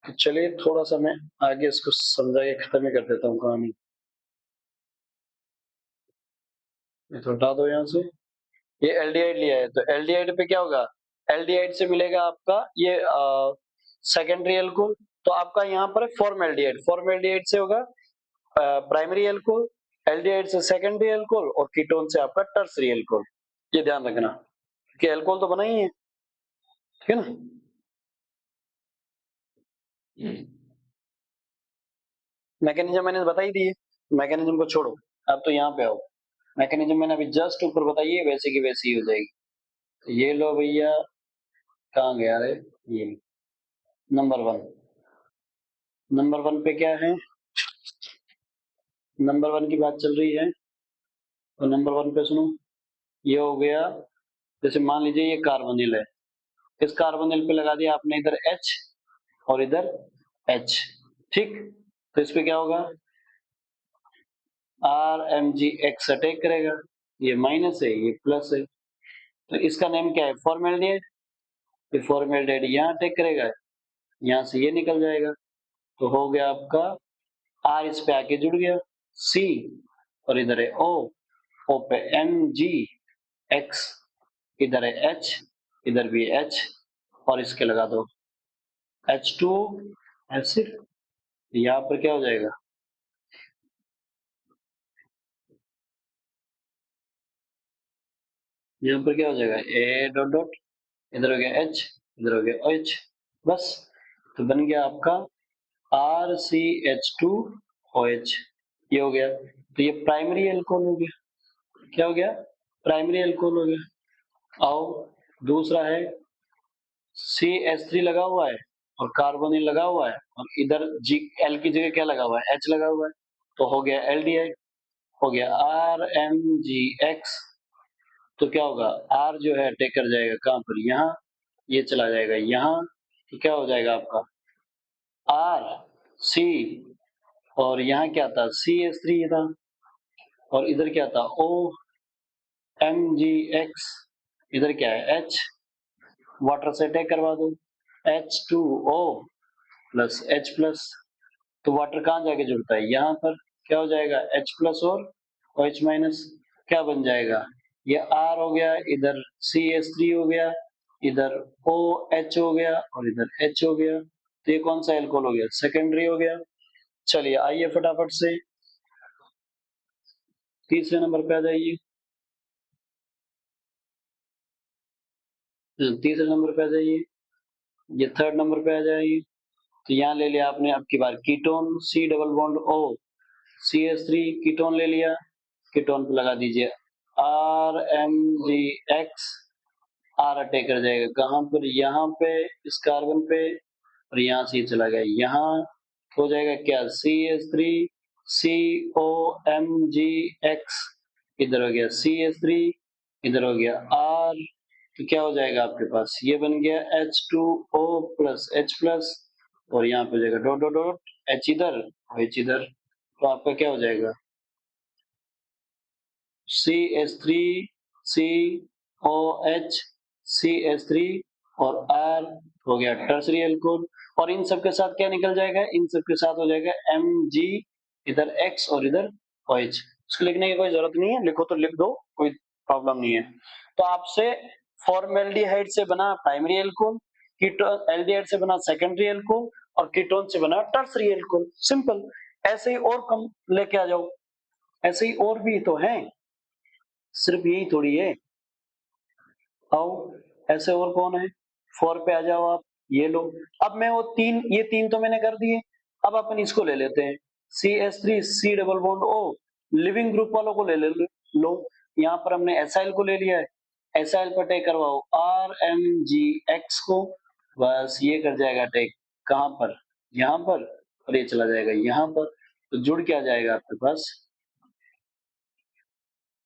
तो चलिए थोड़ा सा मैं आगे इसको समझा के खत्म ही कर देता हूँ कहानी। ये तो हटा दो यहाँ से। ये एल्डिहाइड लिया है, तो एल्डिहाइड पे क्या होगा? एल्डिहाइड से मिलेगा आपका ये सेकेंडरी एल्कोहल। तो आपका यहाँ पर फॉर्मेल्डिहाइड, फॉर्मेल्डिहाइड से होगा प्राइमरी एल्कोहल, एल्डिहाइड से सेकेंडरी एल्कोहल और कीटोन से आपका टर्सरी एल्कोहल। ये ध्यान रखना कि एल्कोहल तो बना ही है, ठीक है ना? मैकेनिज्म मैंने बता ही दी है, मैकेनिज्म को छोड़ो, अब तो यहाँ पे आओ। मैकेनिज्म मैंने अभी जस्ट ऊपर बताई है, वैसे की वैसी ही हो जाएगी। तो ये लो भैया, कहाँ गया रे? ये नंबर 1 पे क्या है? नंबर 1 की बात चल रही है, तो नंबर 1 पे सुनो। ये हो गया, जैसे मान लीजिए ये कार्बोनिल है, इस कार्बोनिल पे लगा दिया आपने इधर H और इधर H, ठीक? तो इस पे क्या होगा? RMGX अटैक करेगा, ये माइनस है ये प्लस है, तो इसका नेम क्या है? फॉर्मेल्डिहाइड। ये फॉर्मेल्डिहाइड यहाँ अटैक करेगा, यहाँ से ये निकल जाएगा, तो हो गया आपका R इस पे आके जुड़ गया C और इधर है O पे MgX, इधर है H, इधर भी है H और इसके लगा दो H2O एसिड। यहाँ पर क्या हो जाएगा? यहाँ पर क्या हो जाएगा? A डॉट डॉट, इधर हो गया H इधर हो गया OH, बस। तो बन गया आपका RCH2OH, ये हो गया। तो ये प्राइमरी अल्कोहल हो गया। क्या हो गया? प्राइमरी अल्कोहल हो गया। आओ, दूसरा है CH3 लगा हुआ है और कार्बोनिल लगा हुआ है, और इधर G L की जगह क्या लगा हुआ है? H लगा हुआ है, तो हो गया LDI, हो गया RMGX। तो क्या होगा? R जो है टेक कर जाएगा कहाँ पर? यहाँ, ये चला जाएगा यहाँ, तो क्या हो जाएगा आपका RC, और यहाँ क्या था? CH3 था, और इधर क्या था? OMGX, इधर क्या है? H, वाटर से अटैक करवा दो, H2O प्लस H प्लस। तो वाटर कहाँ जाके जुड़ता है? यहाँ पर। क्या हो जाएगा? H प्लस और OH माइनस। क्या बन जाएगा? ये R हो गया, इधर CH3 हो गया, इधर OH हो गया, और इधर H हो गया। तो ये कौन सा एल्कोहल हो गया? सेकेंडरी हो गया। चलिए आइए फटाफट से तीसरे नंबर पे आ जाइए। तीसरे नंबर पे आ जाइए, ये थर्ड नंबर पे आ जाइए। तो यहाँ ले लिया आपने अब की बार ketone, C double bond O, CH3 ketone ले लिया। कीटोन पे लगा दीजिए RMGX, R अटैक कर जाएगा कहाँ पर? यहाँ पे, इस कार्बन पे, और यहाँ से चला गया यहाँ, हो जाएगा क्या? CH3 COMGX, इधर हो गया CH3, इधर हो गया R। तो क्या हो जाएगा आपके पास? ये बन गया H2O प्लस H प्लस, और यहाँ पे हो जाएगा डॉट डॉट डॉट, H इधर और H इधर। तो आपका क्या हो जाएगा? CH3 COH CH3 और R, हो गया टर्सरी अल्कोहल। और इन सब के साथ क्या निकल जाएगा? इन सब के साथ हो जाएगा Mg, इधर X और इधर OH। इसको लिखने की कोई जरूरत नहीं है, लिखो तो लिख दो, कोई प्रॉब्लम नहीं है। तो आपसे फॉर्मेल्डिहाइड से बना प्राइमरी अल्कोहल, कीटोन एल्डिहाइड से बना सेकेंडरी अल्कोहल, और कीटोन से बना टर्सरी अल्कोहल। सिंपल। ऐसे ही और कम लेके आ जाओ, ऐसे ही और भी तो हैं, सिर्फ यही थोड़ी है। आओ, ऐसे और कौन है? 4 पे आ जाओ आप, ये लो। अब मैं वो तीन, ये तीन तो मैंने कर दिए, अब अपन इसको ले लेते हैं, CH3 C double bond O, leaving group वालों को लो। यहाँ पर हमने एसाइल को ले लिया है, एसाइल पर टेक करवाओ RMGX को, बस ये कर जाएगा टेक। कहाँ पर? यहाँ पर, और ये चला जाएगा यहाँ पर। तो जुड़ क्या जाएगा आपके पास?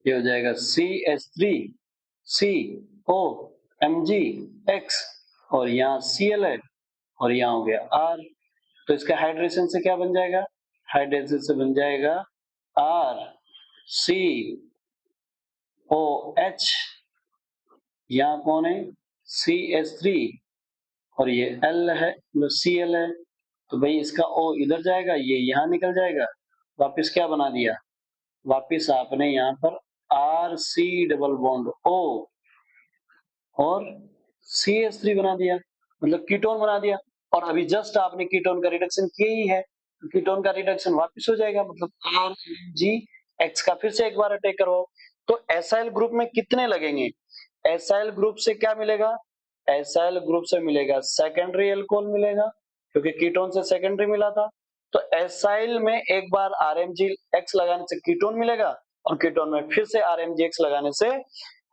ये हो जाएगा CH3 COMGX, और यहाँ Cl है, और यहाँ हो गया R। तो इसका हाइड्रेशन से क्या बन जाएगा? हाइड्रेशन से बन जाएगा RCOH, यहाँ कौन है? CH3, और ये L है, मतलब Cl है। तो भाई इसका O इधर जाएगा, ये यहाँ निकल जाएगा। वापिस क्या बना दिया? वापिस आपने यहाँ पर RC डबल बॉन्ड O और CH3 बना दिया, मतलब कीटोन बना दिया। और अभी जस्ट आपने कीटोन का रिडक्शन किया ही है, तो कीटोन का रिडक्शन वापस हो जाएगा, मतलब RMGX का फिर से एक बार अटैक करो। तो एसाइल ग्रुप में कितने लगेंगे? एसाइल ग्रुप से क्या मिलेगा? एसाइल ग्रुप से मिलेगा सेकेंडरी अल्कोहल मिलेगा, क्योंकि कीटोन से सेकेंडरी मिला था। तो एसाइल में एक बार RMGX लगाने से कीटोन मिलेगा, और कीटोन में फिर से RMGX लगाने से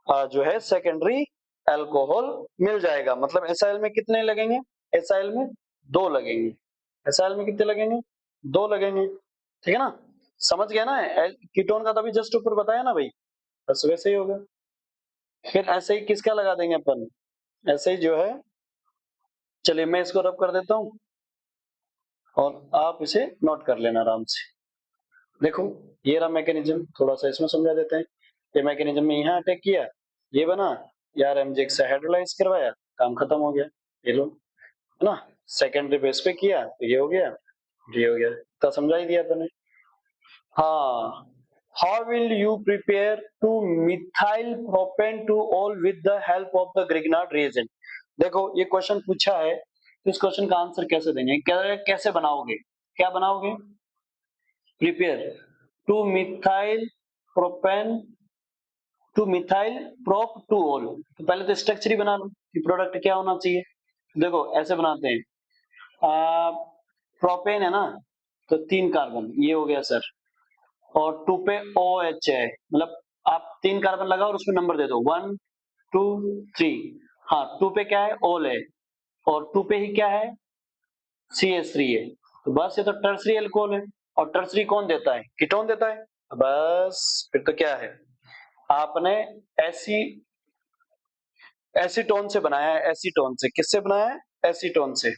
जो है सेकेंडरी अल्कोहल मिल जाएगा। मतलब एसाइल में कितने लगेंगे? एसाइल में 2 लगेंगे। एसाइल में कितने लगेंगे? 2 लगेंगे। ठीक है ना? समझ गया ना? कीटोन का तो अभी जस्ट ऊपर बताया ना भाई, बस वैसे ही होगा। फिर ऐसे ही किसका लगा देंगे अपन? ऐसे ही जो है, चलिए मैं इसको रब कर देता हूँ, और आप इसे नोट कर लेना आराम से। देखो, ये रहा मैकेनिज्म, थोड़ा सा इसमें समझा देते हैं। ये मैकेनिज्म में यहाँ अटैक किया, ये बना, यार एमजेक्स से हाइड्रोलाइज करवाया, काम खत्म हो गया। ये लो, है ना? सेकेंडरी बेस पे किया तो ये हो गया, ये हो गया। तो समझा ही दिया अपने। हाँ, how will you prepare to methyl propane to all with the help of the Grignard reagent? देखो ये क्वेश्चन पूछा है, तो इस क्वेश्चन का आंसर कैसे देंगे? कैसे बनाओगे? क्या बनाओगे? Prepare two methyl propane two methyl prop two ol. तो पहले तो स्ट्रक्चर ही बना लो कि प्रोडक्ट क्या होना चाहिए। देखो ऐसे बनाते हैं, प्रोपेन है ना, तो 3 कार्बन ये हो गया सर, और 2 पे OH है, मतलब आप 3 कार्बन लगाओ और उसमें नंबर दे दो 1 2 3। हाँ 2 पे क्या है, ओल है, और 2 पे ही क्या है, CH3 है, तो बस ये तो टर्सरी अल्कोहल है। और टर्सरी कौन देता है, कीटोन देता है। बस फिर तो क्या है, आपने एसी एसीटोन से बनाया है, एसीटोन से, किससे बनाया है, एसीटोन से।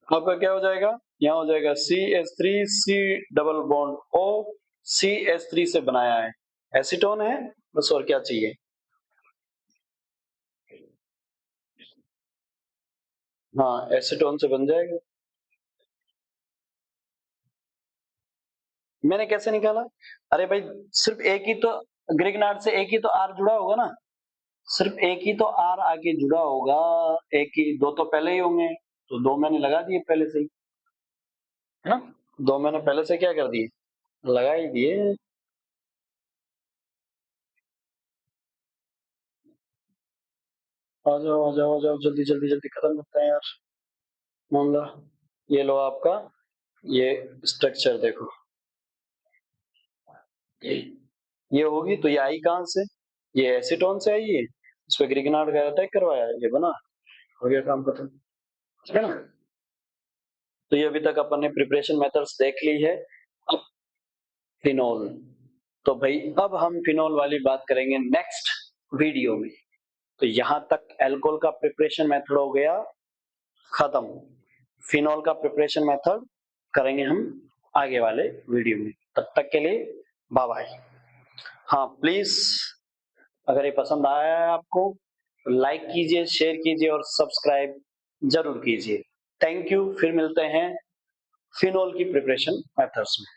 आपका क्या हो जाएगा, यहाँ हो जाएगा CH3 C double bond O, CH3 से बनाया है, एसीटोन है, बस और क्या चाहिए। हाँ एसीटोन से बन जाएगा। मैंने कैसे निकाला, अरे भाई सिर्फ एक ही तो, ग्रिग्नार्ड से एक ही तो आर जुड़ा होगा ना, सिर्फ एक ही तो आर आगे जुड़ा होगा, एक ही, दो तो पहले ही होंगे, तो दो मैंने लगा दिए पहले से ही, है ना, दो मैंने पहले से क्या कर दिए, लगा ही दिए। आ जाओ आ जाओ आ जाओ, जल्दी जल्दी जल्दी खत्म करते हैं यार मामला। ये लो आपका, ये स्ट्रक्चर देखो, ये होगी तो ये आई कहां से, ये एसीटोन से आई है, इस पे ग्रिग्नार्ड का अटैक करवाया, ये बना, हो गया काम खत्म, है ना। तो ये अभी तक अपन ने प्रिपरेशन मेथड्स देख ली है। अब फिनोल, तो भाई अब हम फिनोल वाली बात करेंगे नेक्स्ट वीडियो में। तो यहां तक अल्कोहल का प्रिपरेशन मेथड हो गया खत्म, फिनोल का प्रिपरेशन मेथड करेंगे हम आगे वाले वीडियो में, तब तक के लिए बाय बाय। हाँ प्लीज, अगर ये पसंद आया है आपको तो लाइक कीजिए, शेयर कीजिए और सब्सक्राइब जरूर कीजिए। थैंक यू, फिर मिलते हैं फिनोल की प्रिपरेशन मेथड्स में।